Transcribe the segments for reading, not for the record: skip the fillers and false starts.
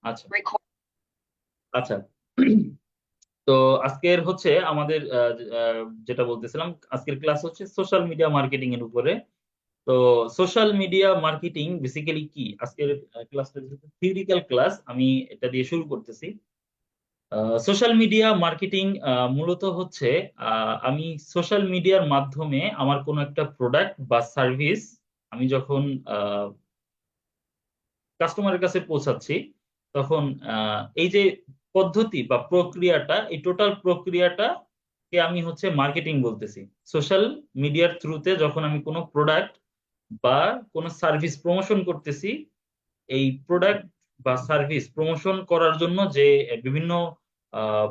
আচ্ছা আচ্ছা। তো আজকের হচ্ছে আমাদের যেটা বলতেছিলাম, আজকের ক্লাস হচ্ছে সোশ্যাল মিডিয়া মার্কেটিং এর উপরে। তো সোশ্যাল মিডিয়া মার্কেটিং বেসিক্যালি কি, আজকের ক্লাসটা থিওরিক্যাল ক্লাস, আমি এটা দিয়ে শুরু করতেছি। সোশ্যাল মিডিয়া মার্কেটিং মূলত হচ্ছে আমি সোশ্যাল মিডিয়ার মাধ্যমে আমার কোনো একটা প্রোডাক্ট বা সার্ভিস আমি যখন কাস্টমারের কাছে পৌঁছাচ্ছি, তখন এই যে পদ্ধতি বা প্রক্রিয়াটা, এই টোটাল প্রক্রিয়াটা কে আমি হচ্ছে মার্কেটিং বলতেছি। সোশ্যাল মিডিয়ার থ্রুতে যখন আমি কোনো প্রোডাক্ট বা কোনো সার্ভিস প্রমোশন করতেছি, এই প্রোডাক্ট বা সার্ভিস প্রমোশন করার জন্য যে বিভিন্ন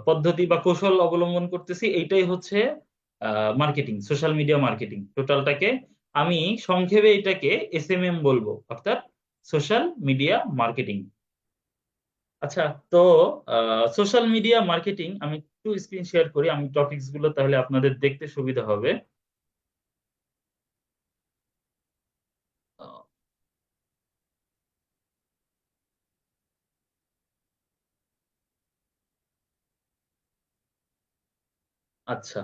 পদ্ধতি বা কৌশল অবলম্বন করতেছি, এইটাই হচ্ছে মার্কেটিং, সোশ্যাল মিডিয়া মার্কেটিং টোটালটাকে। আমি সংক্ষেপে এটাকে এসএমএম বলবো, অর্থাৎ সোশ্যাল মিডিয়া মার্কেটিং। আচ্ছা। তো সোশ্যাল মিডিয়া মার্কেটিং আমি একটু স্ক্রিন শেয়ার করি, আমি টপিকস গুলো তাহলে আপনাদের দেখতে সুবিধা হবে। আহ, আচ্ছা,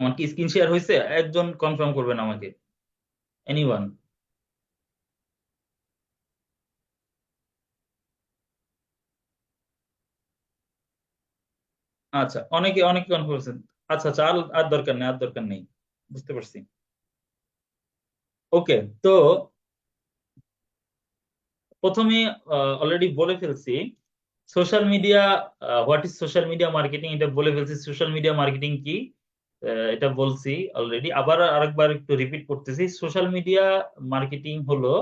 আমার কি স্ক্রিন শেয়ার হয়েছে? একজন কনফার্ম করবেন আমাকে, এনিওয়ান? আচ্ছা, অনেকে অনেকে কনফার্ম করছেন। আচ্ছা আচ্ছা, আর আর দরকার নেই, আর দরকার নেই, বুঝতে পারছি। ওকে। তো প্রথমে অলরেডি বলে ফেলছি social media, what is social media marketing, এটা বলে ফেলছি। সোশ্যাল মিডিয়া মার্কেটিং কি এটা বলছি অলরেডি, আবার আরেকবার একটু রিপিট করতেছি। সোশ্যাল মিডিয়া মার্কেটিং হলো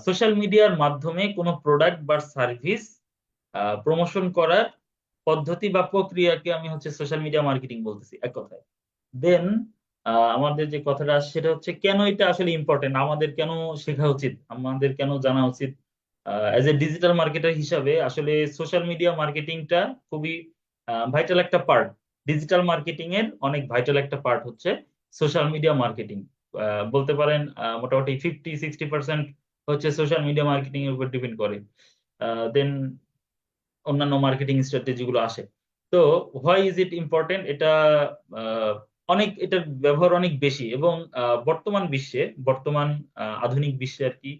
সোশ্যাল মিডিয়ার মাধ্যমে কোনো প্রোডাক্ট বা সার্ভিস প্রমোশন করার পদ্ধতি বা প্রক্রিয়াকে আমি হচ্ছে সোশ্যাল মিডিয়া মার্কেটিং বলতেছি, এক কথায়। দেন আমাদের যে কথাটা আসে সেটা হচ্ছে কেন এটা আসলে ইম্পর্টেন্ট, আমাদের কেন শেখা উচিত, আমাদের কেন জানা উচিত। অ্যাজ এ ডিজিটাল মার্কেটার হিসাবে আসলে সোশ্যাল মিডিয়া মার্কেটিংটা খুবই ভাইটাল একটা পার্ট। ডিজিটাল মার্কেটিং এর অনেক ভাইটাল একটা পার্ট হচ্ছে সোশ্যাল মিডিয়া মার্কেটিং। বলতে পারেন মোটামুটি 50-60% হচ্ছে সোশ্যাল মিডিয়া মার্কেটিং এর উপর ডিপেন্ড করে। দেন অন্যান্য মার্কেটিং স্ট্র্যাটেজি গুলো আসে। তো হোয়াই ইজ ইট ইম্পর্টেন্ট, এটা আহ, অনেক, এটার ব্যবহার অনেক বেশি, এবং বর্তমান বিশ্বে, বর্তমান আধুনিক বিশ্বে আর কি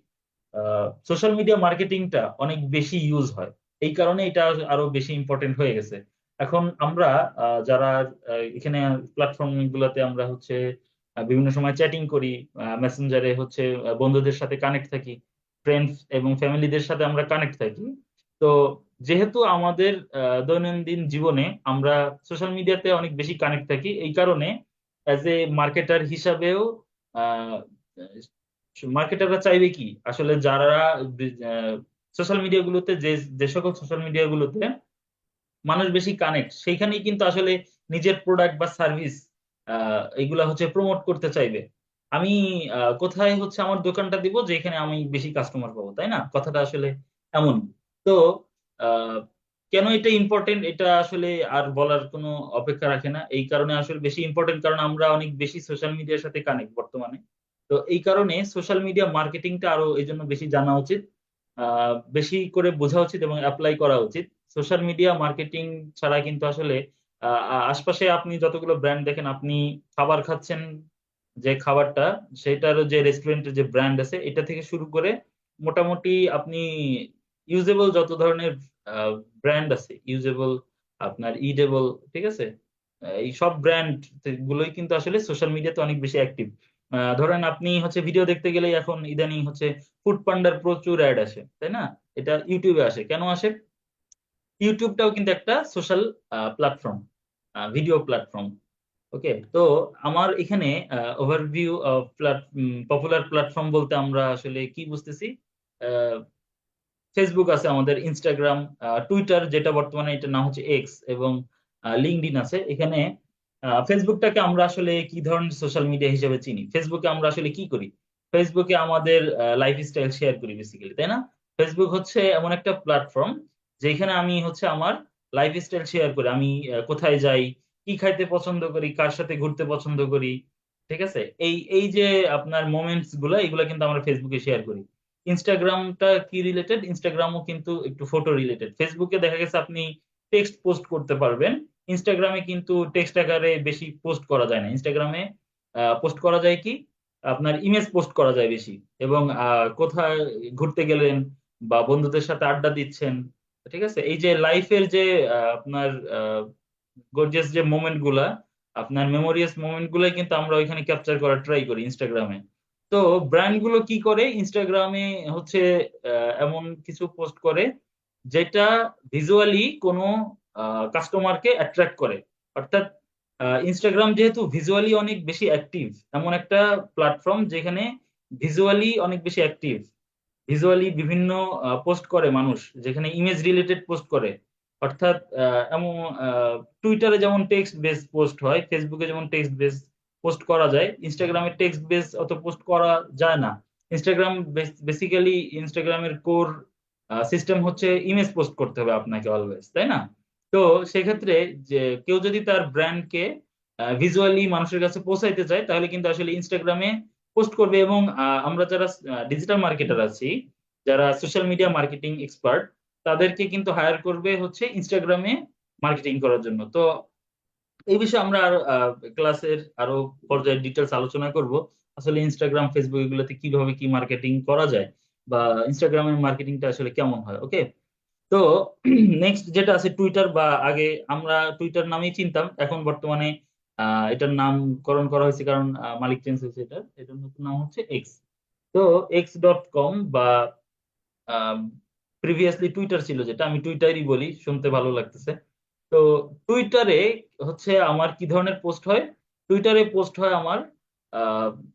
সোশ্যাল মিডিয়া মার্কেটিংটা অনেক বেশি ইউজ হয়। এই কারণে এটা আরো বেশি ইম্পর্টেন্ট হয়ে গেছে। এখন আমরা যারা এখানে প্ল্যাটফর্ম গুলোতে আমরা হচ্ছে বিভিন্ন সময় চ্যাটিং করি, মেসেঞ্জারে হচ্ছে বন্ধুদের সাথে কানেক্ট থাকি, ফ্রেন্ডস এবং ফ্যামিলিদের সাথে আমরা কানেক্ট থাকি। তো যেহেতু আমাদের দৈনন্দিন জীবনে আমরা সোশ্যাল মিডিয়াতে অনেক বেশি কানেক্ট থাকি, এই কারণে অ্যাজ এ মার্কেটার হিসাবেও মার্কেটাররা চাইবে কি আসলে, যারা সোশ্যাল মিডিয়া গুলোতে, যে যে সকল সোশ্যাল মিডিয়া গুলোতে মানুষ বেশি কানেক্ট, সেইখানেই কিন্তু আসলে নিজের প্রোডাক্ট বা সার্ভিস এগুলা হচ্ছে প্রমোট করতে চাইবে। আমি কোথায় হচ্ছে আমার দোকানটা দিব যেখানে আমি বেশি কাস্টমার পাবো, তাই না? কথাটা আসলে এমন। তো আহ, কেন এটা ইম্পর্টেন্ট, এটা আসলে আর বলার কোনো অপেক্ষা রাখে না। এই কারণে আসলে বেশি ইম্পর্টেন্ট, কারণ আমরা অনেক বেশি সোশ্যাল মিডিয়ার সাথে কানেক্ট বর্তমানে। তো এই কারণে সোশ্যাল মিডিয়া মার্কেটিংটা আরো এই জন্য বেশি জানা উচিত, বেশি করে বোঝা উচিত এবং অ্যাপ্লাই করা উচিত। সোশ্যাল মিডিয়া মার্কেটিং ছাড়া কিন্তু আসলে আশপাশে আপনি যতগুলো ব্র্যান্ড দেখেন, আপনি খাবার খাচ্ছেন, যে খাবারটা, সেটার যে রেস্টুরেন্টের যে ব্র্যান্ড আছে, এটা থেকে শুরু করে মোটামুটি আপনি ইউজেবল যত ধরনের ব্র্যান্ড আছে, ইউজেবল, আপনার ইডেবল, ঠিক আছে, এই সব ব্র্যান্ড গুলোই কিন্তু আসলে সোশ্যাল মিডিয়াতে অনেক বেশি অ্যাক্টিভ। ধরেন আপনি হচ্ছে ভিডিও দেখতে গেলেই এখন ইদানিং হচ্ছে ফুড পান্ডার প্রচুর অ্যাড আসে, তাই না? এটা ইউটিউবে আসে, কেন আসে? ইউটিউবটাও কিন্তু একটা সোশ্যাল প্ল্যাটফর্ম, ভিডিও প্ল্যাটফর্ম। ওকে। তো আমার এখানে ওভারভিউ অফ পপুলার প্ল্যাটফর্ম বলতে আমরা আসলে কি বুঝতেছি? ফেসবুক আছে আমাদের, ইনস্টাগ্রাম, টুইটার যেটা বর্তমানে এটা নাম হচ্ছে এক্স, এবং লিঙ্কডইন আছে। এখানে ফেসবুকটাকে আমরা আসলে কি ধরনের সোশ্যাল মিডিয়া হিসেবে চিনি? ফেসবুকে আমরা আসলে কি করি? ফেসবুকে আমাদের লাইফ স্টাইল শেয়ার করি বেসিক্যালি, তাই না? ফেসবুক হচ্ছে এমন একটা প্ল্যাটফর্ম যেখানে আমি হচ্ছে আমার লাইফ স্টাইল শেয়ার করি, আমি কোথায় যাই, কি খাইতে পছন্দ করি, কার সাথে ঘুরতে পছন্দ করি, ঠিক আছে, এই এই যে আপনার মোমেন্টস গুলা, এগুলা কিন্তু আমরা ফেসবুকে শেয়ার করি। ইনস্টাগ্রামটা কি রিলেটেড, ইনস্টাগ্রামও কিন্তু একটু ফটো রিলেটেড। ফেসবুকে দেখা গেছে আপনি টেক্সট পোস্ট করতে পারবেন, ইনস্টাগ্রামে কিন্তু টেক্সট আকারে বেশি পোস্ট করা যায় না। ইনস্টাগ্রামে পোস্ট করা যায় কি, আপনার ইমেজ পোস্ট করা যায় বেশি, এবং কোথায় ঘুরতে গেলেন বা বন্ধুদের সাথে আড্ডা দিচ্ছেন, ঠিক আছে, এই যে লাইফের যে আপনার গর্জিয়াস যে মোমেন্ট গুলা, আপনার মেমোরিয়াস মোমেন্ট গুলাই কিন্তু আমরা ওইখানে ক্যাপচার করার ট্রাই করি ইনস্টাগ্রামে। তো ব্র্যান্ড গুলো কি করে ইনস্টাগ্রামে হচ্ছে এমন কিছু পোস্ট করে যেটা ভিজুয়ালি কোনো কাস্টমারকে অ্যাট্রাক্ট করে। অর্থাৎ ইনস্টাগ্রাম যেহেতু ভিজুয়ালি অনেক বেশি অ্যাক্টিভ, এমন একটা প্ল্যাটফর্ম যেখানে ভিজুয়ালি অনেক বেশি অ্যাক্টিভ, ভিজুয়ালি বিভিন্ন পোস্ট করে মানুষ, যেখানে ইমেজ রিলেটেড পোস্ট করে। অর্থাৎ এমন টুইটারে যেমন টেক্সট বেস পোস্ট হয়, ফেসবুকে যেমন টেক্সট বেস পোস্ট করা যায়, ইনস্টাগ্রামে টেক্সট বেস অত পোস্ট করা যায় না। ইনস্টাগ্রাম বেসিক্যালি ইনস্টাগ্রামের কোর সিস্টেম হচ্ছে ইমেজ পোস্ট করতে হবে আপনাকে অলওয়েজ, তাই না? তো সেক্ষেত্রে যে কেউ যদি তার ব্র্যান্ডকে ভিজুয়ালি মানুষের কাছে পৌঁছাইতে চায়, তাহলে কিন্তু আসলে ইনস্টাগ্রামে পোস্ট করবে। এবং আমরা যারা ডিজিটাল মার্কেটার আছি, যারা সোশ্যাল মিডিয়া মার্কেটিং এক্সপার্ট, তাদেরকে কিন্তু হায়ার করবে হচ্ছে ইনস্টাগ্রামে মার্কেটিং করার জন্য। তো এই বিষয়ে আমরা আর ক্লাসের আরো পর্যায়ে ডিটেলস আলোচনা করব, আসলে ইনস্টাগ্রাম ফেসবুক এগুলোতে কিভাবে কি মার্কেটিং করা যায়, বা ইনস্টাগ্রামের মার্কেটিংটা আসলে কেমন হয়। ওকে, তো নেক্সট যেটা আছে টুইটার, বা আগে আমরা টুইটার নামেই চিনতাম, এখন বর্তমানে এটার নামকরণ করা হয়েছে, কারণ মালিক চেঞ্জ হয়েছে। এটার নতুন নাম হচ্ছে এক্স। তো x.com বা প্রিভিয়াসলি টুইটার ছিল, যেটা আমি টুইটারই বলি, শুনতে ভালো লাগতেছে। তো টুইটারে হচ্ছে আমার কি ধরনের পোস্ট হয়, টুইটারে পোস্ট হয় আমার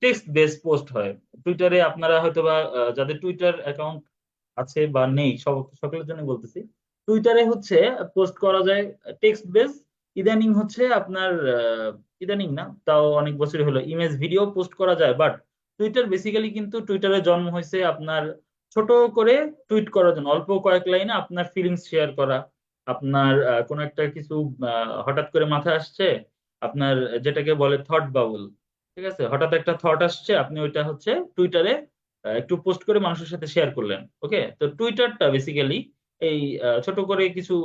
টেক্সট বেস পোস্ট হয়। টুইটারে আপনারা হয়তোবা যাদের টুইটার অ্যাকাউন্ট আছে বা নেই, সকলের জন্য বলতেছি, টুইটারে হচ্ছে পোস্ট করা যায় টেক্সট বেস। ইদানিং হচ্ছে আপনার ইদানিং না, তাও অনেক বছরই হলো, ইমেজ ভিডিও পোস্ট করা যায়। বাট টুইটার বেসিক্যালি কিন্তু টুইটারের জন্ম হয়েছে আপনার ছোট করে টুইট করার জন্য, অল্প কয়েক লাইনে আপনার ফিলিংস শেয়ার করা। আপনার কোনো একটা কিছু হঠাৎ করে মাথায় আসছে, আপনার যেটাকে বলে থট বাবল, ঠিক আছে, হঠাৎ একটা থট আসছে, আপনি ওইটা হচ্ছে টুইটারে একটু পোস্ট করে মানুষের সাথে শেয়ার করলেন। ওকে, তো টুইটারটা বেসিক্যালি এই ছোট করে কিছু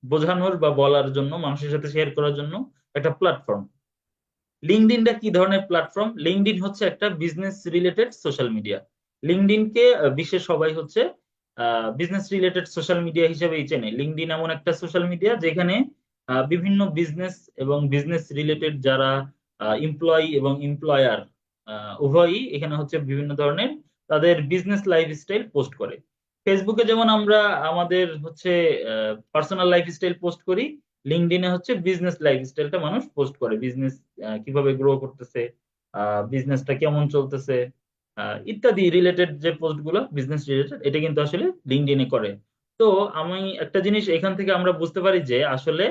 বোঝানোর বা বলার জন্য, মানুষের সাথে শেয়ার করার জন্য একটা প্ল্যাটফর্ম। লিঙ্কডইনটা কি ধরনের প্ল্যাটফর্ম? লিঙ্কডইন হচ্ছে একটা বিজনেস রিলেটেড সোশ্যাল মিডিয়া। লিঙ্কডইনকে বিশ্বের সবাই হচ্ছে বিজনেস রিলেটেড সোশ্যাল মিডিয়া হিসেবেই চেনে। লিঙ্কডইন এমন একটা সোশ্যাল মিডিয়া যেখানে বিভিন্ন বিজনেস এবং বিজনেস রিলেটেড যারা এমপ্লয়ি এবং এমপ্লয়ার উভয়ই এখানে হচ্ছে বিভিন্ন ধরনের তাদের বিজনেস লাইফস্টাইল পোস্ট করে। ফেসবুকে যেমন আমরা আমাদের হচ্ছে পার্সোনাল লাইফস্টাইল পোস্ট করি, লিঙ্কডইনে হচ্ছে বিজনেস লাইফস্টাইলটা মানুষ পোস্ট করে, বিজনেস কিভাবে গ্রো করতেছে, বিজনেসটা কেমন চলতেছে, ইত্যাদি রিলেটেড যে পোস্ট গুলো বিজনেস রিলেটেড, এটা কিন্তু আসলে লিঙ্কডইনে করে। তো আমি একটা জিনিস এখান থেকে আমরা বুঝতে পারি যে আসলে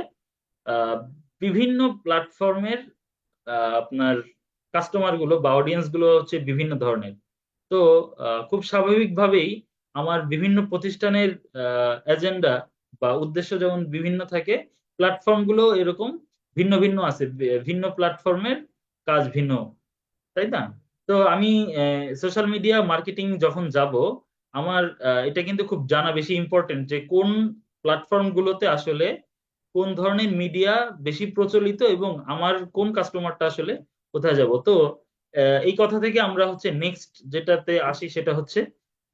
আহ, বিভিন্ন প্ল্যাটফর্মের আপনার কাস্টমার গুলো বা অডিয়েন্স গুলো হচ্ছে বিভিন্ন ধরনের। তো খুব স্বাভাবিকভাবেই আমার বিভিন্ন প্রতিষ্ঠানের এজেন্ডা বা উদ্দেশ্য যেমন বিভিন্ন থাকে, প্ল্যাটফর্ম গুলো এরকম ভিন্ন ভিন্ন আছে, ভিন্ন প্ল্যাটফর্মের কাজ ভিন্ন, তাই না? তো আমি সোশ্যাল মিডিয়া মার্কেটিং যখন যাব, আমার এটা কিন্তু খুব জানা বেশি ইম্পর্টেন্ট যে কোন প্ল্যাটফর্ম গুলোতে আসলে কোন ধরনের মিডিয়া বেশি প্রচলিত, এবং আমার কোন কাস্টমারটা আসলে কোথায় যাব। তো এই কথা থেকে আমরা হচ্ছে নেক্সট যেটাতে আসি, সেটা হচ্ছে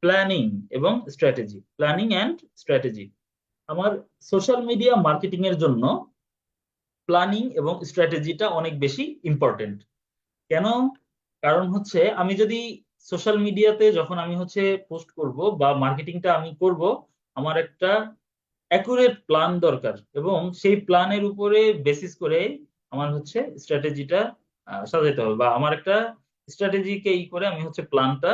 প্ল্যানিং এবং স্ট্র্যাটেজি। প্ল্যানিং অ্যান্ড স্ট্র্যাটেজি আমার সোশ্যাল মিডিয়া মার্কেটিং এর জন্য প্ল্যানিং এবং স্ট্র্যাটেজিটা অনেক বেশি ইম্পর্টেন্ট। কেন? কারণ হচ্ছে আমি যদি সোশ্যাল মিডিয়াতে যখন আমি হচ্ছে পোস্ট করব বা মার্কেটিংটা আমি করব, আমার একটা অ্যাকুরেট প্ল্যান দরকার, এবং সেই প্ল্যানের উপরে বেসিস করে আমার হচ্ছে স্ট্র্যাটেজিটা সাজাতে হবে, বা আমার একটা স্ট্র্যাটেজিকে করে আমি হচ্ছে প্ল্যানটা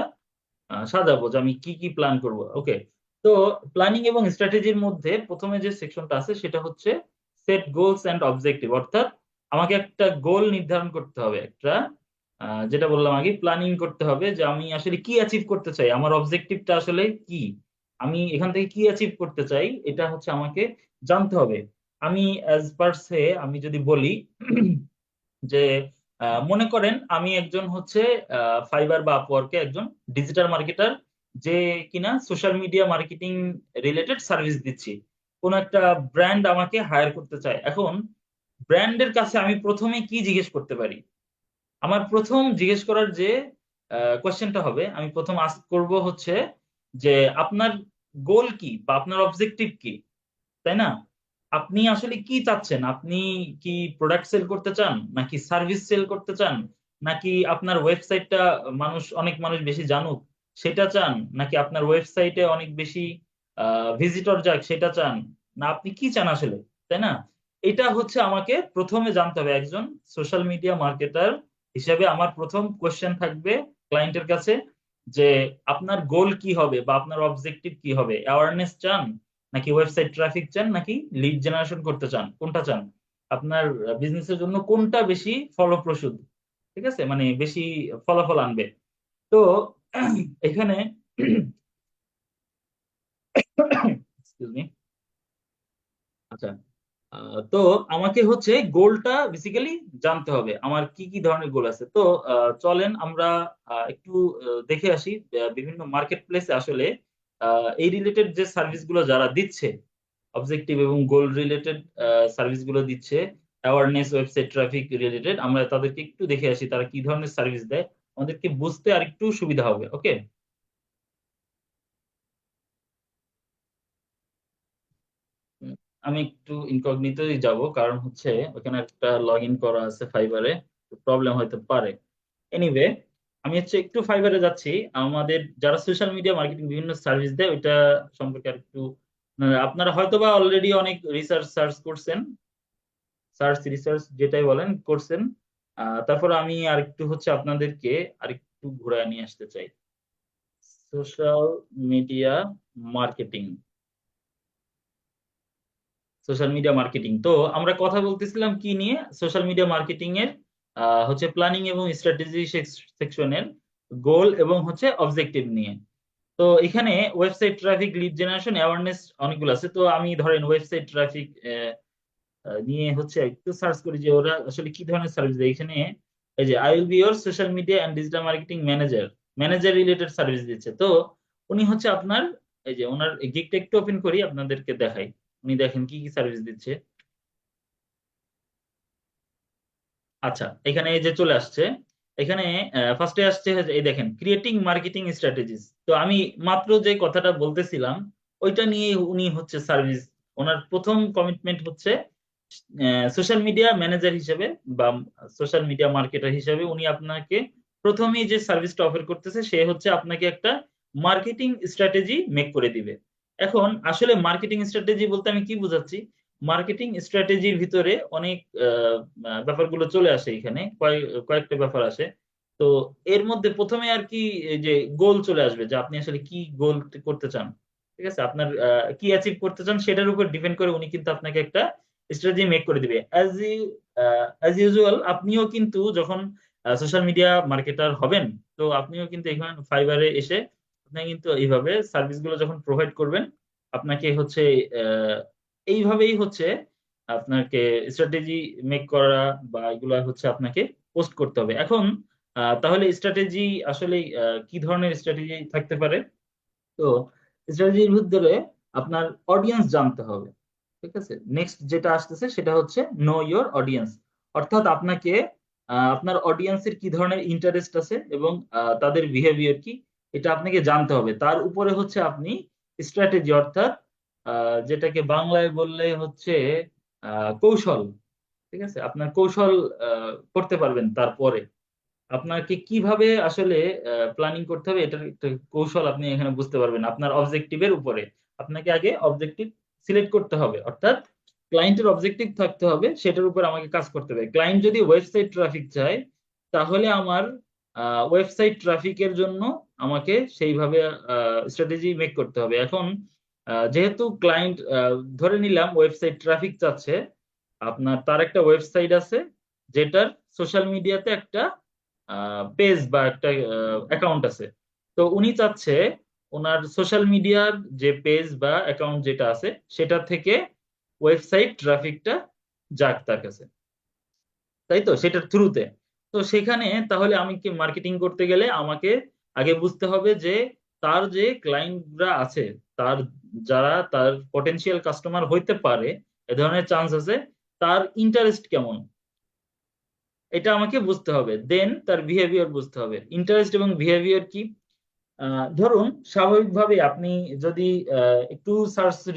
সাজাবো যে আমি কি কি প্ল্যান করব। ওকে, তো প্ল্যানিং এবং স্ট্র্যাটেজির মধ্যে প্রথমে যে সেকশনটা আছে সেটা হচ্ছে সেট গোলস এন্ড অবজেক্টিভ। অর্থাৎ আমাকে একটা গোল নির্ধারণ করতে হবে, একটা যেটা বললাম আগে, প্ল্যানিং করতে হবে যে আমি আসলে কি অ্যাচিভ করতে চাই, আমার অবজেক্টিভটা আসলে কি, আমি এখান থেকে কি অ্যাচিভ করতে চাই, এটা হচ্ছে আমাকে জানতে হবে। আমি অ্যাজ পার সে আমি যদি বলি যে মনে করেন আমি একজন হচ্ছে ফাইবার বা আপওয়ার্কে একজন ডিজিটাল মার্কেটার, যে কিনা social media marketing related service দিচ্ছি। কোন একটা ব্র্যান্ড আমাকে হায়ার করতে চায়। এখন ব্র্যান্ডের কাছে আমি প্রথমে কি জিজ্ঞেস করতে পারি? আমার প্রথম জিজ্ঞেস করার যে কোয়েশ্চেনটা হবে, আমি প্রথম আস্ক করব হচ্ছে যে আপনার গোল কি বা আপনার অবজেক্টিভ কি, তাই না? আপনি আসলে কি চাচ্ছেন? আপনি কি প্রোডাক্ট সেল করতে চান, নাকি সার্ভিস সেল করতে চান, নাকি আপনার ওয়েবসাইটটা অনেক মানুষ বেশি জানুক সেটা চান, নাকি আপনার ওয়েবসাইটে অনেক বেশি ভিজিটর যাক সেটা চান, না আপনি কি চান আসলে, তাই না? এটা হচ্ছে আমাকে প্রথমে জানতে হবে। একজন সোশ্যাল মিডিয়া মার্কেটার হিসেবে আমার প্রথম কোশ্চেন থাকবে ক্লায়েন্টের কাছে যে আপনার গোল কি হবে বা আপনার অবজেক্টিভ কি হবে। অ্যাওয়ারনেস চান, নাকি ওয়েবসাইট ট্রাফিক চান, নাকি লিড জেনারেশন করতে চান, কোনটা চান? আপনার বিজনেসের জন্য কোনটা বেশি ফলপ্রসূ, ঠিক আছে, মানে বেশি ফলাফল আনবে। তো এখানে এক্সকিউজ মি। আচ্ছা, তো আমাকে হচ্ছে গোলটা বেসিক্যালি জানতে হবে আমার কি কি ধরনের গোল আছে। তো চলেন আমরা একটু দেখে আসি বিভিন্ন মার্কেট প্লেসে আসলে এই রিলেটেড যে সার্ভিস গুলো যারা দিচ্ছে, অবজেক্টিভ এবং গোল রিলেটেড সার্ভিস গুলো দিচ্ছে, অ্যাওয়ারনেস, ওয়েবসাইট ট্রাফিক রিলেটেড, আমরা তাদেরকে একটু দেখে আসি তারা কি ধরনের সার্ভিস দেয়, আমাদেরকে বুঝতে আর একটু সুবিধা হবে। ওকে, আমি একটু ইনকগনিটোই যাব, কারণ হচ্ছে ওখানে একটা লগ ইন করা আছে ফাইবারে, প্রবলেম হতে পারে। এনিওয়ে, আমি হচ্ছে একটু ফাইবারে যাচ্ছি। আমাদের যারা সোশ্যাল মিডিয়া মার্কেটিং বিভিন্ন সার্ভিস দেয় ওইটা সম্পর্কে আর একটু আপনারা হয়তোবা অলরেডি অনেক রিসার্চ সার্চ করছেন, সার্চ রিসার্চ যেটাই বলেন করছেন। তারপর আমি আর একটু হচ্ছে আপনাদেরকে আর একটু ঘুরায় নিয়ে আসতে চাই। Social media marketing, social media marketing. তো আমরা কথা বলতেছিলাম কি নিয়ে? সোশ্যাল মিডিয়া মার্কেটিং এর হচ্ছে প্ল্যানিং এবং স্ট্র্যাটেজি সেকশনের গোল এবং হচ্ছে অবজেক্টিভ নিয়ে। তো এখানে website traffic, lead generation, awareness অনেকগুলো আছে। তো আমি ধরেন ওয়েবসাইট ট্রাফিক নিয়ে হচ্ছে একটু সার্চ করি যে ওরা আসলে কি ধরনের সার্ভিস দেয়। এখানে এই যে I will be your social media and digital marketing manager, manager related service দিচ্ছে। তো উনি হচ্ছে আপনার, এই যে ওনার গিগটা একটু ওপেন করি আপনাদেরকে দেখাই, উনি দেখেন কি কি সার্ভিস দিচ্ছে। আচ্ছা, এখানে এই যে চলে আসছে, এখানে ফার্স্টে আসছে হচ্ছে এই দেখেন ক্রিয়েটিং মার্কেটিং স্ট্র্যাটেজিস। তো আমি মাত্র যে কথাটা বলতেছিলাম ওইটা নিয়ে উনি হচ্ছে সার্ভিস, ওনার প্রথম কমিটমেন্ট হচ্ছে সোশ্যাল মিডিয়া ম্যানেজার হিসেবে বা সোশ্যাল মিডিয়া মার্কেটার হিসেবে উনি আপনাকে প্রথমেই যে সার্ভিসটা অফার করতেছে সে হচ্ছে আপনাকে একটা মার্কেটিং স্ট্র্যাটেজি মেক করে দিবে। এখন আসলে মার্কেটিং স্ট্র্যাটেজি বলতে আমি কি বোঝাচ্ছি? মার্কেটিং স্ট্র্যাটেজির ভিতরে অনেক ব্যাপারগুলো চলে আসে, এখানে কয়েকটা ব্যাপার আসে। তো এর মধ্যে প্রথমে আর কি এই যে গোল চলে আসবে, যে আপনি আসলে কি গোল করতে চান, ঠিক আছে, আপনার কি অ্যাচিভ করতে চান সেটার উপর ডিপেন্ড করে উনি কিন্তু আপনাকে একটা স্ট্র্যাটেজি মেক করে দিবে। অ্যাজ ইউজুয়াল আপনিও কিন্তু যখন সোশ্যাল মিডিয়া মার্কেটার হবেন, তো আপনিও কিন্তু এখানে ফাইবারে এসে আপনি কিন্তু এইভাবে সার্ভিস গুলো যখন প্রোভাইড করবেন, আপনাকে হচ্ছে আহ, এইভাবেই হচ্ছে আপনাকে স্ট্র্যাটেজি মেক করা বা এগুলা হচ্ছে আপনাকে পোস্ট করতে হবে। এখন তাহলে স্ট্র্যাটেজি আসলে কি ধরনের স্ট্র্যাটেজি থাকতে পারে? তো স্ট্র্যাটেজির ভিতরে আপনার অডিয়েন্স জানতে হবে, ঠিক আছে। নেক্সট যেটা আসতেছে সেটা হচ্ছে নো ইয়োর অডিয়েন্স, অর্থাৎ আপনাকে আপনার অডিয়েন্সের কি ধরনের ইন্টারেস্ট আছে এবং তাদের বিহেভিয়ার কি, এটা আপনাকে জানতে হবে। তার উপরে হচ্ছে আপনি স্ট্র্যাটেজি, অর্থাৎ যেটাকে বাংলায় বললে হচ্ছে কৌশল, ঠিক আছে, আপনার কৌশল করতে পারবেন। তারপরে আপনাকে কিভাবে আসলে প্ল্যানিং করতে হবে এটার একটা কৌশল আপনি এখানে বুঝতে পারবেন আপনার অবজেক্টিভের উপরে। আপনাকে আগে অবজেক্টিভ সিলেক্ট করতে হবে, অর্থাৎ ক্লায়েন্টের অবজেক্টিভ থাকতে হবে, সেটার উপর আমাকে কাজ করতে হবে। ক্লায়েন্ট যদি ওয়েবসাইট ট্রাফিক চায় তাহলে আমার ওয়েবসাইট ট্রাফিকের জন্য আমাকে সেইভাবে স্ট্র্যাটেজি মেক করতে হবে। এখন যেহেতু ক্লায়েন্ট ধরে নিলাম ওয়েবসাইট ট্রাফিক চাচ্ছে, আপনার তার একটা ওয়েবসাইট আছে যেটার সোশ্যাল মিডিয়াতে একটা পেজ বা একটা অ্যাকাউন্ট আছে। তো উনি চাচ্ছে ওনার সোশ্যাল মিডিয়ার যে পেজ বা অ্যাকাউন্ট যেটা আছে সেটা থেকে ওয়েবসাইট ট্রাফিকটা যাক তার কাছে, তাই তো, সেটার থ্রুতে। তো সেখানে তাহলে আমি কি মার্কেটিং করতে গেলে আমাকে আগে বুঝতে হবে যে তার যে ক্লায়েন্টরা আছে, তার যারা তার পটেনশিয়াল কাস্টমার হইতে পারে, এ ধরনের চান্স আছে, তার ইন্টারেস্ট কেমন, এটা আমাকে বুঝতে হবে। দেন তার বিহেভিয়ার বুঝতে হবে। ইন্টারেস্ট এবং বিহেভিয়ার কি? ধরুন স্বাভাবিকভাবে আপনি যদি একটু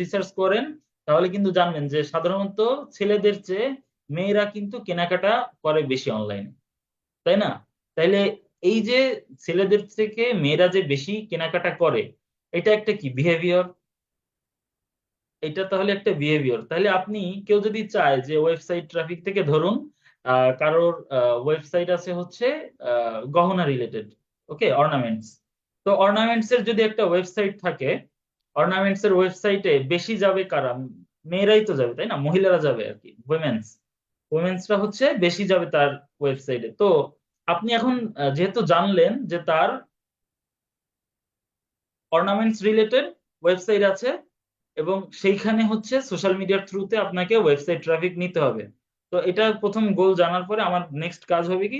রিসার্চ করেন, তাহলে কিন্তু জানবেন যে সাধারণত ছেলেদের চেয়ে মেয়েরা কিন্তু কেনাকাটা করে বেশি অনলাইনে, তাই না? তাইলে এই যে ছেলেদের থেকে মেয়েরা যে বেশি কেনাকাটা করে, এটা একটা কি বিহেভিয়ার? এটা তাহলে একটা বিহেভিয়ার। তাহলে আপনি, কেউ যদি চায় যে ওয়েবসাইট ট্রাফিক থেকে, ধরুন কারোর ওয়েবসাইট আছে হচ্ছে গহনা রিলেটেড, ওকে, অর্নামেন্টস। তো অর্নামেন্টস এর যদি একটা ওয়েবসাইট থাকে, অর্নামেন্টস এর ওয়েবসাইটে বেশি যাবে কারা? মেয়েরাই তো যাবে, তাই না? মহিলারা যাবে আর কি, উইমেন্সরা হচ্ছে বেশি যাবে তার ওয়েবসাইটে। তো আপনি এখন যেহেতু জানলেন যে তার অর্নামেন্টস রিলেটেড ওয়েবসাইট আছে, এবং সেইখানে হচ্ছে সোশ্যাল মিডিয়ার থ্রুতে আপনাকে ওয়েবসাইট ট্রাফিক নিতে হবে। তো এটা প্রথম গোল জানার পরে আমার নেক্সট কাজ হবে কি?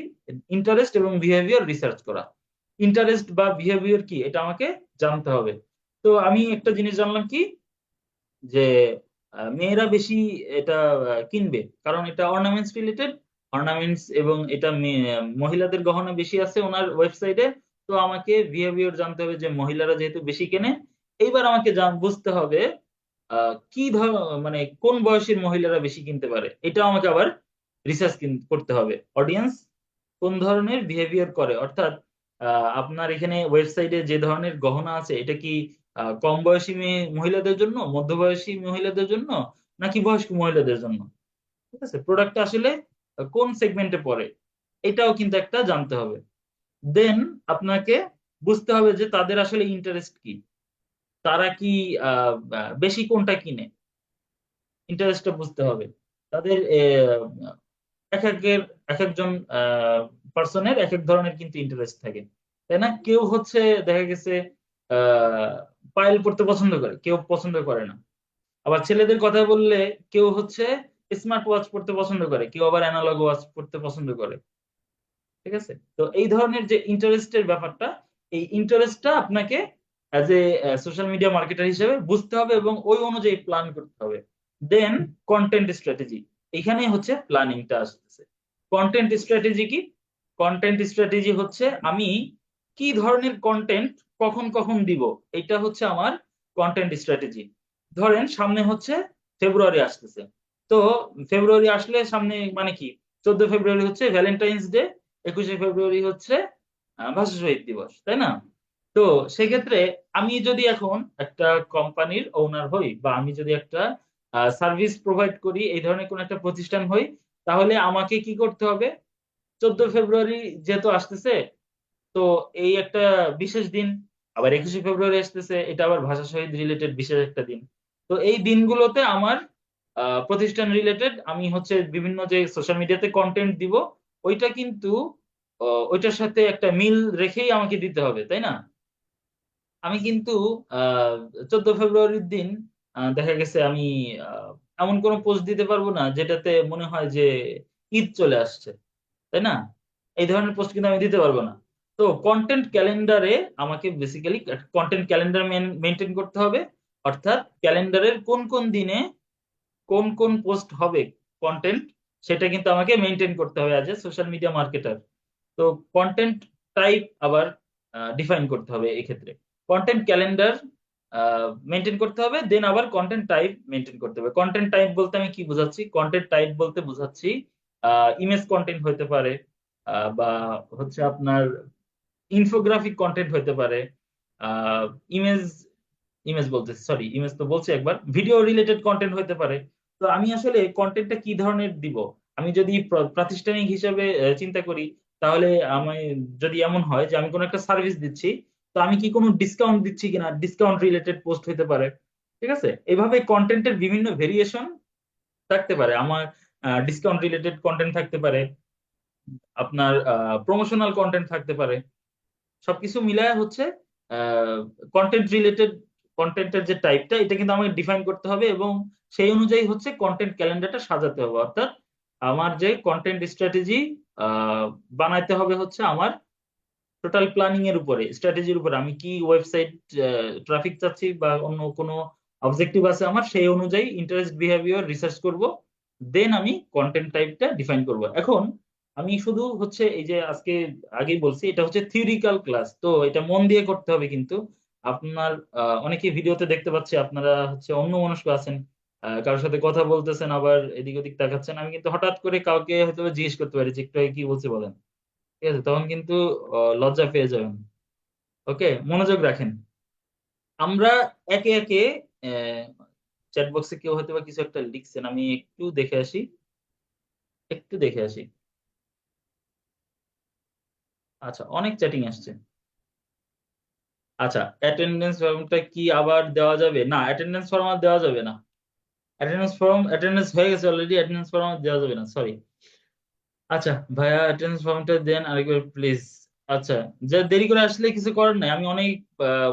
ইন্টারেস্ট এবং বিহেভিয়ার রিসার্চ করা। ইন্টারেস্ট বা বিহেভিয়ার কি, এটা আমাকে জানতে হবে। তো আমি একটা জিনিস জানলাম কি, যে মেয়েরা বেশি এটা কিনবে, কারণ এটা অর্নামেন্টস রিলেটেড, অর্নামেন্টস, এবং এটা মহিলাদের গহনা বেশি আছে ওনার ওয়েবসাইটে। তো আমাকে বিহেভিয়ার জানতে হবে যে মহিলারা যেহেতু বেশি কেনে। এইবার আমাকে বুঝতে হবে কি ধর, মানে কোন বয়সের মহিলারা বেশি কিনতে পারে, এটাও আমাকে আবার রিসার্চ করতে হবে। অডিয়েন্স কোন ধরনের বিহেভিয়ার করে, অর্থাৎ আপনার এখানে ওয়েবসাইটে যে ধরনের গহনা আছে, এটা কি কম বয়সী মহিলাদের জন্য, মধ্যবয়সী মহিলাদের জন্য, নাকি বয়স্ক মহিলাদের জন্য? ঠিক আছে, প্রোডাক্টটা আসলে কোন সেগমেন্টে পড়ে, এটাও কিন্তু একটা জানতে হবে। দেন আপনাকে বুঝতে হবে যে তাদের আসলে ইন্টারেস্ট কি, তারা কি বেশি কোনটা কিনে, ইন্টারেস্টটা বুঝতে হবে। তাদের এক একের এক একজন পার্সনের এক এক ধরনের কিন্তু ইন্টারেস্ট থাকে, তাই না? কেউ হচ্ছে দেখা গেছে আহ পায়েল পড়তে পছন্দ করে, কেউ পছন্দ করে না। আবার ছেলেদের কথা বললে, কেউ হচ্ছে স্মার্ট ওয়াচ পড়তে পছন্দ করে, কেউ আবার অ্যানালগ ওয়াচ পড়তে পছন্দ করে। ঠিক আছে, তো এই ধরনের যে ইন্টারেস্টের ব্যাপারটা, এই ইন্টারেস্টটা আপনাকে as a social media marketer হিসেবে বুঝতে হবে এবং ওই অনুযায়ী প্ল্যান করতে হবে। দেন কন্টেন্ট স্ট্র্যাটেজি, এখানেই হচ্ছে প্ল্যানিংটা আসতেছে। কন্টেন্ট স্ট্র্যাটেজি কি? কন্টেন্ট স্ট্র্যাটেজি হচ্ছে আমি কি ধরনের কন্টেন্ট কখন কখন দিব, এটা হচ্ছে আমার কন্টেন্ট স্ট্র্যাটেজি। ধরেন সামনে হচ্ছে ফেব্রুয়ারি আসতেছে। তো ফেব্রুয়ারি আসলে সামনে মানে কি, 14 ফেব্রুয়ারি হচ্ছে ভ্যালেন্টাইন্স ডে, 21শে ফেব্রুয়ারি হচ্ছে ভাষা শহীদ দিবস, তাই না? তো সেক্ষেত্রে আমি যদি এখন একটা কোম্পানির ওনার হই, বা আমি যদি একটা সার্ভিস প্রোভাইড করি, এই ধরনের কোন একটা প্রতিষ্ঠান হই, তাহলে আমাকে কি করতে হবে? 14 ফেব্রুয়ারি যেহেতু আসতেছে, তো এই একটা বিশেষ দিন, আবার 21শে ফেব্রুয়ারি আসতেছে, এটা আবার ভাষা শহীদ রিলেটেড বিশেষ একটা দিন। তো এই দিনগুলোতে আমার প্রতিষ্ঠান রিলেটেড আমি হচ্ছে বিভিন্ন যে সোশ্যাল মিডিয়াতে কন্টেন্ট দিব, ওইটা কিন্তু ওইটার সাথে একটা মিল রেখেই আমাকে দিতে হবে, তাই না? আমি কিন্তু আহ 14 ফেব্রুয়ারির দিন দেখা গেছে আমি আহ, এমন কোনো পোস্ট দিতে পারবো না যেটাতে মনে হয় যে ঈদ চলে আসছে, তাই না? এই ধরনের পোস্ট কিন্তু আমি দিতে পারবো না। তো কন্টেন্ট ক্যালেন্ডারে আমাকে বেসিক্যালি কন্টেন্ট ক্যালেন্ডার মেনটেন করতে হবে। অর্থাৎ ক্যালেন্ডারের কোন কোন দিনে কোন কোন পোস্ট হবে, কন্টেন্ট, সেটা কিন্তু আমাকে মেনটেন করতে হবে as a social media marketer. তো কন্টেন্ট টাইপ আবার ডিফাইন করতে হবে এক্ষেত্রে। কন্টেন্ট ক্যালেন্ডার মেনটেন করতে হবে, দেন আবার কন্টেন্ট টাইপ মেনটেন করতে হবে। কন্টেন্ট টাইপ বলতে আমি কি বোঝাচ্ছি? কন্টেন্ট টাইপ বলতে বোঝাচ্ছি ইমেজ কন্টেন্ট হতে পারে, বা হচ্ছে আপনার ইনফোগ্রাফিক কন্টেন্ট হতে পারে, ইমেজ ইমেজ বলতে সরি, ইমেজ তো বলছি একবার, ভিডিও রিলেটেড কন্টেন্ট হতে পারে। তো আমি আসলে কন্টেন্টটা কি ধরনের দিব, আমি যদি প্রাতিষ্ঠানিক হিসেবে চিন্তা করি, তাহলে আমি, যদি এমন হয় যে আমি কোনো একটা সার্ভিস দিচ্ছি, তো আমি কি কোনো ডিসকাউন্ট দিচ্ছি কিনা, ডিসকাউন্ট রিলেটেড পোস্ট হতে পারে। ঠিক আছে, এভাবে কন্টেন্টের বিভিন্ন ভেরিয়েশন থাকতে পারে আমার। ডিসকাউন্ট রিলেটেড কন্টেন্ট থাকতে পারে, আপনার প্রমোশনাল কন্টেন্ট থাকতে পারে। সবকিছু মিলায় হচ্ছে কন্টেন্ট রিলেটেড কন্টেন্টের যে টাইপটা, এটা কিন্তু আমাকে ডিফাইন করতে হবে, এবং সেই অনুযায়ী হচ্ছে কন্টেন্ট ক্যালেন্ডারটা সাজাতে হবে। অর্থাৎ আমার যে কন্টেন্ট স্ট্র্যাটেজি বানাইতে হবে হচ্ছে আমার টোটাল প্ল্যানিং এর উপরে, স্ট্র্যাটেজির উপরে, আমি কি ওয়েবসাইট ট্রাফিক চাচ্ছি বা অন্য কোনো অবজেক্টিভ আছে আমার, সেই অনুযায়ী ইন্টারেস্ট বিহেভিয়ার রিসার্চ করব, দেন আমি কন্টেন্ট টাইপটা ডিফাইন করব। এখন আমি শুধু হচ্ছে এই যে আজকে আগেই বলছি, এটা হচ্ছে থিওরিক্যাল ক্লাস, তো এটা মন দিয়ে করতে হবে কিন্তু। আপনার অনেকে ভিডিওতে দেখতে পাচ্ছি আপনারা হচ্ছে অন্য মনস্ক আছেন, কারোর সাথে কথা বলতেছেন আবার এদিক ওদিক তাকাচ্ছেন, আমি কিন্তু হঠাৎ করে কাউকে হয়তো বা জিজ্ঞেস করতে পারি যে একটু আগে কি বলছে বলেন, ঠিক আছে? তখন কিন্তু লজ্জা পেয়ে যাবেন। ওকে, মনোযোগ রাখেন। আমরা একে একে চ্যাট বক্সে কেউ হয়তো বা কিছু একটা লিখছেন, আমি একটু দেখে আসি, একটু দেখে আসি। আচ্ছা, অনেক চ্যাটিং আসছে। আচ্ছা, অ্যাটেন্ডেন্স ফর্মটা কি আবার দেওয়া যাবে? না, অ্যাটেন্ডেন্স ফর্ম আর দেওয়া যাবে না। অ্যাটেন্ডেন্স হয়ে গেছে অলরেডি, অ্যাটেন্ডেন্স ফর্ম আর দেওয়া যাবে না, সরি। আচ্ছা ভাইয়া, অ্যাটেন্ডেন্স ফর্মটা দেন আরেকবার প্লিজ। আচ্ছা, যা দেরি করে আসলে কিছু করার নাই, আমি অনেক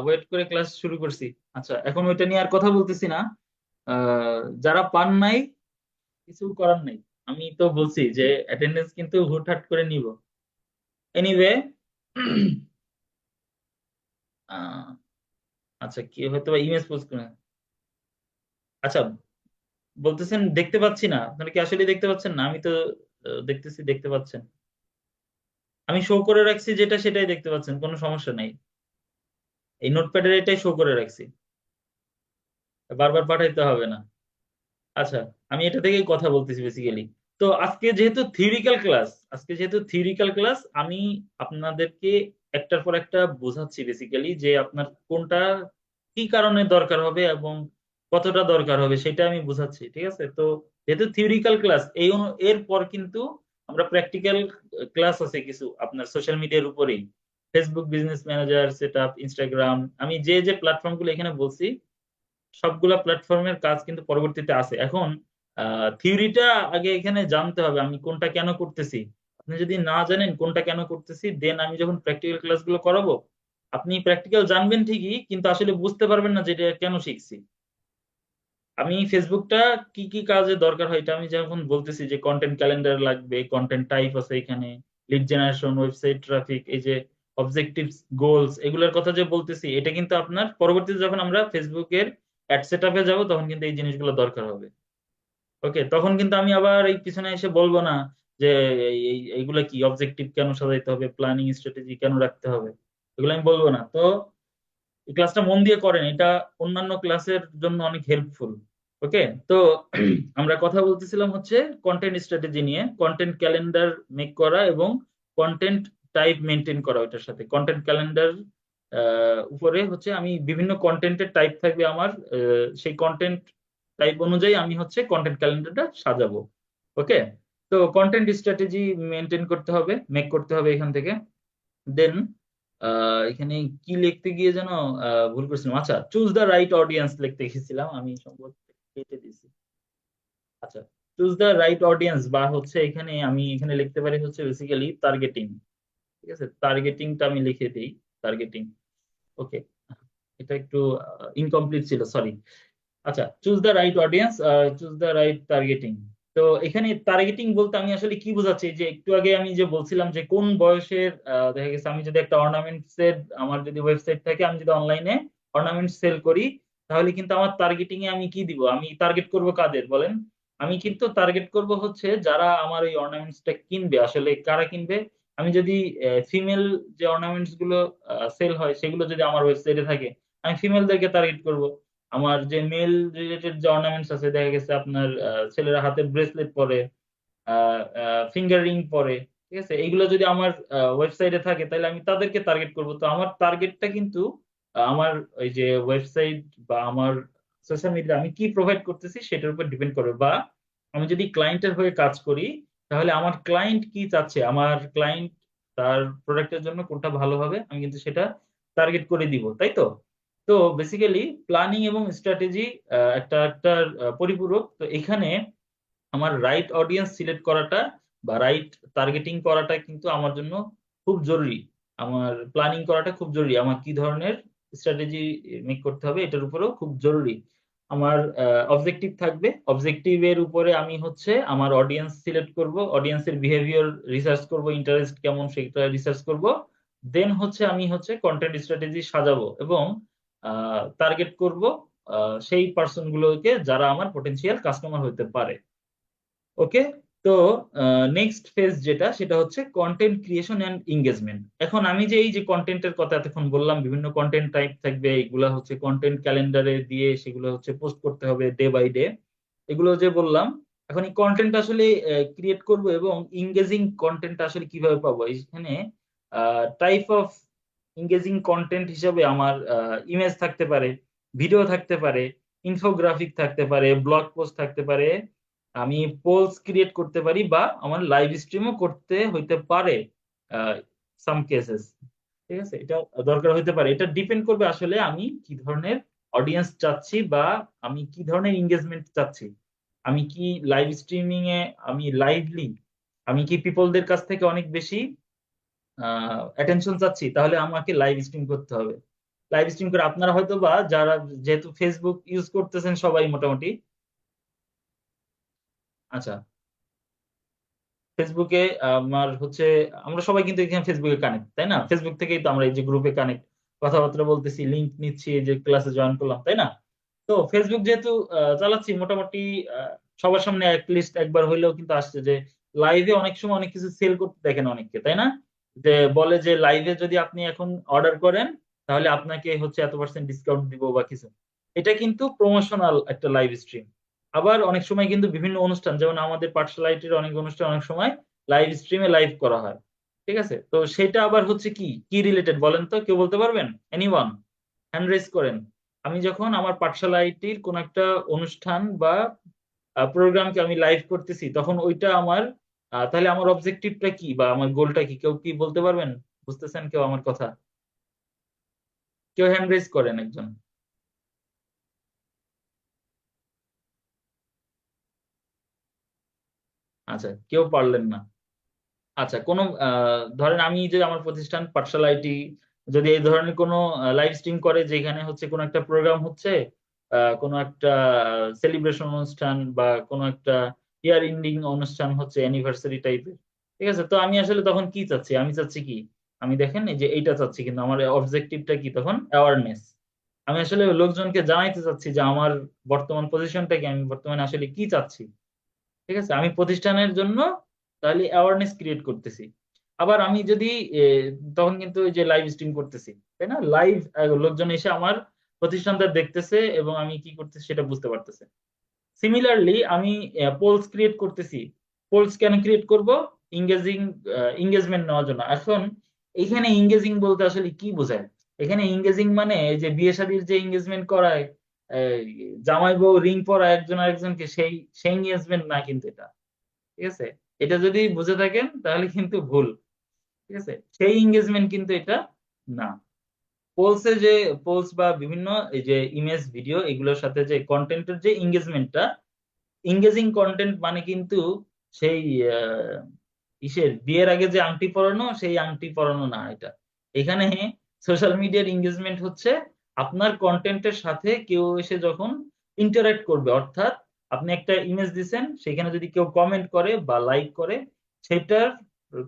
ওয়েট করে ক্লাস শুরু করছি। আচ্ছা, এখন ওইটা নিয়ে আর কথা বলতেছি না। যারা পান নাই, কিছু করার নেই। আমি তো বলছি যে অ্যাটেন্ডেন্স কিন্তু হুটহাট করে নিব। এনিওয়ে, আচ্ছা, কি হয়তো ইমেজ পোস্ট করে। আচ্ছা, বলতেছেন দেখতে পাচ্ছি না, আপনারা কি আসলে দেখতে পাচ্ছেন না? আমি তো দেখতেছি, দেখতে পাচ্ছেন। আমি শো করে রাখছি যেটা, সেটাই দেখতে পাচ্ছেন, কোনো সমস্যা নাই। এই নোটপ্যাডের এটাই শো করে রাখছি, বারবার পাঠাইতে হবে না। আচ্ছা, আমি এটা থেকেই কথা বলতেছি বেসিক্যালি। তো আজকে যেহেতু থিওরিক্যাল ক্লাস, আমি আপনাদেরকে একটার পর একটা বোঝাচ্ছি বেসিক্যালি, যে আপনার কোনটা কি কারণে দরকার হবে এবং কতটা দরকার হবে সেটা আমি বোঝাচ্ছি, ঠিক আছে? তো যেহেতু থিওরিক্যাল ক্লাস, এর পর কিন্তু আমরা প্র্যাকটিক্যাল ক্লাস আছে কিছু আপনার সোশ্যাল মিডিয়ার উপরেই, Facebook business manager, setup, Instagram, আমি যে যে প্ল্যাটফর্ম গুলো এখানে বলছি, সবগুলা প্ল্যাটফর্মের কাজ কিন্তু পরবর্তীতে আছে। এখন থিওরিটা আগে এখানে জানতে হবে, আমি কোনটা কেন করতেছি। আপনি যদি না জানেন কোনটা কেন করতেছি, দেন আমি যখন প্র্যাকটিক্যাল ক্লাসগুলো করাবো, আপনি প্র্যাকটিক্যাল জানবেন ঠিকই, কিন্তু আসলে বুঝতে পারবেন না যে এটা কেন শিখছি। আমি ফেসবুকটা কি কি কাজে দরকার হয় এটা আমি যখন বলতেছি, যে কন্টেন্ট ক্যালেন্ডার লাগবে, কন্টেন্ট টাইপ আছে এখানে, লিড জেনারেশন, ওয়েবসাইট ট্রাফিক, এই যে অবজেক্টিভস, গোলস, এগুলোর কথা যে বলতেছি, এটা কিন্তু আপনার পরবর্তীতে যখন আমরা ফেসবুকের অ্যাড সেট আপে যাবো, তখন কিন্তু এই জিনিসগুলো দরকার হবে। ওকে, তখন কিন্তু আমি আবার এই পিছনে এসে বলবো না যে এইগুলা কি অবজেক্টিভ কেন সাজাইতে হবে, প্ল্যানিং স্ট্র্যাটেজি কেন রাখতে হবে, এগুলো আমি বলবো না। তো এই ক্লাসটা মন দিয়ে করেন, এটা অন্যান্য ক্লাসের জন্য অনেক হেল্পফুল। ওকে, তো আমরা কথা বলতেছিলাম হচ্ছে কন্টেন্ট স্ট্র্যাটেজি নিয়ে, কন্টেন্ট ক্যালেন্ডার মেক করা এবং কন্টেন্ট টাইপ মেনটেন করা। ওইটার সাথে কন্টেন্ট ক্যালেন্ডার উপরে হচ্ছে আমি বিভিন্ন কন্টেন্টের টাইপ থাকবে আমার, সেই কন্টেন্ট টাইপ অনুযায়ী আমি হচ্ছে কন্টেন্ট ক্যালেন্ডারটা সাজাবো। ওকে, তো কন্টেন্ট স্ট্র্যাটেজি মেনটেন করতে হবে, মেক করতে হবে এখান থেকে। দেন এখানে কি লিখতে গিয়ে যেন ভুল করছিলাম। আচ্ছা, চুজ দ্য রাইট অডিয়েন্স লিখতে গেছিলাম আমি, সম্ভবত কেটে দিয়েছি। আচ্ছা, চুজ দ্য রাইট অডিয়েন্স, বা হচ্ছে এখানে আমি এখানে লিখতে পারি হচ্ছে বেসিক্যালি টার্গেটিং। ঠিক আছে, টার্গেটিংটা আমি লিখে দিই, টার্গেটিং। ওকে, এটা একটু ইনকমপ্লিট ছিল, সরি। আচ্ছা, choose the right audience, choose the right targeting. তো এখানে টার্গেটিং বলতে আমি আসলে কি বোঝাচ্ছি, যে একটু আগে আমি যে বলছিলাম যে কোন বয়সের, দেখা গেছে আমি যদি একটা অর্নামেন্টস এর, আমার যদি ওয়েবসাইট থাকে, আমি যদি অনলাইনে অর্নামেন্টস সেল করি, তাহলে কিন্তু আমার টার্গেটিং এ আমি কি দিব, আমি টার্গেট করব কাদের বলেন? আমি কিন্তু টার্গেট করব হচ্ছে যারা আমার এই অর্নামেন্টসটা কিনবে, আসলে কারা কিনবে। আমি যদি ফিমেল যে অর্নামেন্টস গুলো সেল হয়, সেগুলো যদি আমার ওয়েবসাইটে থাকে, আমি ফিমেলদেরকে টার্গেট করব। আমার যে মেল রিলেটেড যে অর্নামেন্টস আছে, দেখা গেছে আপনার ছেলেরা হাতে ব্রেসলেট পরে, ফিঙ্গার রিং পরে, ঠিক আছে, এইগুলো যদি আমার ওয়েবসাইটে থাকে, তাহলে আমি তাদেরকে টার্গেট করব। তো আমার টার্গেটটা কিন্তু আমার ওই যে ওয়েবসাইট বা আমার সোশ্যাল মিডিয়া আমি কি প্রোভাইড করতেছি সেটার উপর ডিপেন্ড করবে। বা আমি যদি ক্লায়েন্টের হয়ে কাজ করি, তাহলে আমার ক্লায়েন্ট কি চাচ্ছে, আমার ক্লায়েন্ট তার প্রোডাক্টের জন্য কোনটা ভালো হবে, আমি কিন্তু সেটা টার্গেট করে দিব, তাই তো? তো বেসিক্যালি প্ল্যানিং এবং স্ট্র্যাটেজি একটা একটা পরিপূরক। তো এখানে আমার রাইট অডিয়েন্স সিলেক্ট করাটা বা রাইট টার্গেটিং করাটা কিন্তু আমার জন্য খুব জরুরি। আমার প্ল্যানিং করাটা খুব জরুরি, আমার কি ধরনের স্ট্র্যাটেজি মেক করতে হবে এটার উপরেও খুব জরুরি। আমার অবজেক্টিভ থাকবে, অবজেক্টিভের উপরে আমি হচ্ছে আমার অডিয়েন্স সিলেক্ট করব, অডিয়েন্সের বিহেভিয়ার রিসার্চ করব, ইন্টারেস্ট কেমন সেটা রিসার্চ করব। দেন হচ্ছে আমি হচ্ছে কন্টেন্ট স্ট্র্যাটেজি সাজাবো এবং টার্গেট করব সেই পার্সন গুলোকে যারা আমার পটেনশিয়াল কাস্টমার হতে পারে। ওকে। তো নেক্সট ফেজ যেটা সেটা হচ্ছে কন্টেন্ট ক্রিয়েশন এন্ড এঙ্গেজমেন্ট। এখন আমি যে এই যে কন্টেন্টের কথা এতক্ষণ বললাম, বিভিন্ন কন্টেন্ট টাইপ থাকবে, এগুলা হচ্ছে কন্টেন্ট ক্যালেন্ডারে দিয়ে সেগুলো হচ্ছে পোস্ট করতে হবে ডে বাই ডে, এগুলো যে বললাম। এখন এই কন্টেন্ট আসলে ক্রিয়েট করব এবং ইংগেজিং কন্টেন্ট আসলে কিভাবে পাবো, এখানে টাইপ অফ ইংগেজিং কন্টেন্ট হিসাবে আমার ইমেজ থাকতে পারে, ভিডিও থাকতে পারে, ইনফোগ্রাফিক থাকতে পারে, ব্লগ পোস্ট থাকতে পারে, আমি পোলস ক্রিয়েট করতে পারি, বা আমার লাইভ স্ট্রিমও করতে হইতে পারে সাম কেসেস। ঠিক আছে, এটা দরকার হইতে পারে। এটা ডিপেন্ড করবে আসলে আমি কি ধরনের অডিয়েন্স চাচ্ছি, বা আমি কি ধরনের এঙ্গেজমেন্ট চাচ্ছি। আমি কি লাইভ স্ট্রিমিং এ আমি লাইভলি আমি কি পিপলদের কাছ থেকে অনেক বেশি অ্যাটেনশন চাচ্ছি, তাহলে আমাকে লাইভ স্ট্রিম করতে হবে। লাইভ স্ট্রিম করে আপনারা হয়তো বা যারা, যেহেতু ফেসবুক ইউজ করতেছেন সবাই মোটামুটি, আচ্ছা, ফেসবুকে আমার হচ্ছে, আমরা সবাই কিন্তু এখানে ফেসবুকে কানেক্ট, তাই না? ফেসবুক থেকেই তো আমরা এই যে গ্রুপে কানেক্ট, কথাবার্তা বলতেছি, লিংক নিচ্ছি, এই যে ক্লাসে জয়েন করলাম, তাই না? তো ফেসবুক যেহেতু চালাচ্ছি মোটামুটি, আহ, সবার সামনে লিস্ট একবার হইলেও কিন্তু আসছে যে লাইভে অনেক সময় অনেক কিছু সেল করতে দেখেন অনেককে, তাই না? যে বলে যে লাইভে যদি আপনি এখন অর্ডার করেন তাহলে আপনাকে হচ্ছে এত% ডিসকাউন্ট দিব বা কিছু। এটা কিন্তু প্রমোশনাল একটা লাইভ স্ট্রিম। আবার অনেক সময় কিন্তু বিভিন্ন অনুষ্ঠান, যেমন আমাদের পার্সোনালিটির অনেক অনুষ্ঠান অনেক সময় লাইভ স্ট্রিমে লাইভ করা হয়। ঠিক আছে, তো সেটা আবার হচ্ছে কি কি রিলেটেড বলেন তো, কেউ বলতে পারবেন? এনিওয়ান, হ্যান্ড রেজ করেন। আমি যখন আমার পাঠশালা আইটির কোন একটা অনুষ্ঠান বা প্রোগ্রামকে আমি লাইভ করতেছি, তখন ওইটা আমার তাহলে আমার অবজেক্টিভটা কি বা আমার গোলটা কি, কেউ কি বলতে পারবেন? বুঝতেছেন কেউ আমার কথা? কেউ হ্যান্ড রেজ করেন একজন। আচ্ছা, কেউ পারলেন না। আচ্ছা, কোনো ধরেন আমি যে আমার প্রতিষ্ঠান পাঠশালা আইটি যদি এই ধরনের কোনো লাইভ স্ট্রিম করে, যেখানে হচ্ছে কোনো একটা প্রোগ্রাম হচ্ছে, কোনো একটা সেলিব্রেশন অনুষ্ঠান বা কোনো একটা ইয়ার এন্ডিং অনুষ্ঠান হচ্ছে, অ্যানিভার্সারি টাইপের। ঠিক আছে, তো আমি আসলে তখন কি চাচ্ছি, আমি চাচ্ছি কি, আমি দেখেন এই যে এইটা চাচ্ছি, কিন্তু আমার অবজেক্টিভটা কি তখন? অ্যাওয়ারনেস। আমি আসলে লোকজনকে জানাইতে চাচ্ছি যে আমার বর্তমান পজিশনটা কি, আমি বর্তমানে আসলে কি চাচ্ছি। ঠিক আছে, আমি প্রতিষ্ঠানের জন্য তাহলে অ্যাওয়ারনেস ক্রিয়েট করতেছি। আবার আমি যদি এ, তখন কিন্তু ওই যে লাইভ স্ট্রিম করতেছি, তাই না? লাইভ লোকজন এসে আমার প্রতিষ্ঠানটা দেখতেছে এবং আমি কি করতেছি সেটা বুঝতে পারতেছে। সিমিলারলি আমি পোলস ক্রিয়েট করতেছি। পোলস কেন ক্রিয়েট করব? ইংগেজিং এঙ্গেজমেন্ট নেওয়ার জন্য। এখন এখানে ইংগেজিং বলতে আসলে কি বোঝায়? এখানে ইংগেজিং মানে এই যে বিয়ে শাদীর যে এঙ্গেজমেন্ট করায়, এই, জামাই বউ রিং পরায় একজন আরেকজনকে, সেই সেই এঙ্গেজমেন্ট না কিন্তু এটা। ঠিক আছে, এটা যদি বুঝে থাকেন তাহলে কিন্তু ভুল। ঠিক আছে, সেই এঙ্গেজমেন্ট কিন্তু এটা না। পোলসে যে পোলস বা বিভিন্ন এই যে ইমেজ ভিডিও এগুলোর সাথে যে কন্টেন্টের যে এঙ্গেজমেন্টটা, ইংগেজিং কন্টেন্ট মানে কিন্তু সেই আহ, ইসের বিয়ের আগে যে আংটি পরানো, সেই আংটি পরানো না এটা। এখানে সোশ্যাল মিডিয়ার এঙ্গেজমেন্ট হচ্ছে আপনার কন্টেন্টের সাথে কেউ এসে যখন ইন্টারাক্ট করবে, অর্থাৎ আপনি একটা ইমেজ দিছেন, সেখানে যদি কেউ কমেন্ট করে বা লাইক করে, সেটার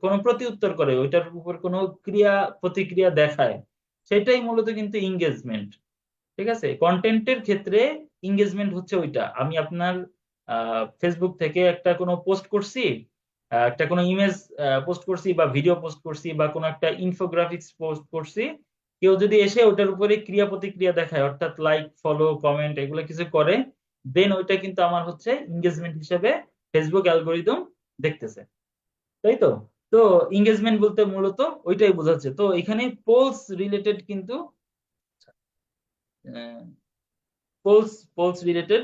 কোনো প্রতি উত্তর করে, ওইটার উপর কোনো ক্রিয়া প্রতিক্রিয়া দেখায়, সেটাই মূলত কিন্তু ইংগেজমেন্ট। ঠিক আছে, কন্টেন্টের ক্ষেত্রে এঙ্গেজমেন্ট হচ্ছে ওইটা, আমি আপনার ফেসবুক থেকে একটা কোনো পোস্ট করছি, একটা কোনো ইমেজ পোস্ট করছি বা ভিডিও পোস্ট করছি বা কোনো একটা ইনফোগ্রাফিক্স পোস্ট করছি, কেউ যদি এসে ওটার উপরে ক্রিয়া প্রতিক্রিয়া দেখায়, অর্থাৎ লাইক ফলো কমেন্ট এগুলো কিছু করে, দেন ওইটা কিন্তু আমার হচ্ছে এঙ্গেজমেন্ট হিসেবে ফেসবুক অ্যালগোরিদম দেখতেছে। তাই তো? তো এঙ্গেজমেন্ট বলতে মূলত ওইটাই বোঝাচ্ছে। তো এখানে পোলস রিলেটেড কিন্তু পোলস পোলস রিলেটেড।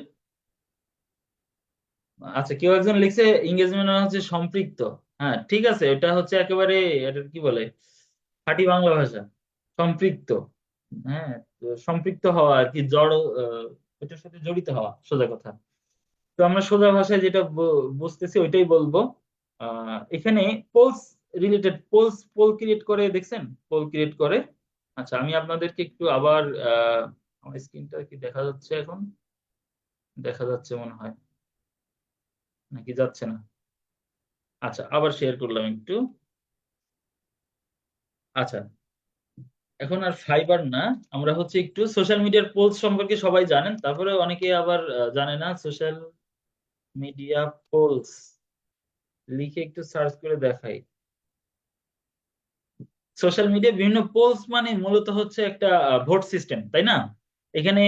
আচ্ছা, কেউ একজন লিখছে এঙ্গেজমেন্ট মানে হচ্ছে সম্পৃক্ত। হ্যাঁ, ঠিক আছে, এটা হচ্ছে একেবারে, এটা কি বলে, খাঁটি বাংলা ভাষা, সম্পৃক্ত। হ্যাঁ, তো সম্পৃক্ত হওয়া আর কি, জড়, এটার সাথে জড়িত হওয়া, সোজা কথা। তো আমরা সোজা ভাষায় যেটা বুঝতেছি ওইটাই বলবো। এখানে পোলস রিলেটেড, পোল ক্রিয়েট করে দেখছেন, পোল ক্রিয়েট করে। আচ্ছা, আমি আপনাদেরকে একটু আবার আমার স্ক্রিনটা কি দেখা যাচ্ছে এখন? দেখা যাচ্ছে মনে হয়, নাকি যাচ্ছে না? আচ্ছা, আবার শেয়ার করলাম একটু। আচ্ছা, এখন আর ফাইবার না, আমরা হচ্ছে একটু সোশ্যাল মিডিয়ার পোলস সম্পর্কে সবাই জানেন, তারপরে অনেকে আবার জানে না। সোশ্যাল মিডিয়া পোলস লিখে একটু সার্চ করে দেখাই। সোশ্যাল মিডিয়া বিভিন্ন পোলস মানে মূলত হচ্ছে একটা ভোট সিস্টেম, তাই না? এখানে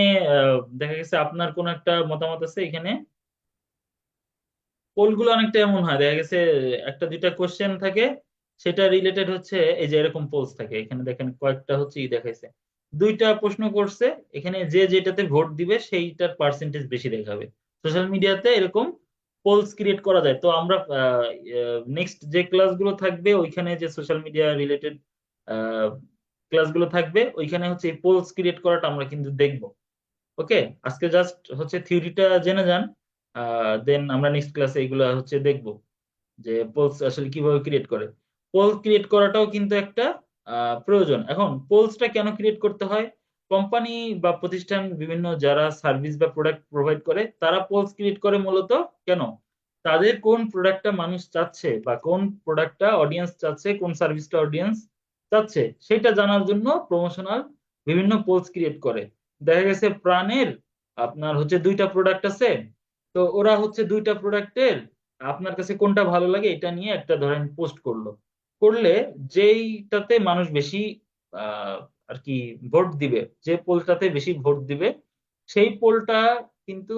দেখা গেছে আপনার কোন একটা মতামত আছে, এখানে পোলগুলো অনেকটা এমন হয়, দেখা গেছে একটা দুইটা কোশ্চেন থাকে, সেটা রিলেটেড হচ্ছে এই যে এরকম পোলস থাকে। এখানে দেখেন কয়েকটা হচ্ছে দেখাইছে, দুইটা প্রশ্ন করছে, এখানে যে যেটাতে ভোট দিবে সেইটার পার্সেন্টেজ বেশি দেখাবে। সোশ্যাল মিডিয়াতে এরকম পোলস ক্রিয়েট করা যায়। তো আমরা নেক্সট যে ক্লাসগুলো থাকবে ওইখানে, যে সোশ্যাল মিডিয়া রিলেটেড ক্লাসগুলো থাকবে ওইখানে হচ্ছে এই পোলস ক্রিয়েট করাটা আমরা কিন্তু দেখবো। ওকে, আজকে জাস্ট হচ্ছে থিওরিটা জেনে যান, দেন আমরা নেক্সট ক্লাসে এগুলো হচ্ছে দেখবো যে পোলস আসলে কিভাবে ক্রিয়েট করে। পোলস ক্রিয়েট করাটাও কিন্তু একটা প্রয়োজন। এখন পোলসটা কেন ক্রিয়েট করতে হয়? কোম্পানি বা প্রতিষ্ঠান বিভিন্ন যারা সার্ভিস বা প্রোডাক্ট প্রোভাইড করে তারা পোলস ক্রিয়েট করে মূলত কেন? তাদের কোন প্রোডাক্টটা মানুষ চাচ্ছে বা কোন প্রোডাক্টটা অডিয়েন্স চাচ্ছে, কোন সার্ভিসটা অডিয়েন্স চাচ্ছে সেটা জানার জন্য প্রমোশনাল বিভিন্ন পোলস ক্রিয়েট করে। দেখা গেছে প্রাণের আপনার হচ্ছে দুইটা প্রোডাক্ট আছে, তো ওরা হচ্ছে দুইটা প্রোডাক্টের আপনার কাছে কোনটা ভালো লাগে এটা নিয়ে একটা ধরেন পোস্ট করলো, করলে যেইটাতে মানুষ বেশি আহ আর কি ভোট দিবে, যে পোলটাতে বেশি ভোট দিবে সেই পোলটা কিন্তু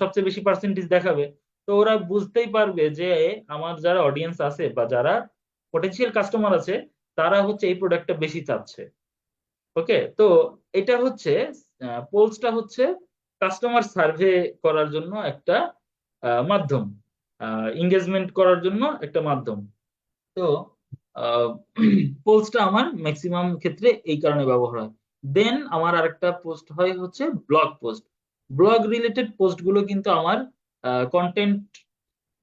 সবচেয়ে বেশি পার্সেন্টেজ দেখাবে। তো ওরা বুঝতেই পারবে যে আমার যারা অডিয়েন্স আছে বা যারা পটেনশিয়াল কাস্টমার আছে তারা হচ্ছে এই প্রোডাক্টটা বেশি চাচ্ছে। ওকে, তো এটা হচ্ছে পোলসটা হচ্ছে কাস্টমার সার্ভে করার জন্য একটা মাধ্যম, এঙ্গেজমেন্ট করার জন্য একটা মাধ্যম। তো পোস্টটা আমার ম্যাক্সিমাম ক্ষেত্রে এই কারণে ব্যবহার হয়। দেন আমার আরেকটা পোস্ট হয় হচ্ছে blog post. Blog related post গুলো কিন্তু আমার কন্টেন্ট,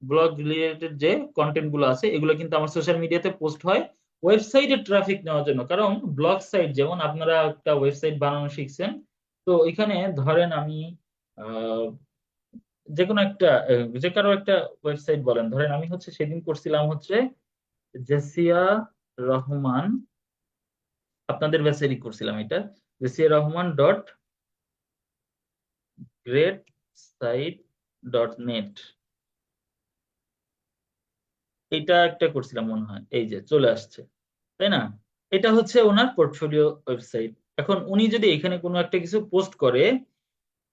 ব্লগ রিলেটেড যে কন্টেন্ট গুলো আছে এগুলো কিন্তু আমার সোশ্যাল মিডিয়াতে পোস্ট হয় ওয়েবসাইটে ট্রাফিক নেওয়ার জন্য। কারণ ব্লগ সাইট, যেমন আপনারা একটা ওয়েবসাইট বানানো শিখছেন, তো এখানে ধরেন আমি আহ, যে কোনো একটা যে কারো একটা ওয়েবসাইট বলেন, ধরেন আমি হচ্ছে সেদিন করছিলাম হচ্ছে জেসিয়া রহমান, আপনাদের ওয়েবসাইটই করছিলাম এটা, Jesia Rahman dot great site dot net, এটা একটা করছিলাম মনে হয়, এই যে চলে আসছে, তাই না? এটা হচ্ছে ওনার পোর্টফোলিও ওয়েবসাইট। এখন উনি যদি এখানে কোনো একটা কিছু পোস্ট করে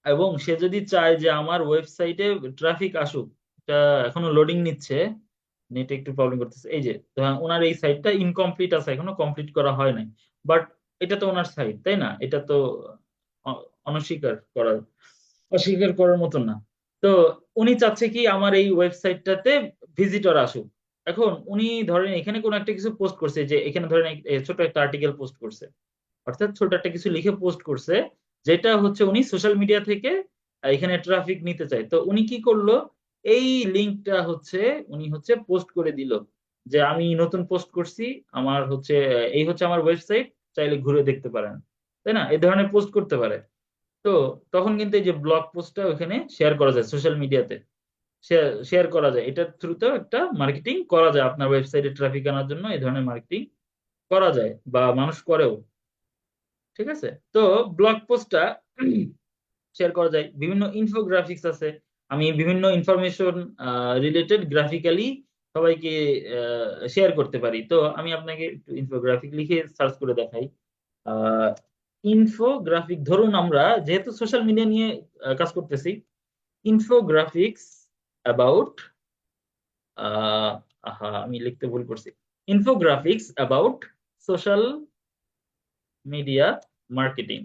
এবং সে যদি চায় যে আমার ওয়েবসাইটে ট্রাফিক আসুক, এটা এখনো লোডিং নিচ্ছে, নেট একটু প্রবলেম করতেছে, এই যে ওনার এই সাইটটা ইনকমপ্লিট আছে, এখনো কমপ্লিট করা হয় নাই, বাট এটা তো ওনার সাইট, তাই না? এটা তো অনস্বীকার করার, অস্বীকার করার মতো না। তো উনি চাচ্ছে কি আমার এই ওয়েবসাইটটাতে ভিজিটর আসুক। এখন উনি ধরেন এখানে কোনো একটা কিছু পোস্ট করছে, যে এখানে ধরেন ছোট একটা আর্টিকেল পোস্ট করছে, অর্থাৎ ছোট একটা কিছু লিখে পোস্ট করছে, যেটা হচ্ছে উনি সোশ্যাল মিডিয়া থেকে এখানে ট্রাফিক নিতে চায়। তো উনি কি করলো, এই লিঙ্কটা হচ্ছে উনি হচ্ছে পোস্ট করে দিল যে আমি নতুন পোস্ট করছি, আমার হচ্ছে এই হচ্ছে আমার ওয়েবসাইট, চাইলে ঘুরে দেখতে পারেন, তাই না? এই ধরনের পোস্ট করতে পারে। তো তখন কিন্তু এই যে ব্লগ পোস্টটা ওখানে শেয়ার করা যায় সোশ্যাল মিডিয়াতে, শেয়ার করা যায়, এটার থ্রুতেও একটা মার্কেটিং করা যায়। আপনার ওয়েবসাইটে ট্রাফিক আনার জন্য এই ধরনের মার্কেটিং করা যায় বা মানুষ করেও। ঠিক আছে, তো ব্লগ পোস্টটা শেয়ার করা যায়, বিভিন্ন ইনফোগ্রাফিক্স আছে, আমি বিভিন্ন ইনফরমেশন রিলেটেড গ্রাফিক্যালি সবাইকে শেয়ার করতে পারি। তো আমি আপনাকে একটু ইনফোগ্রাফিক লিখে সার্চ করে দেখাই। ইনফোগ্রাফিক, ধরুন আমরা যেহেতু সোশ্যাল মিডিয়া নিয়ে কাজ করতেছি, ইনফোগ্রাফিক্স অ্যাবাউট, আহা আমি লিখতে ভুল করছি, infographics about social media marketing,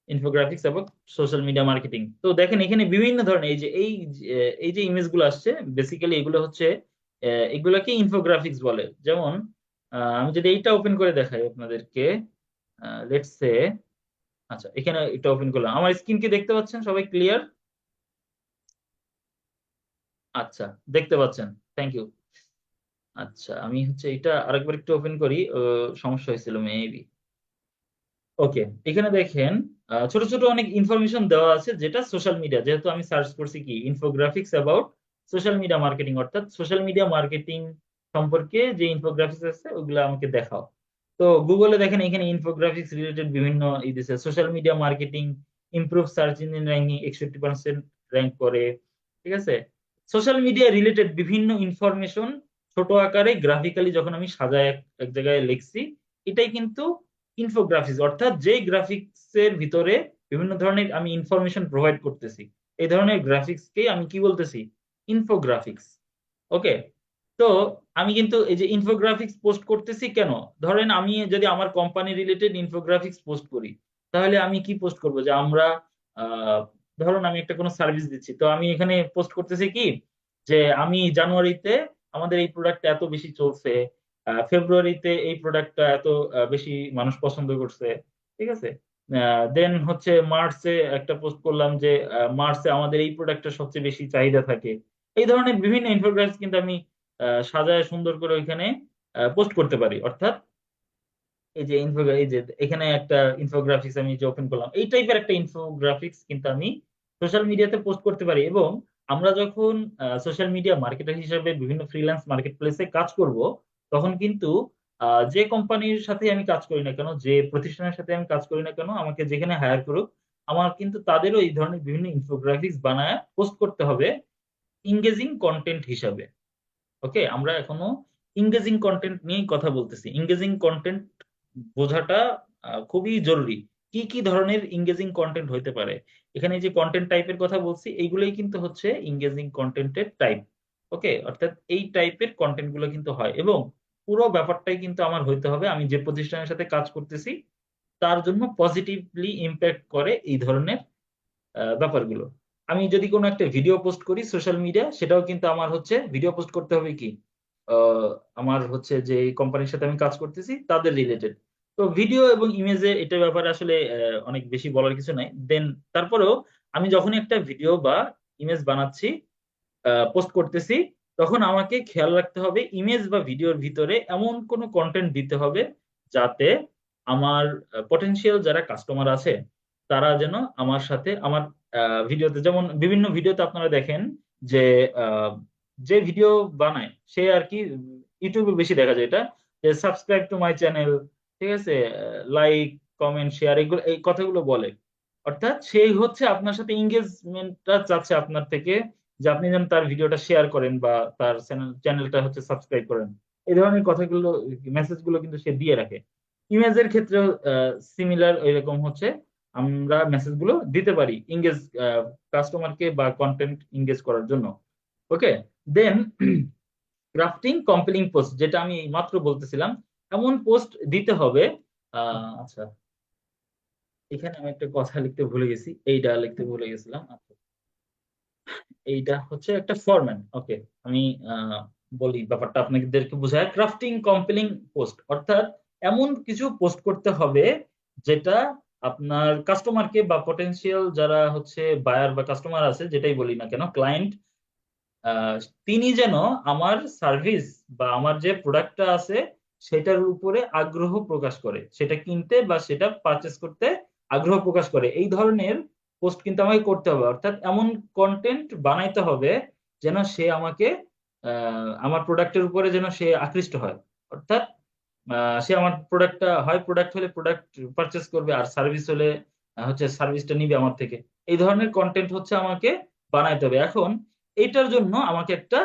infographics এবং সোশ্যাল মিডিয়া মার্কেটিং। তো দেখেন এখানে বিভিন্ন ধরনের এই যে ইমেজ গুলো আসছে, বেসিক্যালি এগুলো হচ্ছে এগুলাকে ইনফোগ্রাফিক্স বলে। যেমন আমি যদি এইটা ওপেন করে দেখাই আপনাদেরকে, লেটস সে, আচ্ছা এখানে এটা ওপেন করলাম, আমার স্ক্রিন কি দেখতে পাচ্ছেন সবাই ক্লিয়ার? আচ্ছা, দেখতে পাচ্ছেন, থ্যাংক ইউ। আচ্ছা আমি হচ্ছে এটা আরেকবার একটু ওপেন করি, সমস্যা হয়েছিল মেবি। ওকে, এখানে দেখেন ছোট ছোট অনেক ইনফরমেশন দেওয়া আছে, যেটা সোশ্যাল মিডিয়া, যেহেতু আমি সার্চ করছি কি infographics about social media marketing, অর্থাৎ সোশ্যাল মিডিয়া মার্কেটিং সম্পর্কে যে ইনফোগ্রাফিক্স আছে ওগুলো আমাকে দেখাও। তো গুগলে দেখেন এখানে ইনফোগ্রাফিক্স রিলেটেড বিভিন্ন ই দিছে, social media marketing improve search engine ranking 61% rank করে। ঠিক আছে, সোশ্যাল মিডিয়া রিলেটেড বিভিন্ন ইনফরমেশন ছোট আকারে গ্রাফিক্যালি যখন আমি সাজায় এক এক জায়গায় লিখছি, এটাই কিন্তু ইনফোগ্রাফিক্স, অর্থাৎ যে গ্রাফিক্স এর ভিতরে বিভিন্ন ধরনের আমি ইনফরমেশন প্রোভাইড করতেছি, এই ধরনের গ্রাফিক্সকে আমি কি বলতেছি, ইনফোগ্রাফিক্স। ওকে, তো আমি কিন্তু এই যে ইনফোগ্রাফিক্স পোস্ট করতেছি কেন, ধরেন আমি যদি আমার কোম্পানি রিলেটেড ইনফোগ্রাফিক্স পোস্ট করি, তাহলে আমি কি পোস্ট করব, যে আমরা আহ, ধরুন আমি একটা কোনো সার্ভিস দিচ্ছি, তো আমি এখানে পোস্ট করতেছি কি, যে আমি জানুয়ারিতে আমাদের এই প্রোডাক্টটা এত বেশি চলছে, ফেব্রুয়ারিতে এই প্রোডাক্টটা এত বেশি মানুষ পছন্দ করছে। ঠিক আছে, দেন হচ্ছে মার্চে একটা পোস্ট করলাম যে মার্চে আমাদের এই প্রোডাক্টটা সবচেয়ে বেশি চাহিদা থাকে। এই ধরনের বিভিন্ন ইনফোগ্রাফিক্স কিন্তু আমি সাজায় সুন্দর করে ওইখানে পোস্ট করতে পারি। অর্থাৎ এই যে এই যে এখানে একটা ইনফোগ্রাফিক্স আমি যে ওপেন করলাম, এই টাইপের একটা ইনফোগ্রাফিক্স কিন্তু আমি সোশ্যাল মিডিয়াতে পোস্ট করতে পারি। এবং আমরা যখন সোশ্যাল মিডিয়া মার্কেটার হিসেবে বিভিন্ন ফ্রিল্যান্স মার্কেট প্লেসে কাজ করব, তখন কিন্তু যে কোম্পানির সাথে আমি কাজ করি না কেন, যে প্রতিষ্ঠানের সাথে আমি কাজ করি না কেন, আমাকে যেখানে হায়ার করুক, আমার কিন্তু তাদেরও এই ধরনের বিভিন্ন ইনফোগ্রাফিক্স বানায় পোস্ট করতে হবে ইংগেজিং কন্টেন্ট হিসাবে। ওকে, আমরা এখনো ইংগেজিং কন্টেন্ট নিয়েই কথা বলতেছি। ইংগেজিং কন্টেন্ট বোঝাটা খুবই জরুরি। কি কি ধরনের ইংগেজিং কন্টেন্ট হইতে পারে, এখানে যে কন্টেন্ট টাইপের কথা বলছি, এইগুলোই কিন্তু হচ্ছে ইংগেজিং কন্টেন্টের টাইপ। ওকে, অর্থাৎ এই টাইপের কন্টেন্ট গুলো কিন্তু হয়, এবং পুরো ব্যাপারটাই কিন্তু আমার হইতে হবে আমি যে প্রতিষ্ঠানের সাথে কাজ করতেছি তার জন্য পজিটিভলি ইম্প্যাক্ট করে এই ধরনের ব্যাপারগুলো। আমি যদি কোনো একটা ভিডিও পোস্ট করি সোশ্যাল মিডিয়া, সেটাও কিন্তু আমার হচ্ছে ভিডিও পোস্ট করতে হবে কি, আহ, আমার হচ্ছে যে কোম্পানির সাথে আমি কাজ করতেছি তাদের রিলেটেড। তো ভিডিও এবং ইমেজে এটা ব্যাপারে আসলে অনেক বেশি বলার কিছু নাই। দেন তারপরেও আমি যখনই একটা ভিডিও বা ইমেজ বানাচ্ছি, পোস্ট করতেছি, তখন আমাকে খেয়াল রাখতে হবে ইমেজ বা ভিডিওর ভিতরে এমন কোনো কন্টেন্ট দিতে হবে যাতে আমার পটেনশিয়াল যারা কাস্টমার আছে তারা যেন আমার সাথে আমার ভিডিওতে, যেমন বিভিন্ন ভিডিওতে আপনারা দেখেন যে আহ, যে ভিডিও বানায় সে আর কি, ইউটিউবে বেশি দেখা যায় এটা, যে সাবস্ক্রাইব টু মাই চ্যানেল, ঠিক আছে, লাইক কমেন্ট শেয়ার, এগুলো এই কথাগুলো বলে। অর্থাৎ সেই হচ্ছে আপনার সাথে এঙ্গেজমেন্টটা চাচ্ছে আপনার থেকে, যে আপনি যেন তার ভিডিওটা শেয়ার করেন বা তার চ্যানেলটা হচ্ছে সাবস্ক্রাইব করেন। এই ধরনের কথাগুলো, মেসেজ গুলো কিন্তু সে দিয়ে রাখে। ইমেজের ক্ষেত্রেও সিমিলার এরকম হচ্ছে, আমরা মেসেজ গুলো দিতে পারি ইংগেজ কাস্টমারকে বা কন্টেন্ট ইংগেজ করার জন্য। ওকে, দেন ক্রাফটিং কম্পেলিং পোস্ট, যেটা আমি মাত্র বলতেছিলাম, এমন পোস্ট দিতে হবে। আচ্ছা, এখানে আমি একটা কথা লিখতে ভুলে গেছি, এইটা লিখতে ভুলে গেছিলাম। আচ্ছা, এইটা হচ্ছে একটা ফরম্যাট। ওকে, আমি আহ, বলি ব্যাপারটা আপনাদেরকে বোঝায়। ক্রাফটিং কম্পেলিং পোস্ট অর্থাৎ এমন কিছু পোস্ট করতে হবে যেটা আপনার কাস্টমারকে বা পটেনশিয়াল যারা হচ্ছে বায়ার বা কাস্টমার আছে, যেটাই বলি না কেন, ক্লায়েন্ট, আহ, তিনি যেন আমার সার্ভিস বা আমার যে প্রোডাক্টটা আছে সেটার উপরে আগ্রহ প্রকাশ করে, সেটা কিনতে বা সেটা পারচেস করতে আগ্রহ প্রকাশ করে, এই ধরনের পোস্ট কিন্তু আমাকে করতে হবে। অর্থাৎ এমন কন্টেন্ট বানাইতে হবে যেন সে আমাকে আমার প্রোডাক্টের উপরে যেন সে আকৃষ্ট হয়। অর্থাৎ সে আমার প্রোডাক্টটা হয়, প্রোডাক্ট হলে প্রোডাক্ট পারচেস করবে, আর সার্ভিস হলে হচ্ছে সার্ভিসটা নিবে আমার থেকে। এই ধরনের কন্টেন্ট হচ্ছে আমাকে বানাইতে হবে। এখন এইটার জন্য আমাকে একটা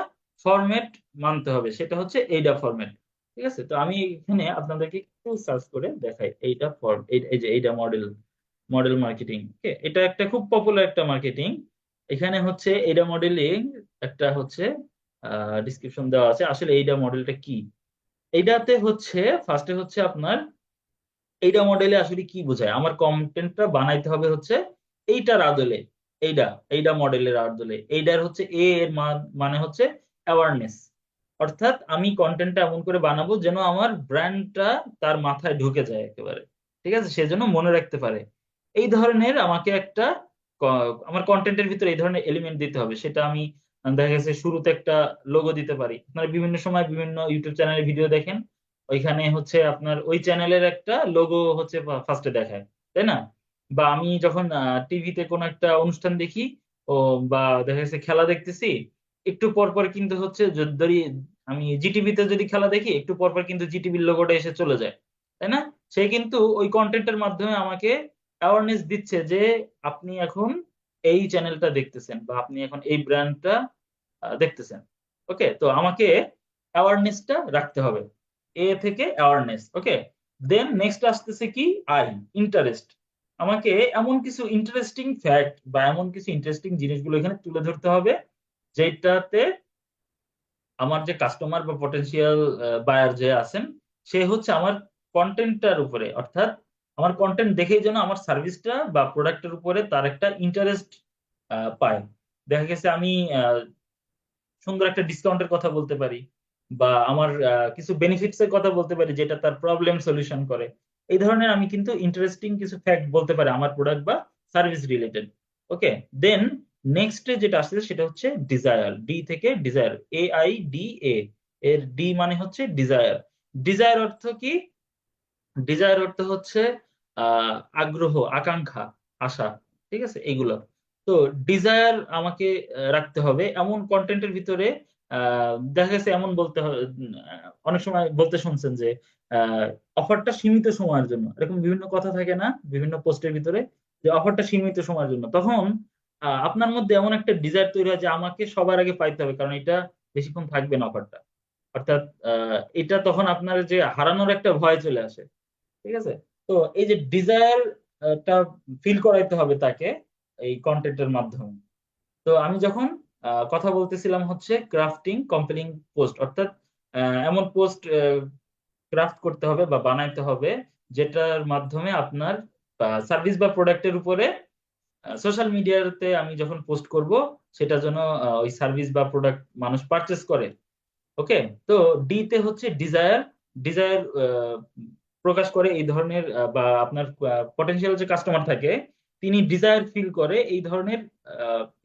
ফরম্যাট মানতে হবে, সেটা হচ্ছে এইটা ফরম্যাট। ঠিক আছে, তো আমি এখানে আপনাদেরকে একটু সার্চ করে দেখাই এইটা ফর্ম, এই যে এইটা মডেল, মডেল মার্কেটিং। এটা একটা খুব পপুলার একটা মার্কেটিং। এখানে হচ্ছে এইটা মডেলিং একটা হচ্ছে ডিসক্রিপশন দেওয়া আছে, আসলে এইটা মডেলটা কি। এইটাতে হচ্ছে ফার্স্টে হচ্ছে আপনার এইটা মডেলে আসলে কি বোঝায়, আমার কন্টেন্টটা বানাইতে হবে হচ্ছে এইটার আদলে, এইটা এইটা মডেলের আদলে। এইটার হচ্ছে এ এর মানে হচ্ছে অ্যাওয়ারনেস। অর্থাৎ আমি কন্টেন্টটা এমন করে বানাবো যেন আমার ব্র্যান্ডটা তার মাথায় ঢুকে যায় একেবারে। ঠিক আছে, সেজন্য মনে রাখতে পারে। এই ধরনের আমাকে একটা আমার কন্টেন্টের ভিতরে এই ধরনের এলিমেন্ট দিতে হবে। সেটা আমি দেখা গেছে শুরুতে একটা লোগো দিতে পারি। আপনারা বিভিন্ন সময় বিভিন্ন ইউটিউব চ্যানেলে ভিডিও দেখেন, ওইখানে হচ্ছে আপনার ওই চ্যানেলের একটা লোগো হচ্ছে ফার্স্টে দেখায়, তাই না? বা আমি যখন টিভিতে কোনো একটা অনুষ্ঠান দেখি, ও বা দেখা যাচ্ছে খেলা দেখতেছি, একটু পর পর কিন্তু হচ্ছে যদি আমি জিটিভিতে যদি খেলা দেখি, একটু পর পর কিন্তু জিটিভির লোগোটা এসে চলে যায়। তাই না? সে কিন্তু ওই কন্টেন্টের মাধ্যমে আমাকে অ্যাওয়ারনেস দিচ্ছে যে আপনি এখন এই চ্যানেলটা দেখতেছেন বা আপনি এখন এই ব্র্যান্ডটা দেখতেছেন। ওকে, তো আমাকে অ্যাওয়ারনেসটা রাখতে হবে, এ থেকে অ্যাওয়ারনেস। ওকে, দেন নেক্সট আসতেছে কি, আই, ইন্টারেস্ট। আমাকে এমন কিছু ইন্টারেস্টিং ফ্যাক্ট বা এমন কিছু ইন্টারেস্টিং জিনিসগুলো এখানে তুলে ধরতে হবে যেটাতে আমার যে কাস্টমার বা পটেনশিয়াল বায়ার যে আছেন, সে হচ্ছে আমার কন্টেন্টটার উপরে, অর্থাৎ আমার কন্টেন্ট দেখেই যেন আমার সার্ভিসটা বা প্রোডাক্টের উপরে তার একটা ইন্টারেস্ট পায়। দেখা গেছে আমি সুন্দর একটা ডিসকাউন্টের কথা বলতে পারি, বা আমার কিছু বেনিফিটস এর কথা বলতে পারি যেটা তার প্রবলেম সলিউশন করে। এই ধরনের আমি কিন্তু ইন্টারেস্টিং কিছু ফ্যাক্ট বলতে পারি আমার প্রোডাক্ট বা সার্ভিস রিলেটেড। ওকে, দেন নেক্সট যেটা আসছে সেটা হচ্ছে ডিজায়ার, ডি থেকে ডিজায়ার, AIDA, এর ডি মানে হচ্ছে ডিজায়ার। ডিজায়ার অর্থ কি? ডিজায়ার অর্থ হচ্ছে আহ আগ্রহ, আকাঙ্ক্ষা, আশা, ঠিক আছে এগুলো। তো ডিজায়ার আমাকে রাখতে হবে এমন কন্টেন্টের ভিতরে। দেখা গেছে এমন বলতে হয়, অনেক সময় বলতে শুনছেন যে অফারটা সীমিত সময়ের জন্য, এরকম বিভিন্ন কথা থাকে না বিভিন্ন পোস্টের ভিতরে, যে অফারটা সীমিত সময়ের জন্য। তখন আপনার মধ্যে এমন একটা ডিজায়ার তৈরি হয় যে আমাকে সবার আগে পাইতে হবে, কারণ এটা বেশিক্ষণ থাকবে না অফারটা। অর্থাৎ এটা তখন আপনার যে হারানোর একটা ভয় চলে আসে। ঠিক আছে? তো এই যে ডিজায়ার টা ফিল করাইতে হবে তাকে এই কন্টেন্টের মাধ্যমে। তো আমি যখন কথা বলতেছিলাম হচ্ছে ক্রাফটিং কম্পেলিং পোস্ট, অর্থাৎ এমন পোস্ট ক্রাফট করতে হবে বা বানাইতে হবে যেটার মাধ্যমে আপনার সার্ভিস বা প্রোডাক্টের উপরে সোশ্যাল মিডিয়াতে আমি যখন পোস্ট করব সেটা যেন ওই সার্ভিস বা প্রোডাক্ট মানুষ পারচেস করে। ওকে, তো ডি তে হচ্ছে ডিজায়ার। ডিজায়ার প্রকাশ করে এই ধরনের বা আপনার পটেনশিয়াল যে কাস্টমার থাকে তিনি ডিজায়ার ফিল করে এই ধরনের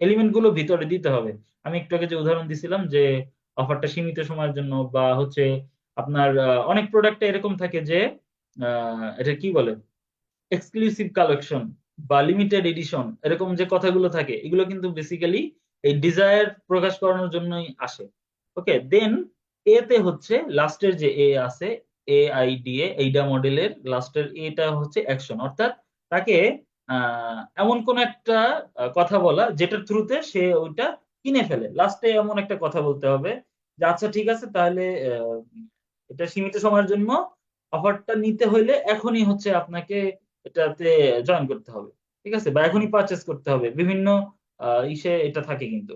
এলিমেন্ট গুলো ভিতরে দিতে হবে। আমি একটু আগে যে উদাহরণ দিছিলাম যে অফারটা সীমিত সময়ের জন্য, বা হচ্ছে আপনার অনেক প্রোডাক্টে এরকম থাকে যে এটা কি বলে, এক্সক্লুসিভ কালেকশন বা লিমিটেড এডিশন, এরকম যে কথাগুলো থাকে এগুলো কিন্তু বেসিক্যালি এই ডিজায়ার প্রকাশ করানোর জন্যই আসে। ওকে, দেন এ তে হচ্ছে লাস্টের যে এ আছে, AIDA, এইডা মডেলের লাস্টের এটা হচ্ছে অ্যাকশন, অর্থাৎ তাকে এমন কোন একটা কথা বলা যেটার থ্রুতে সে ওইটা কিনে ফেলে। লাস্টে এমন একটা কথা বলতে হবে যে আচ্ছা ঠিক আছে তাহলে এটা সীমিত সময়ের জন্য, অফারটা নিতে হইলে এখনই হচ্ছে আপনাকে এটাতে জয়েন করতে হবে। ঠিক আছে, বা এখনই পারচেস করতে হবে, বিভিন্ন ইসে এটা থাকে কিন্তু।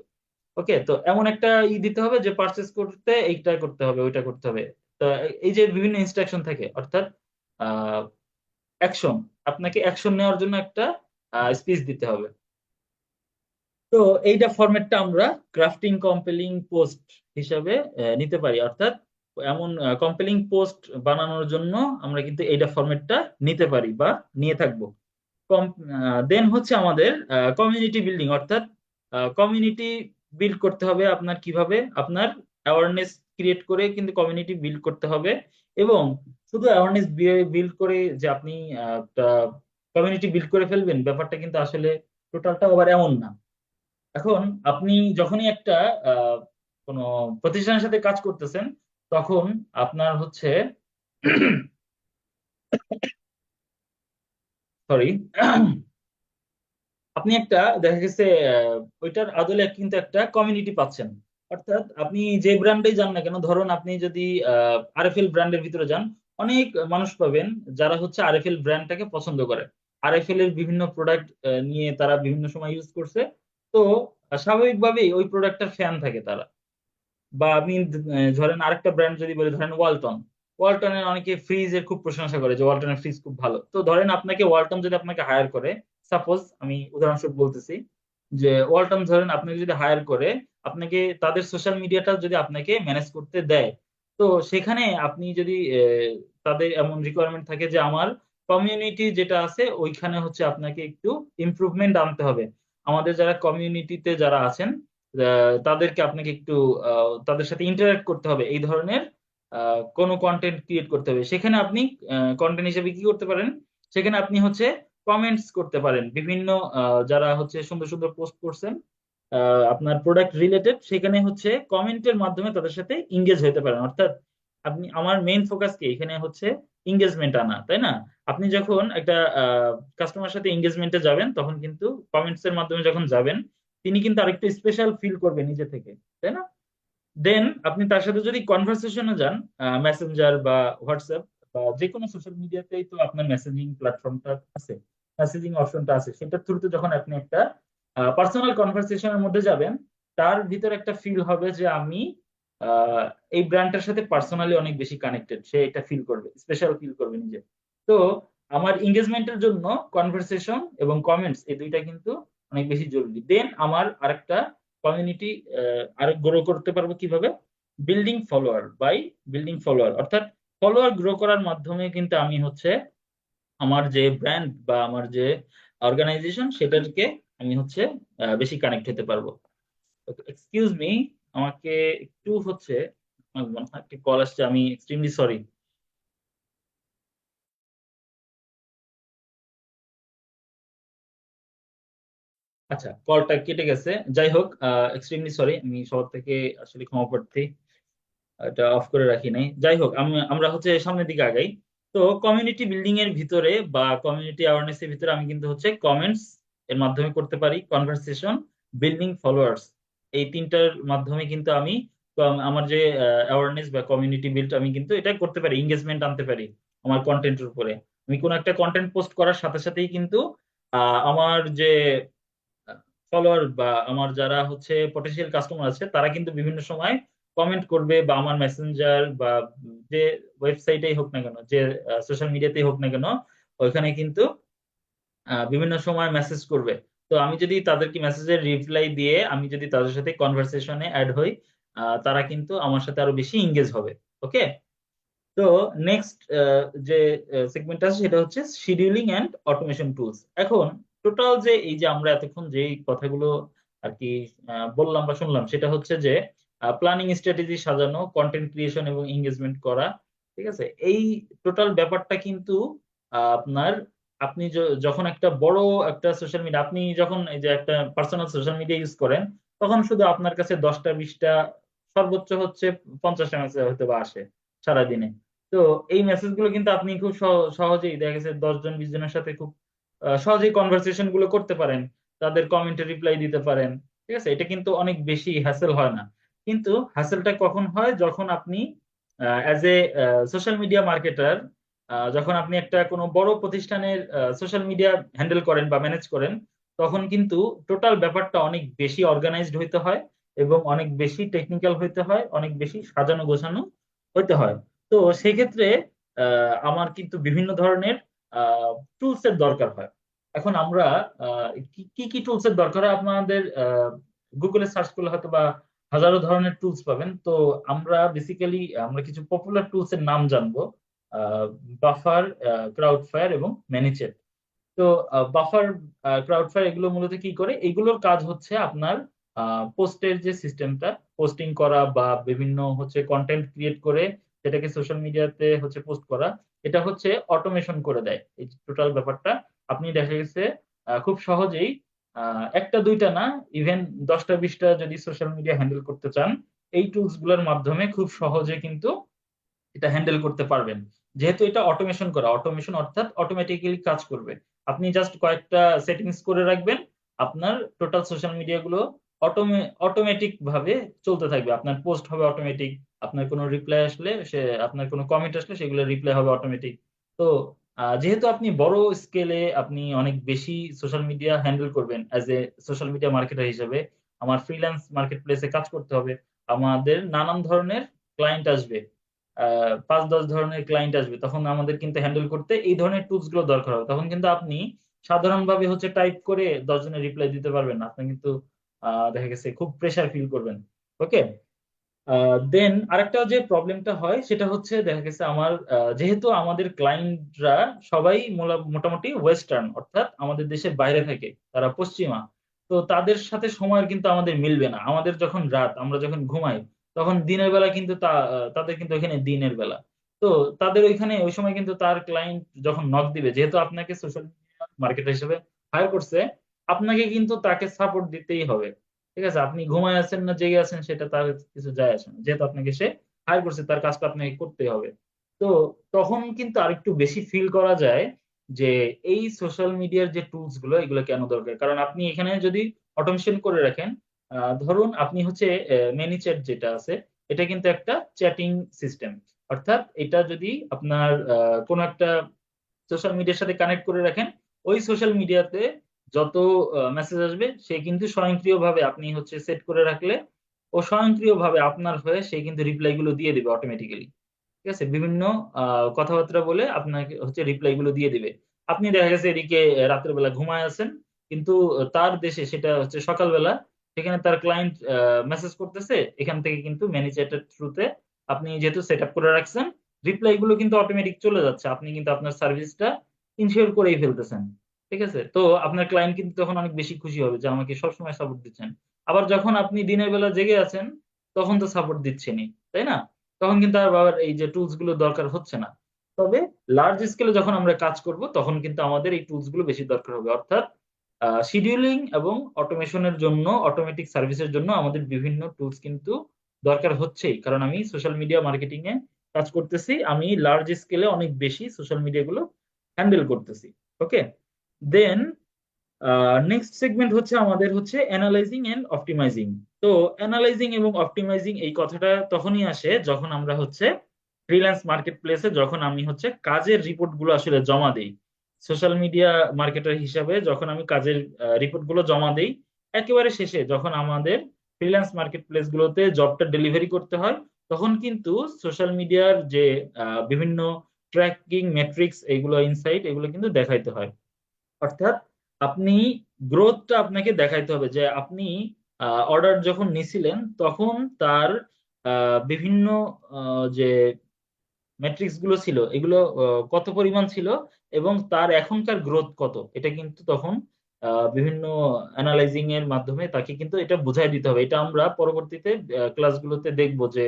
ওকে, তো এমন একটা দিতে হবে যে পারচেস করতে এইটা করতে হবে ওইটা করতে হবে। তো এই যে বিভিন্ন ইনস্ট্রাকশন থাকে, অর্থাৎ অ্যাকশন, আপনাকে অ্যাকশন নেওয়ার জন্য একটা স্পিচ দিতে হবে। তো এইটা ফরম্যাটটা আমরা ক্রাফটিং কম্পেলিং পোস্ট হিসাবে নিতে পারি, অর্থাৎ এমন কম্পেলিং পোস্ট বানানোর জন্য আমরা কিন্তু এইটা ফরম্যাটটা নিতে পারি বা নিয়ে থাকবো। দেন হচ্ছে আমাদের কমিউনিটি বিল্ডিং, অর্থাৎ কমিউনিটি বিল্ড করতে হবে আপনার কিভাবে, আপনার অ্যাওয়ারনেস ক্রিয়েট করে কিন্তু কমিউনিটি বিল্ড করতে হবে। এবং শুধু অ্যাওয়ারনেস বিল্ড করে যে আপনি কমিউনিটি বিল্ড করে ফেলবেন ব্যাপারটা কিন্তু আসলে টোটালটা আবার এমন না। এখন আপনি যখনই একটা আহ, কোনো প্রতিষ্ঠানের সাথে কাজ করতেছেন তখন আপনার হচ্ছে সরি, আপনি একটা দেখা গেছে ওইটার আদলে কিন্তু একটা কমিউনিটি পাচ্ছেন। অর্থাৎ আপনি যে ব্র্যান্ডে যান না কেন, ধরুন আপনি যদি RFL ব্র্যান্ডের ভিতরে যান, অনেক মানুষ পাবেন যারা হচ্ছে RFL ব্র্যান্ডটাকে পছন্দ করে। RFL এর বিভিন্ন প্রোডাক্ট নিয়ে তারা বিভিন্ন সময় ইউজ করছে। তো স্বাভাবিকভাবেই ওই প্রোডাক্টটার ফ্যান থাকে তারা। বা আপনি ধরেন আরেকটা ব্র্যান্ড যদি বলি, ধরেন ওয়ালটন। ওয়ালটনের অনেকে ফ্রিজের খুব প্রশংসা করে যে ওয়ালটনের ফ্রিজ খুব ভালো। তো ধরেন আপনাকে ওয়ালটন যদি আপনাকে হায়ার করে, সাপোজ আমি উদাহরণস্বরূপ বলতেছি যে ওয়ালটন ধরেন আপনাকে যদি হায়ার করে, আপনাকে তাদের সোশ্যাল মিডিয়াটা যদি আপনাকে ম্যানেজ করতে দেয়, তো সেখানে আপনি যদি তাদের এমন রিকোয়ারমেন্ট থাকে যে আমার কমিউনিটি যেটা আছে ওইখানে হচ্ছে আপনাকে একটু ইমপ্রুভমেন্ট আনতে হবে, আমাদের যারা কমিউনিটিতে যারা আছেন তাদেরকে আপনাকে একটু তাদের সাথে ইন্টারাক্ট করতে হবে, এই ধরনের কোনো কন্টেন্ট ক্রিয়েট করতে হবে। সেখানে আপনি কন্টেন্ট হিসেবে কি করতে পারেন, সেখানে আপনি হচ্ছে কমেন্টস করতে পারেন বিভিন্ন যারা হচ্ছে সুন্দর সুন্দর পোস্ট করছেন আপনার প্রোডাক্ট রিলেটেড, সেখানে হচ্ছে কমেন্টের মাধ্যমে তাদের সাথে ইংগেজ হতে পারেন। অর্থাৎ আপনি, আমার মেইন ফোকাস কি এখানে হচ্ছে এঙ্গেজমেন্ট আনা, তাই না? আপনি যখন একটা কাস্টমার সাথে এঙ্গেজমেন্টে যাবেন তখন কিন্তু কমেন্টস এর মাধ্যমে যখন যাবেন তিনি কিন্তু আরেকটু স্পেশাল ফিল করবে নিজে থেকে, তাই না? দেন আপনি তার সাথে যদি কনভারসেশনে যান, মেসেঞ্জার বা হোয়াটসঅ্যাপ বা যে কোনো সোশ্যাল মিডিয়াতেই তো আপনার মেসেজিং প্ল্যাটফর্মটা আছে, মেসেজিং অপশনটা আছে, সেটার থ্রুতে যখন আপনি একটা পার্সোনাল কনভারসেশনের মধ্যে যাবেন, তার ভিতরে একটা ফিল হবে যে আমি আহ, এই ব্র্যান্ডটার সাথে পার্সোনালি অনেক বেশি কানেক্টেড, সে এটা ফিল করবে, স্পেশাল ফিল করবে নিজে। তো আমার এঙ্গেজমেন্টের জন্য কনভারসেশন এবং কমেন্টস এই দুইটা কিন্তু অনেক বেশি জরুরি। দেন আমার আরেকটা কমিউনিটি আরো গ্রো করতে পারবো কিভাবে? Building follower by building follower, অর্থাৎ ফলোয়ার গ্রো করার মাধ্যমে কিন্তু আমি হচ্ছে আমার যে ব্র্যান্ড বা আমার যে অর্গানাইজেশন সেটাকে আমি হচ্ছে বেশি কানেক্ট হতে পারবো। এক্সকিউজ মি, আমাকে একটু হচ্ছে আমার মনে হয় একটা কল আসছে, আমি এক্সট্রিমলি সরি। আচ্ছা, কলটা কেটে গেছে, যাই হোক, এক্সট্রিমলি সরি, আমি সবার থেকে আসলে ক্ষমা প্রার্থী, এটা অফ করে রাখি নাই। যাই হোক, আমরা হচ্ছে সামনের দিকে আগাই। তো কমিউনিটি বিল্ডিং এর ভিতরে বা কমিউনিটি অ্যাওয়ারনেস এর ভিতরে আমি কিন্তু হচ্ছে কমেন্টস এর মাধ্যমে করতে পারি, কনভারসেশন, বিল্ডিং ফলোয়ার্স, এই তিনটার মাধ্যমে কিন্তু আমি আমার যে অ্যাওয়ারনেস বা কমিউনিটি বিল্ড আমি কিন্তু এটা করতে পারি, এঙ্গেজমেন্ট আনতে পারি আমার কন্টেন্টের উপরে। আমি কোনো একটা কন্টেন্ট পোস্ট করার সাথে সাথেই কিন্তু আমার যে ফলোয়ার বা আমার যারা হচ্ছে পটেনশিয়াল কাস্টমার আছে তারা কিন্তু বিভিন্ন সময় কমেন্ট করবে, বা আমার মেসেঞ্জার বা যে ওয়েবসাইটেই হোক না কেন, যে সোশ্যাল মিডিয়াতেই হোক না কেন, ওইখানে কিন্তু বিভিন্ন সময় মেসেজ করবে। তো আমি যদি তাদেরকে মেসেজের রিপ্লাই দিয়ে আমি যদি তাদের সাথে কনভারসেশনে অ্যাড হই, তারা কিন্তু আমার সাথে আরো বেশি ইংগেজ হবে। ওকে। তো নেক্সট যে সেগমেন্ট আছে সেটা হচ্ছে শিডিউলিং এন্ড অটোমেশন টুলস। এখন টোটাল যে এই যে আমরা এতক্ষণ যে কথাগুলো আর কি বললাম বা শুনলাম, সেটা হচ্ছে যে প্ল্যানিং স্ট্র্যাটেজি সাজানো, কন্টেন্ট ক্রিয়েশন এবং এঙ্গেজমেন্ট করা, ঠিক আছে? এই টোটাল ব্যাপারটা কিন্তু আপনার, আপনি যখন একটা বড় একটা সোশ্যাল মিডিয়া, আপনি যখন এই যে একটা পার্সোনাল সোশ্যাল মিডিয়া ইউজ করেন, তখন শুধু আপনার কাছে 10টা 20টা, সর্বোচ্চ হচ্ছে 50টা মেসেজ হয়তো বা আসে সারাদিনে। তো এই মেসেজ গুলো কিন্তু আপনি খুব সহজেই দেখা গেছে 10 জন 20 জনের সাথে খুব সহজেই কনভারসেশন গুলো করতে পারেন, তাদের কমেন্টে রিপ্লাই দিতে পারেন, ঠিক আছে? এটা কিন্তু অনেক বেশি হ্যাসেল হয় না। কিন্তু হ্যাসেলটা কখন হয়? যখন আপনি as a social media marketer, যখন আপনি একটা কোনো বড় প্রতিষ্ঠানের সোশ্যাল মিডিয়া হ্যান্ডেল করেন বা ম্যানেজ করেন, তখন কিন্তু টোটাল ব্যাপারটা অনেক বেশি অর্গানাইজড হইতে হয় এবং অনেক বেশি টেকনিক্যাল হইতে হয়, অনেক বেশি সাজানো গোছানো হইতে হয়। তো সেক্ষেত্রে আমার কিন্তু বিভিন্ন ধরনের টুলস এর দরকার হয়। এখন আমরা কি কি কি টুলস এর দরকার হয় আপনাদের, গুগলে সার্চ করলে হয়তো বা হাজারো ধরনের টুলস পাবেন। তো আমরা বেসিক্যালি আমরা কিছু পপুলার টুলস এর নাম জানবো, বাফার, ক্রাউডফায়ার এবং ম্যানিচেট। তো বাফার, ক্রাউডফায়ার এগুলো মূলত কি করে? এগুলোর কাজ হচ্ছে আপনার পোস্টের যে সিস্টেমটা, পোস্টিং করা বা বিভিন্ন হচ্ছে কন্টেন্ট ক্রিয়েট করে সেটাকে সোশ্যাল মিডিয়াতে হচ্ছে পোস্ট করা, এটা হচ্ছে অটোমেশন করে দেয় এই টোটাল ব্যাপারটা। আপনি দেখা গেছে খুব সহজেই একটা দুইটা না, ইভেন 10টা 20টা যদি সোশ্যাল মিডিয়া হ্যান্ডেল করতে চান, এই টুলস গুলোর মাধ্যমে খুব সহজে কিন্তু এটা হ্যান্ডেল করতে পারবেন। যেহেতু এটা অটোমেশন করা, অটোমেশন অর্থাৎ অটোমেটিক্যালি কাজ করবে। আপনি জাস্ট কয়েকটা সেটিংস করে রাখবেন, আপনার টোটাল সোশ্যাল মিডিয়া গুলো অটোমেটিক ভাবে চলতে থাকবে, আপনার পোস্ট হবে অটোমেটিক, আপনার কোনো রিপ্লাই আসলে সে, আপনার কোনো কমেন্ট আসলে সেগুলো রিপ্লাই হবে অটোমেটিক। তো যেহেতু আপনি বড় স্কেলে আপনি অনেক বেশি সোশ্যাল মিডিয়া হ্যান্ডেল করবেন as a social media marketer হিসেবে, আমার ফ্রিল্যান্স মার্কেট প্লেসে কাজ করতে হবে, আমাদের নানান ধরনের ক্লায়েন্ট আসবে, 5-10 ধরনের ক্লায়েন্ট আসবে, তখন আমাদের কিন্তু হ্যান্ডেল করতে এই ধরনের টুলস গুলো দরকার হবে। তখন কিন্তু আপনি সাধারণভাবে হচ্ছে টাইপ করে 10 জনের রিপ্লাই দিতে পারবেন না, আপনি কিন্তু দেখা গেছে খুব প্রেসার ফিল করবেন। ওকে। দেন আরেকটা যে প্রবলেমটা হয় সেটা হচ্ছে দেখা গেছে আমার যেহেতু আমাদের ক্লায়েন্টরা সবাই মোটামুটি ওয়েস্টার্ন, অর্থাৎ আমাদের দেশের বাইরে থাকে, তারা পশ্চিমা। তো তাদের সাথে সময়ের কিন্তু আমাদের মিলবে না, আমাদের যখন রাত, আমরা যখন ঘুমাই, তখন দিনের বেলা কিন্তু তাদের কিন্তু ওইখানে দিনের বেলা। তো তাদের ওইখানে ওই সময় কিন্তু তার ক্লায়েন্ট যখন নক দিবে, যেহেতু আপনাকে সোশ্যাল মিডিয়া মার্কেটার হিসেবে হায়ার করছে, আপনাকে কিন্তু তাকে সাপোর্ট দিতেই হবে। ঠিক আছে? আপনি ঘুমায় আছেন না জেগে আছেন সেটা তার কিছু যায় আসে না, যেহেতু আপনাকে সে হায়ার করছে, তার কাজটা আপনাকে করতে হবে। তো তখন কিন্তু আরেকটু বেশি ফিল করা যায় যে এই সোশ্যাল মিডিয়ার যে টুলস গুলো এগুলো কেন দরকার। কারণ আপনি এখানে যদি অটোমেশন করে রাখেন, ধরুন আপনি হচ্ছে ম্যানিচ্যাট যেটা আছে, এটা কিন্তু একটা চ্যাটিং সিস্টেম। অর্থাৎ এটা যদি আপনার কোনো একটা সোশ্যাল মিডিয়ার সাথে কানেক্ট করে রাখেন, ওই সোশ্যাল মিডিয়াতে যত মেসেজ আসবে সে কিন্তু স্বয়ংক্রিয়ভাবে আপনি হচ্ছে সেট করে রাখলে ও স্বয়ংক্রিয়ভাবে আপনার হয়ে সে কিন্তু রিপ্লাই গুলো দিয়ে দিবে অটোমেটিক্যালি। ঠিক আছে, বিভিন্ন কথাবার্তা বলে আপনাকে হচ্ছে রিপ্লাই গুলো দিয়ে দিবে। আপনি দেখা গেছে এদিকে রাতের বেলা ঘুমায় আছেন, কিন্তু তার দেশে সেটা হচ্ছে সকালবেলা, সেখানে তার ক্লায়েন্ট মেসেজ করতেছে, এখান থেকে কিন্তু ম্যানেজারের থ্রুতে আপনি যেহেতু সেট আপ করে রাখছেন, রিপ্লাই গুলো কিন্তু অটোমেটিক চলে যাচ্ছে, আপনি কিন্তু আপনার সার্ভিসটা ইনশিওর করেই ফেলতেছেন। ঠিক আছে, তো আপনার ক্লায়েন্ট কিন্তু তখন অনেক বেশি খুশি হবে যে আমাকে সবসময় সাপোর্ট দিচ্ছেন। আবার যখন আপনি দিনের বেলা জেগে আছেন, তখন তো সাপোর্ট দিচ্ছেনই, তাই না? তখন কিন্তু আর আবার এই যে টুলস গুলো দরকার হচ্ছে না। তবে লার্জ স্কেলে যখন আমরা কাজ করব তখন কিন্তু আমাদের এই টুলস গুলো বেশি দরকার হবে। অর্থাৎ শিডিউলিং এবং অটোমেশনের জন্য, অটোমেটিক সার্ভিসের জন্য আমাদের বিভিন্ন টুলস কিন্তু দরকার হচ্ছেই, কারণ আমি সোশ্যাল মিডিয়া মার্কেটিং এ কাজ করতেছি, আমি লার্জ স্কেলে অনেক বেশি সোশ্যাল মিডিয়া গুলো হ্যান্ডেল করতেছি। ওকে, দেন নেক্সট সেগমেন্ট হচ্ছে আমাদের হচ্ছে অ্যানালাইজিং এন্ড অপটিমাইজিং। তো অ্যানালাইজিং এবং অপটিমাইজিং এই কথাটা তখনই আসে যখন আমরা হচ্ছে ফ্রিল্যান্স মার্কেট প্লেসে, যখন আমি হচ্ছে কাজের রিপোর্ট গুলো আসলে জমা দেই সোশ্যাল মিডিয়া মার্কেটার হিসাবে, যখন আমি কাজের রিপোর্ট গুলো জমা দেই, একেবারে শেষে যখন আমাদের ফ্রিল্যান্স মার্কেট প্লেস গুলোতে জবটা ডেলিভারি করতে হয়, তখন কিন্তু সোশ্যাল মিডিয়ার যে বিভিন্ন ট্র্যাকিং মেট্রিক্স, এগুলো ইনসাইট, এগুলো কিন্তু দেখাইতে হয়। অর্থাৎ আপনি গ্রোথটা আপনাকে দেখাইতে হবে যে আপনি অর্ডার যখন নিছিলেন তখন তার বিভিন্ন যে ম্যাট্রিক্স গুলো ছিল এগুলো কত পরিমাণ ছিল এবং তার এখনকার গ্রোথ কত, এটা কিন্তু তখন বিভিন্ন অ্যানালাইজিং এর মাধ্যমে তাকে কিন্তু এটা বুঝাই দিতে হবে। এটা আমরা পরবর্তীতে ক্লাসগুলোতে দেখবো যে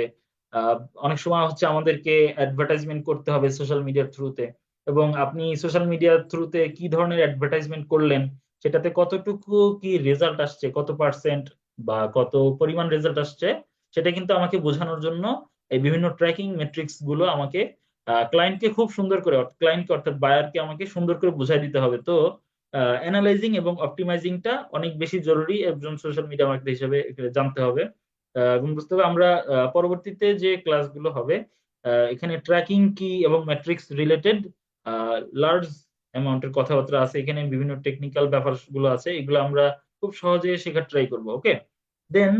আহ, অনেক সময় হচ্ছে আমাদেরকে অ্যাডভার্টাইজমেন্ট করতে হবে সোশ্যাল মিডিয়ার থ্রুতে, এবং আপনি সোশ্যাল মিডিয়ার থ্রুতে কি ধরনের অ্যাডভার্টাইজমেন্ট করলেন, সেটাতে কতটুকু কি রেজাল্ট আসছে, কত পার্সেন্ট বা কত পরিমাণ রেজাল্ট আসছে, সেটা কিন্তু আমাকে বোঝানোর জন্য এই বিভিন্ন ট্র্যাকিং মেট্রিক্স গুলো আমাকে ক্লায়েন্টকে খুব সুন্দর করে, ক্লায়েন্টকে অর্থাৎ বায়ারকে আমাকে সুন্দর করে বুঝাই দিতে হবে। তো অ্যানালাইজিং এবং অপটিমাইজিংটা অনেক বেশি জরুরি একজন সোশ্যাল মিডিয়া মার্কেটার হিসেবে জানতে হবে এবং বুঝতে হবে। আমরা পরবর্তীতে যে ক্লাসগুলো হবে এখানে ট্র্যাকিং কি এবং ম্যাট্রিক্স রিলেটেড লার্জ অ্যামাউন্টের কথাবার্তা আছে, এখানে বিভিন্ন টেকনিক্যাল ব্যাপারগুলো আছে, এগুলো আমরা খুব সহজে শেখার ট্রাই করবো। ওকে, দেন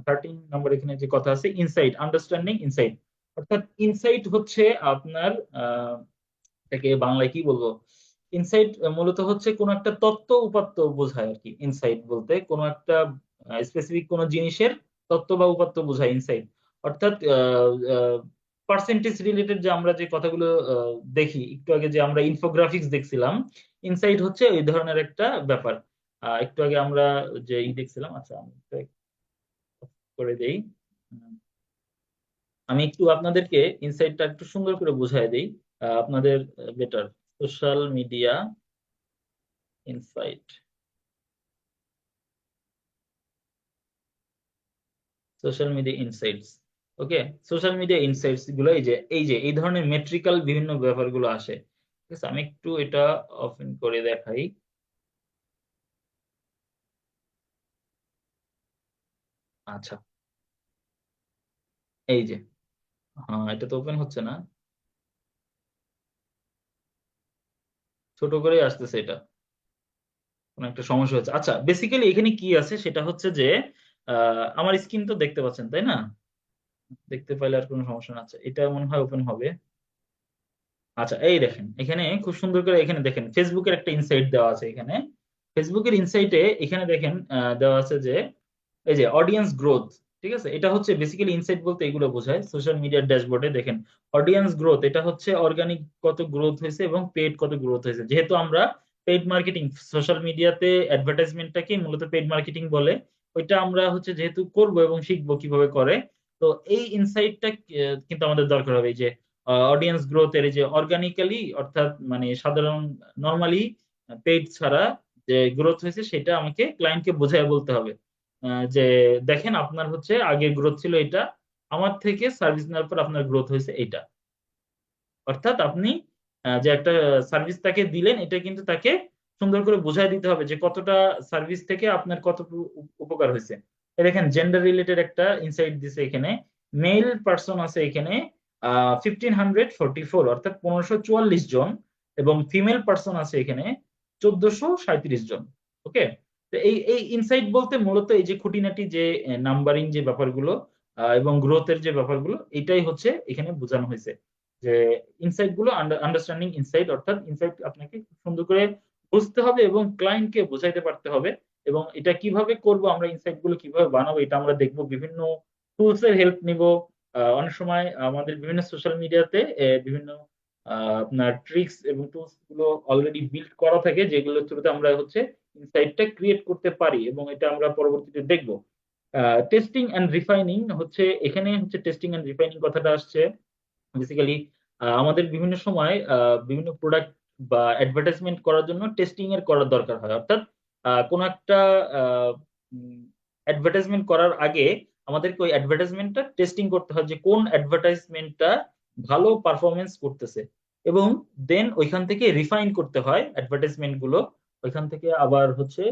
13 নম্বর এখানে যে কথা আছে, ইনসাইট, আন্ডারস্ট্যান্ডিং ইনসাইট। অর্থাৎ ইনসাইট হচ্ছে আপনার এটাকে বাংলায় কি বলবো, ইনসাইট মূলত হচ্ছে কোন একটা তত্ত্ব উপাত্ত বোঝায় আর কি। ইনসাইট বলতে কোনো একটা স্পেসিফিক কোন জিনিসের তত্ত্ব বা উপাত্ত বোঝায় ইনসাইট। অর্থাৎ পার্সেন্টেজ রিলেটেড যে আমরা যে কথাগুলো দেখি, একটু আগে যে আমরা ইনফোগ্রাফিক্স দেখছিলাম, ইনসাইট হচ্ছে ওই ধরনের একটা ব্যাপার। একটু আগে আমরা যে দেখছিলাম, আচ্ছা আমি একটু করে দেই। উম, আমি একটু আপনাদেরকে ইনসাইটটা একটু সুন্দর করে বুঝাই দেই আপনাদের better. Social media insight, social media insights. Okay, social media insights গুলো এই যে এই ধরনের মেট্রিক্যাল বিভিন্ন ব্যাপারগুলো আসে। ঠিক আছে, আমি একটু এটা ওপেন করে দেখাই। আচ্ছা, এই যে, হ্যাঁ এটা তো ওপেন হচ্ছে না, ছোট করেই আসতেছে এটা, কোন একটা সমস্যা হচ্ছে। আচ্ছা, বেসিক্যালি এখানে কি আছে সেটা হচ্ছে যে আমার স্ক্রিন তো দেখতে পাচ্ছেন তাই না? দেখতে পাইলে আর কোনো সমস্যা না। আচ্ছা, এটা মনে হয় ওপেন হবে। আচ্ছা, এই দেখেন এখানে খুব সুন্দর করে এখানে দেখেন ফেসবুকের একটা ইনসাইট দেওয়া আছে এখানে। ফেসবুকের ইনসাইটে এখানে দেখেন দেওয়া আছে যে এই যে অডিয়েন্স গ্রোথ। ঠিক আছে, এটা হচ্ছে বেসিক্যালি ইনসাইট বলতে এগুলো বোঝায়। সোশ্যাল মিডিয়ার ড্যাশবোর্ডে দেখেন অডিয়েন্স গ্রোথ, এটা হচ্ছে অর্গানিক কত গ্রোথ হয়েছে এবং পেইড কত গ্রোথ হয়েছে। যেহেতু আমরা পেইড মার্কেটিং, সোশ্যাল মিডিয়াতে অ্যাডভার্টাইজমেন্টটাকে মূলত পেইড মার্কেটিং বলে, ওইটা আমরা হচ্ছে যেহেতু করব এবং শিখবো কিভাবে করে, তো এই ইনসাইটটা কিন্তু আমাদের দরকার হবে। এই যে অডিয়েন্স গ্রোথের এই যে অর্গানিক্যালি, অর্থাৎ মানে সাধারণ নর্মালি পেইড ছাড়া যে গ্রোথ হয়েছে সেটা আমাকে ক্লায়েন্টকে বোঝায় বলতে হবে যে দেখেন আপনার হচ্ছে আগে গ্রোথ ছিল এটা, আমার থেকে সার্ভিস নেওয়ার পর আপনার গ্রোথ হয়েছে এটা। অর্থাৎ আপনি যে একটা সার্ভিস তাকে দিলেন, এটা কিন্তু তাকে সুন্দর করে বোঝাই দিতে হবে যে কতটা সার্ভিস থেকে আপনার কতটুকু উপকার হয়েছে। দেখেন জেন্ডার রিলেটেড একটা ইনসাইট দিছে এখানে। মেল পার্সন আছে এখানে 1544, অর্থাৎ 1544 জন, এবং ফিমেল পার্সন আছে এখানে 1437 জন। ওকে, তো এই এই ইনসাইট বলতে মূলত এই যে খুঁটিনাটি যে নাম্বারিং যে ব্যাপারগুলো এবং গ্রোথের যে ব্যাপারগুলো, এটাই হচ্ছে এখানে বোঝানো হয়েছে। যে ইনসাইট গুলো আন্ডারস্ট্যান্ডিং ইনসাইট, অর্থাৎ ইনসাইট আপনাকে খুব সুন্দর করে বুঝতে হবে এবং ক্লায়েন্টকে বোঝাইতে পারতে হবে। এবং এটা কিভাবে করব, আমরা ইনসাইট গুলো কিভাবে বানাবো, এটা আমরা দেখবো, বিভিন্ন টুলস এর হেল্প নিব। অনেক সময় আমাদের বিভিন্ন সোশ্যাল মিডিয়াতে বিভিন্ন আপনার ট্রিক্স এবং টুলস গুলো অলরেডি বিল্ড করা থাকে, যেগুলোর থ্রুতে আমরা হচ্ছে ইনসাইটটা ক্রিয়েট করতে পারি, এবং এটা আমরা পরবর্তীতে দেখবো। টেস্টিং এন্ড রিফাইনিং হচ্ছে এখানে, হচ্ছে টেস্টিং এন্ড রিফাইনিং কথাটা আসছে বেসিক্যালি আমাদের বিভিন্ন সময় বিভিন্ন প্রোডাক্ট বা অ্যাডভার্টাইজমেন্ট করার জন্য টেস্টিং এর করার দরকার হয়। অর্থাৎ কোনো একটা অ্যাডভার্টাইজমেন্ট করার আগে আমাদেরকে ওই অ্যাডভার্টাইজমেন্টটা টেস্টিং করতে হয়, যে কোন অ্যাডভার্টাইজমেন্টটা ভালো পারফরমেন্স করতেছে, এবং দেন ওইখান থেকে রিফাইন করতে হয় অ্যাডভার্টাইজমেন্ট গুলো। ওইখান থেকে আবার হচ্ছে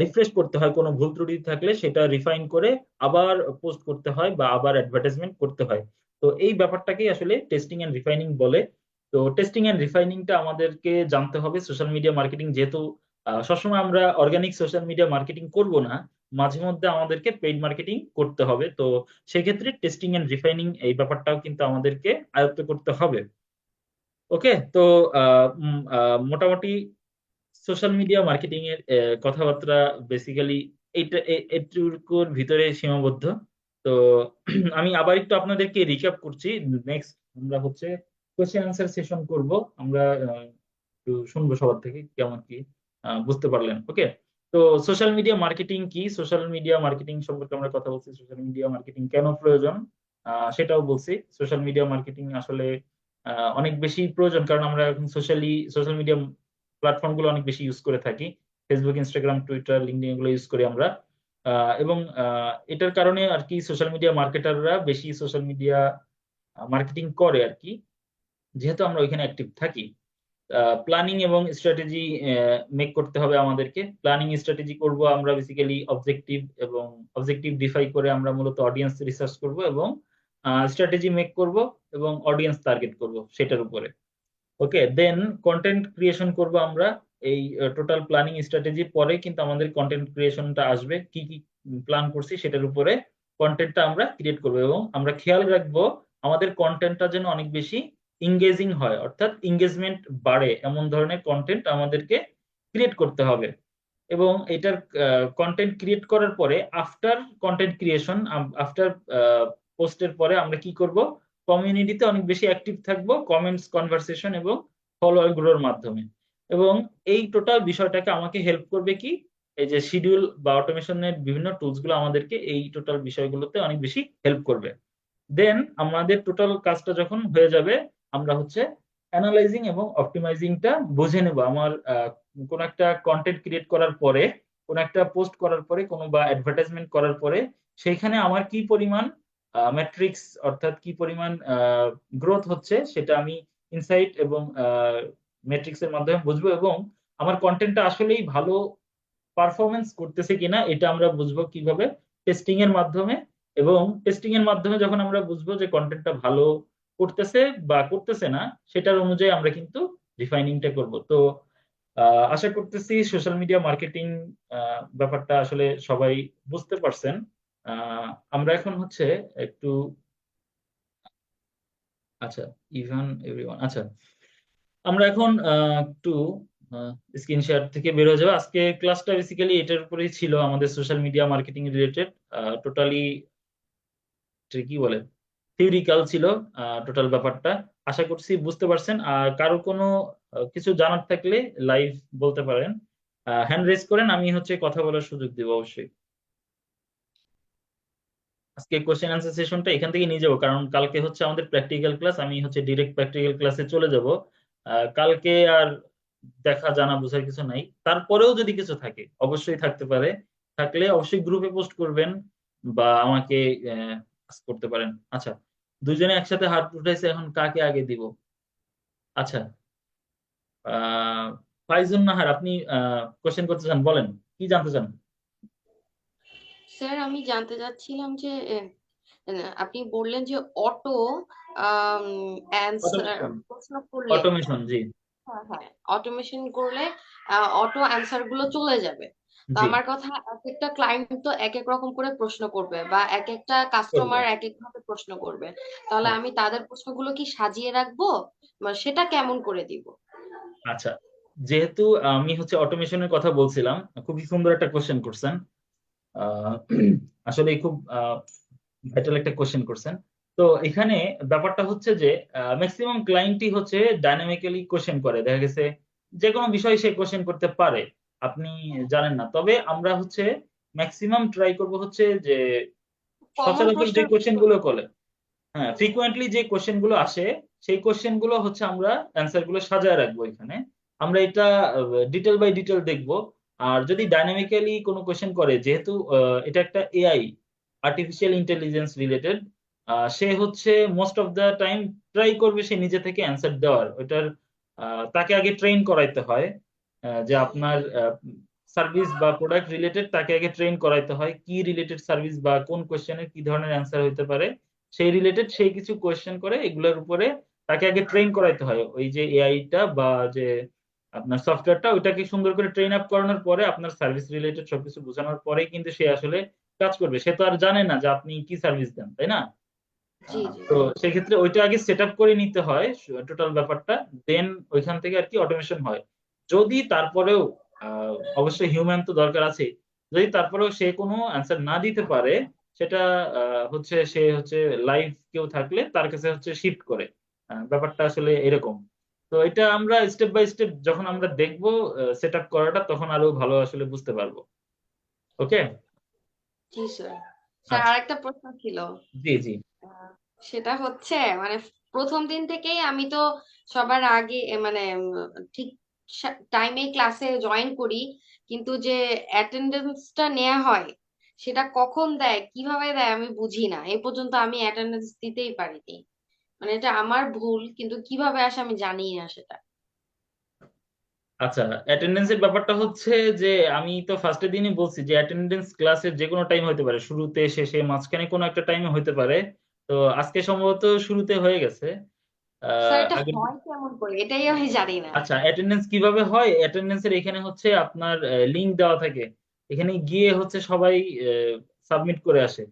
রিফ্রেশ করতে হয়, কোনো ভুল ত্রুটি থাকলে সেটা রিফাইন করে আবার পোস্ট করতে হয় বা আবার অ্যাডভার্টাইজমেন্ট করতে হয়। তো এই ব্যাপারটাকেই আসলে টেস্টিং এন্ড রিফাইনিং বলে। তো টেস্টিং এন্ড রিফাইনিংটা আমাদেরকে জানতে হবে। সোশ্যাল মিডিয়া মার্কেটিং যেহেতু সবসময় আমরা অর্গানিক সোশ্যাল মিডিয়া মার্কেটিং করব না, মাঝে মধ্যে আমাদেরকে পেইড মার্কেটিং করতে হবে। তো সেক্ষেত্রে টেস্টিং এন্ড রিফাইনিং এই ব্যাপারটাও কিন্তু আমাদেরকে আয়ত্ত করতে হবে। ওকে, তো মোটামুটি সোশ্যাল মিডিয়া মার্কেটিং এর কথাবার্তা বেসিক্যালি এইটা এটুকুর ভিতরে সীমাবদ্ধ। তো আমি আবার একটু আপনাদেরকে রিক্যাপ করছি। নেক্সট আমরা হচ্ছে কোশ্চেন আনসার সেশন করব। আমরা একটু শুনবো সবার থেকে কেমন কি বুঝতে পারলেন। ওকে, তো সোশ্যাল মিডিয়া মার্কেটিং কি, সোশ্যাল মিডিয়া মার্কেটিং সম্পর্কে আমরা কথা বলছি, সোশ্যাল মিডিয়া মার্কেটিং কেন প্রয়োজন সেটাও বলছি। সোশ্যাল মিডিয়া মার্কেটিং আসলে অনেক বেশি প্রয়োজন, কারণ আমরা এখন সোশ্যাল মিডিয়া প্ল্যাটফর্ম গুলো অনেক বেশি ইউজ করে থাকি। ফেসবুক, ইনস্টাগ্রাম, টুইটার, লিঙ্কডইন এগুলো ইউজ করি আমরা। এবং এটার কারণে আর কি সোশ্যাল মিডিয়া মার্কেটাররা বেশি সোশ্যাল মিডিয়া মার্কেটিং করে আর কি, যেহেতু আমরা ওইখানে অ্যাক্টিভ থাকি। প্ল্যানিং এবং স্ট্র্যাটেজি মেক করতে হবে আমাদেরকে। প্ল্যানিং স্ট্র্যাটেজি করব আমরা বেসিক্যালি অবজেক্টিভ, এবং অবজেক্টিভ ডিফাই করে আমরা মূলত অডিয়েন্স রিসার্চ করব, এবং স্ট্র্যাটেজি মেক করব, এবং অডিয়েন্স টার্গেট করব সেটার উপরে। ওকে, দেন কন্টেন্ট ক্রিয়েশন করব আমরা। এই টোটাল প্ল্যানিং স্ট্র্যাটেজি পরে কিন্তু আমাদের কন্টেন্ট ক্রিয়েশনটা আসবে, কি কি প্ল্যান করছি সেটার উপরে কন্টেন্টটা আমরা ক্রিয়েট করবো, এবং আমরা খেয়াল রাখবো আমাদের কন্টেন্টটা যেন অনেক বেশি ইংগেজিং হয়, অর্থাৎ ইংগেজমেন্ট বাড়ে এমন ধরনের কন্টেন্ট আমাদেরকে ক্রিয়েট করতে হবে। এবং এটার কন্টেন্ট ক্রিয়েট করার পরে আফটার কন্টেন্ট ক্রিয়েশন, আফটার পোস্টের পরে আমরা কি করব, কমিউনিটিতে অনেক বেশি অ্যাক্টিভ থাকবো, কমেন্টস, কনভারসেশন এবং ফলোয়ার গুলোর মাধ্যমে। এবং এই টোটাল বিষয়টাকে আমাকে হেল্প করবে কি, এই যে শিডিউল বা অটোমেশনের বিভিন্ন টুলস গুলো আমাদেরকে এই টোটাল বিষয়গুলোতে অনেক বেশি হেল্প করবে। দেন আমাদের টোটাল কাজটা যখন হয়ে যাবে, আমরা হচ্ছে অ্যানালাইজিং এবং অপটিমাইজিংটা বুঝে নেব। আমার কোন একটা কন্টেন্ট ক্রিয়েট করার পরে, কোন একটা পোস্ট করার পরে, কোনো বা অ্যাডভার্টাইজমেন্ট করার পরে সেইখানে আমার কি পরিমাণ ম্যাট্রিক্স, অর্থাৎ কি পরিমাণ গ্রোথ হচ্ছে, সেটা আমি ইনসাইট এবং মেট্রিক্স এর মাধ্যমে বুঝবো। এবং আমার কন্টেন্টটা আসলেই ভালো পারফরমেন্স করতেছে কিনা এটা আমরা বুঝবো কিভাবে, টেস্টিং এর মাধ্যমে। এবং টেস্টিং এর মাধ্যমে যখন আমরা বুঝবো যে কন্টেন্টটা ভালো করতেছে বা করতেছে না, সেটার অনুযায়ী আমরা কিন্তু রিফাইনিংটা করব। তো আশা করতেছি সোশ্যাল মিডিয়া মার্কেটিং ব্যাপারটা আসলে সবাই বুঝতে পারছেন। আমরা এখন হচ্ছে একটু, আচ্ছা, ইভান এভরিওয়ান, আচ্ছা, আমরা এখন একটু স্ক্রিন শেয়ার থেকে বের হয়ে যাবে। আজকে ক্লাসটা বেসিক্যালি এটার উপরেই ছিল, আমাদের social media marketing related. Totally কি বলে, থিওরিক্যাল ছিল টোটাল ব্যাপারটা। আশা করছি বুঝতে পারছেন। আর কারো কোনো কিছু জানার থাকলে লাইভ বলতে পারেন, হ্যান্ড রেজ করেন, আমি হচ্ছে কথা বলার সুযোগ দিব অবশ্যই। আজকে কোশ্চেন আনসার সেশনটা এখান থেকে নিয়ে যাবো, কারণ কালকে হচ্ছে আমাদের প্র্যাকটিক্যাল ক্লাস, আমি হচ্ছে ডিরেক্ট প্র্যাকটিক্যাল ক্লাসে চলে যাব। কালকে আর দেখা জানা বোঝার কিছু নাই। তারপরেও যদি কিছু থাকে, অবশ্যই থাকতে পারে, থাকলে অবশ্যই গ্রুপে পোস্ট করবেন বা আমাকে ask করতে পারেন। আচ্ছা, দুজনে একসাথে হাত উঠাইছে, এখন কাকে আগে দিব? আচ্ছা, আহ ফাইজুন নাহার, আপনি কোশ্চেন করতে চান, বলেন কি জানতে চান? স্যার আমি জানতে চাচ্ছিলাম যে আপনি বললেন যে অটো অ্যান্সার অটোমেশন, প্রশ্ন করলে, অটোমেশন, জি। হ্যাঁ হ্যাঁ, অটোমেশন করলে অটো অ্যান্সার গুলো চলে যাবে। তো জি, আমার কথা, এক একটা ক্লায়েন্ট তো এক এক রকম করে প্রশ্ন করবে, বা এক একটা করবে। কাস্টমার এক এক ভাবে প্রশ্ন করবে। তাহলে আমি তাদের প্রশ্নগুলো কি সাজিয়ে রাখবো, বা সেটা কেমন করে দিব? আচ্ছা, যেহেতু আমি হচ্ছে অটোমেশনের কথা বলছিলাম, খুবই সুন্দর একটা কোশ্চেন করছেন। আহ, আসলে খুব ভাইটাল একটা কোশ্চেন করছেন। তো এখানে ব্যাপারটা হচ্ছে যে ম্যাক্সিমাম ক্লায়েন্টই হচ্ছে ডাইনামিক্যালি কোশ্চেন করে, দেখা গেছে যে কোনো বিষয় সে কোশ্চেন করতে পারে, আপনি জানেন না। তবে আমরা হচ্ছে ম্যাক্সিমাম ট্রাই করব হচ্ছে যে কমন সচরাচর যে প্রশ্নের কোশ্চেন উত্তর। গুলো করে, হ্যাঁ, ফ্রিকোয়েন্টলি যে কোশ্চেন গুলো আসে, সেই কোশ্চেন গুলো হচ্ছে আমরা অ্যান্সার গুলো সাজায় রাখবো এখানে। আমরা এটা ডিটেল বাই ডিটেল দেখবো। আর যদি ডাইনামিক্যালি কোনো কোশ্চেন করে, যেহেতু এটা একটা এআই, আর্টিফিশিয়াল ইন্টেলিজেন্স রিলেটেড, সে হচ্ছে most of the time try করবে সে নিজে থেকে অ্যান্সার দেওয়ার। ওইটার তাকে আগে ট্রেন করাইতে হয়, যে আপনার সার্ভিস বা প্রোডাক্ট রিলেটেড তাকে আগে ট্রেন করাইতে হয় কি রিলেটেড সার্ভিস বা কোন কোশ্চেনের কি ধরনের অ্যান্সার হইতে পারে, সেই রিলেটেড সেই কিছু কোয়েশ্চেন করে এগুলোর উপরে তাকে আগে ট্রেন করাইতে হয়। ওই যে এআইটা বা যে আপনার সফটওয়্যারটা, ওইটাকে সুন্দর করে ট্রেন আপ করানোর পরে আপনার সার্ভিস রিলেটেড সবকিছু বোঝানোর পরেই কিন্তু সে আসলে কাজ করবে। সে তো আর জানে না যে আপনি কি সার্ভিস দেন, তাই না? জি জি। তো সেক্ষেত্রে ওইটা আগে সেট আপ করে নিতে হয় টোটাল ব্যাপারটা, দেন ওইখান থেকে আর কি অটোমেশন হয়। যদি তারপরেও অবশ্যই হিউম্যান তো দরকার আছে, যদি তারপরেও সে কোনো অ্যান্সার না দিতে পারে, সেটা হচ্ছে সে হচ্ছে লাইভ কেউ থাকলে তার কাছে হচ্ছে শিফট করে। ব্যাপারটা আসলে এরকম। তো এটা আমরা স্টেপ বাই স্টেপ যখন আমরা দেখবো সেট আপ করাটা, তখন আরো ভালো আসলে বুঝতে পারবো। ওকে। জি স্যার। স্যার আচ্ছা, আরেকটা প্রশ্ন ছিল। জি জি। আহ, সেটা হচ্ছে মানে প্রথম দিন থেকেই আমি তো সবার আগে মানে ঠিক টাইমে ক্লাসে জয়েন করি, কিন্তু যে অ্যাটেন্ডেন্সটা নেওয়া হয় সেটা কখন দেয়, কিভাবে দেয় আমি বুঝি না। এ পর্যন্ত আমি অ্যাটেন্ডেন্স দিতেই পারিনি। মানে এটা আমার ভুল, কিন্তু কিভাবে আসে আমি জানি না সেটা। আচ্ছা, অ্যাটেন্ডেন্সের ব্যাপারটা হচ্ছে যে আমি তো ফার্স্টের দিনই বলছি যে অ্যাটেন্ডেন্স ক্লাসের যে কোনো টাইম হতে পারে, শুরুতে শেষে মাঝখানে কোনো একটা টাইমে হতে পারে। তো আজকে সম্ভবত শুরুতে হয়ে গেছে। স্যার এটা আগের, হয় কেমন করে এটাই আমি জানি না। আচ্ছা, অ্যাটেন্ডেন্স কিভাবে হয়? অ্যাটেন্ডেন্সের এখানে হচ্ছে আপনার লিংক দেওয়া থাকে, এখানে গিয়ে হচ্ছে সবাই সাবমিট করে আসে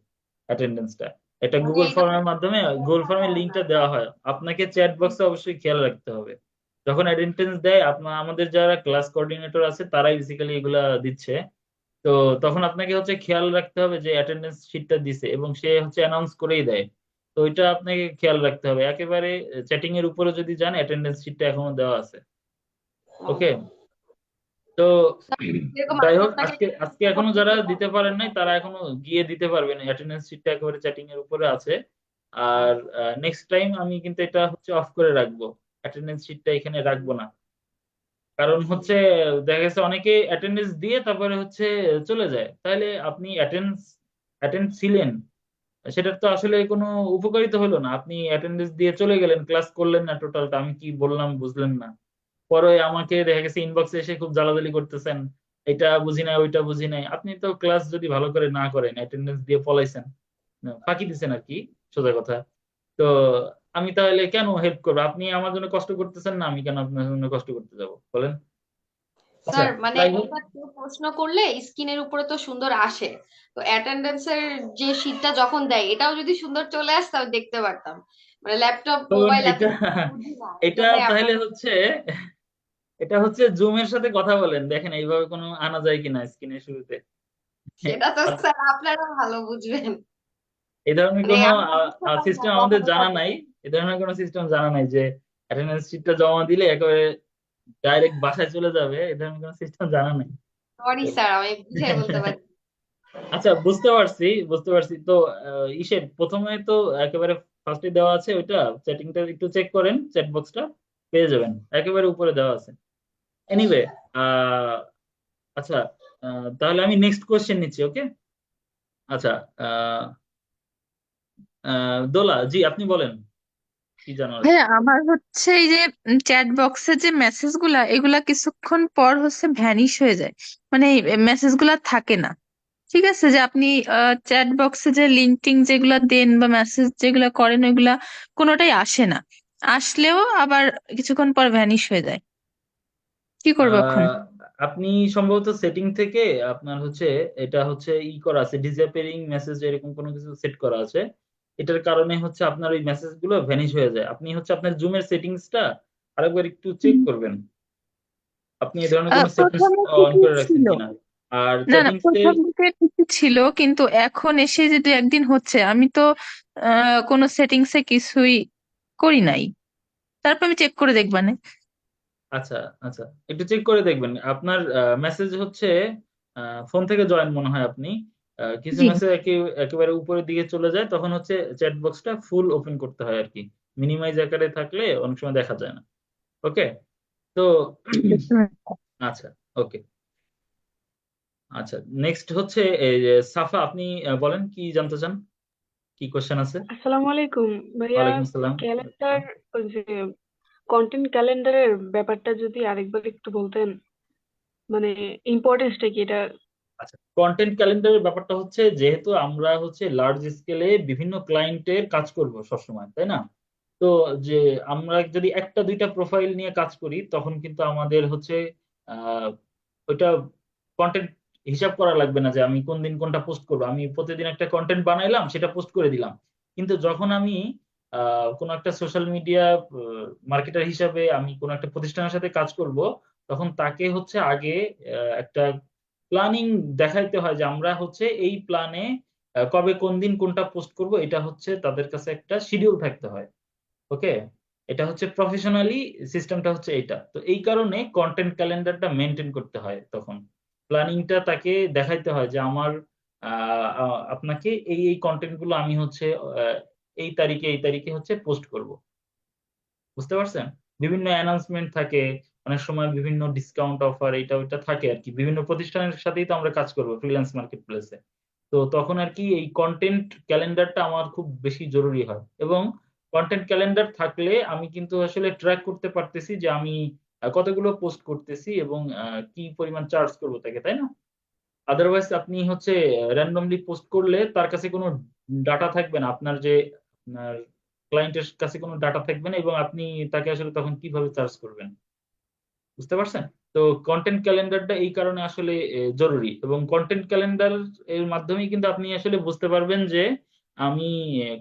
অ্যাটেন্ডেন্সটা। এটা মানে গুগল এটা ফর্মের মাধ্যমে, গুগল ফর্মের হয় না। লিংকটা দেওয়া হয় আপনাকে, চ্যাট বক্সে অবশ্যই খেয়াল রাখতে হবে। যখন অ্যাটেন্ডেন্স দেয় আপনার, আমাদের যারা ক্লাস কোঅর্ডিনেটর আছে তারাই বেসিক্যালি এগুলা দিচ্ছে। তো তখন আপনাকে হচ্ছে খেয়াল রাখতে হবে যে অ্যাটেন্ডেন্স শিটটা দিছে, এবং সে হচ্ছে অ্যানাউন্স করেই দেয়। তো ওইটা আপনাকে খেয়াল রাখতে হবে একেবারে। চ্যাটিং এর উপরে যদি যান, অ্যাটেন্ডেন্স শিটটা এখনো দেওয়া আছে। ও ওকে। তো স্যার, এরকম যাই আমি হোক, আপনাকে আজকে আজকে এখনো যারা দিতে পারেন নাই তারা এখনো গিয়ে দিতে পারবেন, অ্যাটেন্ডেন্স শিটটা একেবারে চ্যাটিং এর উপরে আছে। আর নেক্সট টাইম আমি কিন্তু এটা হচ্ছে অফ করে রাখবো, অ্যাটেন্ডেন্স শিটটা এখানে রাখবো না। কারণ হচ্ছে দেখা গেছে অনেকে অ্যাটেন্ডেন্স দিয়ে তারপরে হচ্ছে চলে যায়, তাহলে আপনি অ্যাটেন্ড ছিলেন, সেটার তো আসলে কোনো উপকারিতা হলো না। আপনি অ্যাটেন্ডেন্স দিয়ে চলে গেলেন, ক্লাস করলেন না, টোটালটা আমি কি বললাম বুঝলেন না। পরে আমাকে দেখা গেছে ইনবক্সে এসে খুব জ্বালাজালি করতেছেন, এটা বুঝি নাই ওইটা বুঝি নাই। আপনি তো ক্লাস যদি ভালো করে না করেন, অ্যাটেন্ডেন্স দিয়ে পলাইছেন, ফাঁকি দিছেন আর কি, সোজা কথা। তো আমি তাহলে কেন হেল্প করবো? আপনি আমার জন্য কষ্ট করতেছেন না, আমি কেন আপনার জন্য কষ্ট করতে যাব বলেন? আচ্ছা, স্যার মানে যাই হোক। এটা কেউ প্রশ্ন করলে স্ক্রিনের উপরে তো সুন্দর আসে, তো অ্যাটেন্ডেন্সের যে শীটটা যখন দেয় এটাও যদি সুন্দর চলে আসতো আমি দেখতে পারতাম। মানে ল্যাপটপ তো মোবাইল এত এটা বুঝি না, এই এটা জন্য তাহলে আপনাকে। হচ্ছে, এটা হচ্ছে জুমের সাথে কথা বলেন, দেখেন এইভাবে কোনো আনা যায় কিনা স্ক্রিনের শুরুতে। সেটা তো স্যার আপনারা ভালো বুঝবেন। এই ধরনের মানে কোনো আমি তো বুঝতে পারি না সিস্টেম আমাদের কখন জানা কবে। নাই। এই ধরনের কোনো সিস্টেম জানা নাই যে অ্যাটেন্ডেন্স শিটটা জমা দিলে একেবারে ডাইরেক্ট বাসায় চলে যাবে, এই ধরনের কোনো সিস্টেম জানা নাই। সরি তো স্যার, আমি বুঝে বলতে পারি। আচ্ছা, বুঝতে পারছি বুঝতে পারছি। তো ইসের প্রথমে তো একেবারে ফার্স্টে দেওয়া আছে ওইটা, চ্যাটিংটা একটু চেক করেন, চ্যাট বক্সটা পেয়ে যাবেন, একেবারে উপরে দেওয়া আছে। এনিওয়ে, আচ্ছা, তাহলে আমি নেক্সট কোয়েশ্চেন নিচ্ছি। ওকে। আচ্ছা, আহ, দোলা জি, আপনি বলেন কি জানার আছে? ভাইয়া আমার হচ্ছে এই যে চ্যাট বক্সে যে মেসেজ গুলা এগুলা কিছুক্ষণ পর হচ্ছে ভ্যানিশ হয়ে যায়, মানে মেসেজ গুলা থাকে না। ঠিক আছে, যে আপনি চ্যাট বক্সে যে লিঙ্ক টিঙ্ক যেগুলা দেন বা মেসেজ যেগুলা করেন ওইগুলা কোনোটাই আসে না, আসলেও আবার কিছুক্ষণ পর ভ্যানিশ হয়ে যায়। কি করবো এখন? আহ, আপনি সম্ভবত সেটিং থেকে আপনার হচ্ছে এটা হচ্ছে ই করা আছে, ডিসঅ্যাপিয়ারিং মেসেজ এরকম কোনো কিছু সেট করা আছে। এটার কারণে হচ্ছে আপনার ওই মেসেজ গুলো ভ্যানিশ হয়ে যায়। আপনি হচ্ছে আপনার জুমের সেটিংসটা আরেকবার একটু চেক হুম। করবেন, আপনি এই ধরনের কোনো সেটিংস প্রথমে অন ঠিকই করে রাখছেন ছিল। কিনা। আর না না, সেটিংসে প্রথম দিকে ঠিকই ছিল, কিন্তু এখন এসে যে 2-1 দিন হচ্ছে আমি তো কোনো সেটিংসে কিছুই করি নাই। তারপর আমি চেক করে দেখবানে। আচ্ছা, আচ্ছা, একটু চেক করে দেখবেন আপনার মেসেজ হচ্ছে ফোন থেকে জয়েন মনে হয় আপনি কিছু জি। মেসেজ একেবারে উপরের দিকে চলে যায়, তখন হচ্ছে চ্যাট বক্সটা ফুল ওপেন করতে হয় আর কি। মিনিমাইজ আকারে থাকলে অনেক সময় দেখা যায় না। ওকে, তো ঠিক আছে। আচ্ছা, ওকে, আচ্ছা, নেক্সট হচ্ছে এই যে সাফা, আপনি বলেন কি জানতে চান, কি কোশ্চেন আছে? আসসালামু আলাইকুম ভাইয়া। ওয়ালাইকুম আসসালাম। ক্যালেন্ডার, ওই যে কন্টেন্ট ক্যালেন্ডারের ব্যাপারটা যদি আরেকবার একটু বলতেন, মানে ইম্পর্টেন্সটা কি এটা? আচ্ছা, কন্টেন্ট ক্যালেন্ডারের ব্যাপারটা হচ্ছে, যেহেতু আমরা হচ্ছে লার্জ স্কেলে বিভিন্ন ক্লায়েন্টের কাজ করব সবসময়, তাই না? তো যে আমরা যদি একটা দুইটা প্রোফাইল নিয়ে কাজ করি, তখন কিন্তু আমাদের হচ্ছে আহ ওইটা কন্টেন্ট হিসাব করা লাগবে না যে আমি কোন দিন কোনটা পোস্ট করবো। আমি প্রতিদিন একটা কন্টেন্ট বানাইলাম, সেটা পোস্ট করে দিলাম। কিন্তু যখন আমি কোনো একটা সোশ্যাল মিডিয়া মার্কেটার হিসাবে আমি কোনো একটা প্রতিষ্ঠানের সাথে কাজ করব, তখন তাকে হচ্ছে আগে একটা প্ল্যানিং দেখাইতে হয় যে আমরা হচ্ছে এই প্ল্যানে কবে কোন দিন কোনটা পোস্ট করব, এটা হচ্ছে তাদের কাছে একটা শিডিউল থাকতে হয়। ওকে, এটা হচ্ছে প্রফেশনালি, সিস্টেমটা হচ্ছে এইটা। তো এই কারণে কন্টেন্ট ক্যালেন্ডারটা মেনটেন করতে হয়, তখন প্ল্যানিংটা তাকে দেখাইতে হয় যে আমার আপনাকে এই এই কন্টেন্ট গুলো আমি হচ্ছে আহ, এই তারিখে এই তারিখে হচ্ছে পোস্ট করব। বুঝতে পারছেন? বিভিন্ন অ্যানাউন্সমেন্ট থাকে, অনেক সময় বিভিন্ন ডিসকাউন্ট অফার এটা ওইটা থাকে আর কি। বিভিন্ন প্রতিষ্ঠানের সাথেই তো আমরা কাজ করবো ফ্রিল্যান্স মার্কেট প্লেসে। তো তখন আর কি এই কন্টেন্ট ক্যালেন্ডারটা আমার খুব বেশি জরুরি হয়। এবং কন্টেন্ট ক্যালেন্ডার থাকলে আমি কিন্তু আসলে ট্র্যাক করতে পারতেছি যে আমি কতগুলো পোস্ট করতেছি এবং কি পরিমাণ চার্জ করবো তাকে, তাই না? আদারওয়াইজ আপনি হচ্ছে র্যান্ডমলি পোস্ট করলে তার কাছে কোনো ডাটা থাকবে না, আপনার যে আপনার ক্লায়েন্টের কাছে কোনো ডাটা থাকবে না, এবং আপনি তাকে আসলে তখন কিভাবে চার্জ করবেন? বুঝতে পারছেন? তো কন্টেন্ট ক্যালেন্ডারটা এই কারণে আসলে জরুরি, এবং কন্টেন্ট ক্যালেন্ডার এর মাধ্যমেই কিন্তু আপনি আসলে বুঝতে পারবেন যে আমি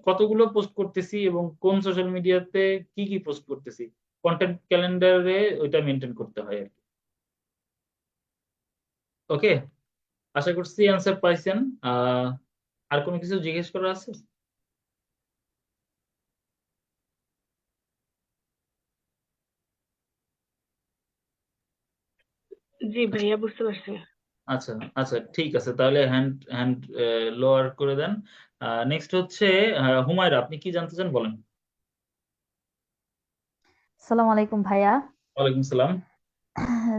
কতগুলো পোস্ট করতেছি এবং কোন সোশ্যাল মিডিয়াতে কি কি পোস্ট করতেছি। কন্টেন্ট ক্যালেন্ডারে ওইটা মেনটেন করতে হয় আর কি। ওকে, আশা করছি অ্যান্সার পাইছেন। আহ আর কোনো কিছু জিজ্ঞেস করার আছে? জি ভাইয়া, বুঝতে পারছি। আচ্ছা, আচ্ছা, ঠিক আছে, তাহলে হ্যান্ড হ্যান্ড লোয়ার করে দেন। নেক্সট হচ্ছে হুমায়রা, আপনি কি জানতে চান বলেন। আসসালামু আলাইকুম ভাইয়া। ওয়ালাইকুম সালাম।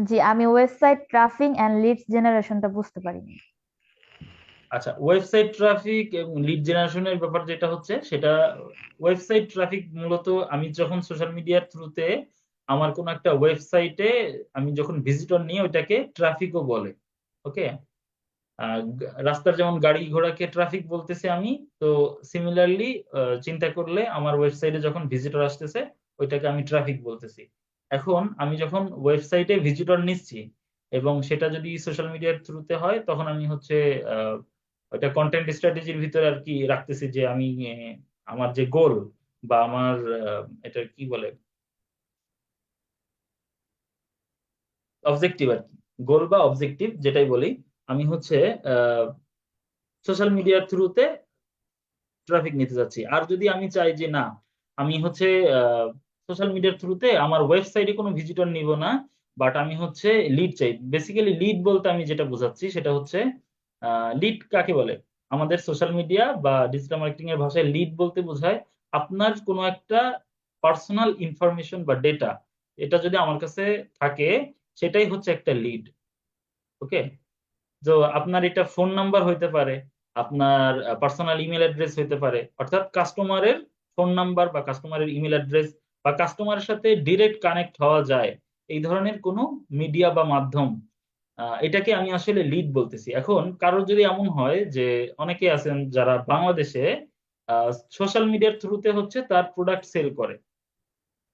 জি, আমি ওয়েবসাইট ট্রাফিক এন্ড লিডস জেনারেশনটা বুঝতে পারিনি। আচ্ছা, ওয়েবসাইট ট্রাফিক এবং লিড জেনারেশনের ব্যাপার যেটা হচ্ছে সেটা, ওয়েবসাইট ট্রাফিক মূলত আমি যখন সোশ্যাল মিডিয়ার থ্রুতে আমার কোনো একটা ওয়েবসাইটে আমি যখন ভিজিটর নিয়ে, ওইটাকে ট্রাফিকও বলে। ওকে, রাস্তার যেমন গাড়ি ঘোড়াকে ট্রাফিক বলতেছি আমি, তো সিমিলারলি চিন্তা করলে আমার ওয়েবসাইটে যখন ভিজিটর আসতেছে, ওইটাকে আমি ট্রাফিক বলতেছি। এখন আমি যখন ওয়েবসাইটে ভিজিটর নিচ্ছি এবং সেটা যদি সোশ্যাল মিডিয়ার থ্রুতে হয়, তখন আমি হচ্ছে আহ, ওইটা কন্টেন্ট স্ট্র্যাটেজির ভিতরে আর কি রাখতেছি যে আমি আমার যে গোল বা আমার এটা কি বলে, অবজেক্টিভ আর কি, গোল বা অবজেক্টিভ যেটাই বলি, আমি হচ্ছে সোশ্যাল মিডিয়ার থ্রুতে ট্রাফিক নিতে যাচ্ছি। আর যদি আমি চাই যে না, আমি হচ্ছে সোশ্যাল মিডিয়ার থ্রুতে আমার ওয়েবসাইটে কোনো ভিজিটর নিব না, বাট আমি হচ্ছে লিড চাই। বেসিক্যালি লিড বলতে আমি যেটা বোঝাচ্ছি সেটা হচ্ছে, লিড কাকে বলে? আমাদের সোশ্যাল মিডিয়া বা ডিজিটাল মার্কেটিং এর ভাষায় লিড বলতে বোঝায় আপনার কোনো একটা পার্সোনাল ইনফরমেশন বা ডেটা, এটা যদি আমার কাছে থাকে, সেটাই হচ্ছে একটা লিড। ওকে, তো আপনার এটা ফোন নাম্বার হইতে পারে, আপনার পার্সোনাল ইমেল অ্যাড্রেস হইতে পারে, অর্থাৎ কাস্টমারের ফোন নাম্বার বা কাস্টমারের ইমেল অ্যাড্রেস বা কাস্টমারের সাথে ডিরেক্ট কানেক্ট হওয়া যায়, এই ধরনের কোনো মিডিয়া বা মাধ্যম, এটাকে আমি আসলে লিড বলতেছি। এখন কারোর যদি এমন হয় যে অনেকে আছেন যারা বাংলাদেশে সোশ্যাল মিডিয়ার থ্রুতে হচ্ছে তার প্রোডাক্ট সেল করে,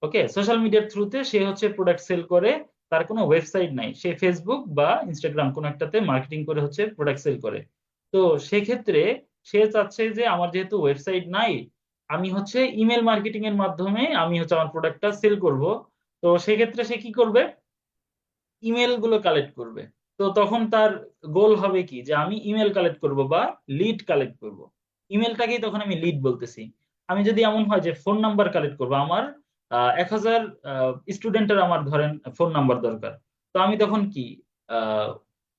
ওকে, সোশ্যাল মিডিয়ার থ্রুতে সে হচ্ছে প্রোডাক্ট সেল করে, তার কোনো ওয়েবসাইট নাই, সে ফেসবুক বা ইনস্টাগ্রাম কোনো একটাতে মার্কেটিং করে হচ্ছে প্রোডাক্ট সেল করে। তো সেক্ষেত্রে সে চাচ্ছে যে আমার যেহেতু ওয়েবসাইট নাই, আমি হচ্ছে ইমেল মার্কেটিং এর মাধ্যমে আমি হচ্ছে আমার প্রোডাক্টটা সেল করব। তো সেক্ষেত্রে সে কি করবে, ইমেল গুলো কালেক্ট করবে। তো তখন তার গোল হবে কি, যে আমি ইমেল কালেক্ট করব বা লিড কালেক্ট করব, ইমেলটাকেই তখন আমি লিড বলতেছি। আমি যদি এমন হয় যে ফোন নাম্বার কালেক্ট করবো, আমার 1000 স্টুডেন্টের আমার ধরেন ফোন নাম্বার দরকার, তো আমি তখন কি,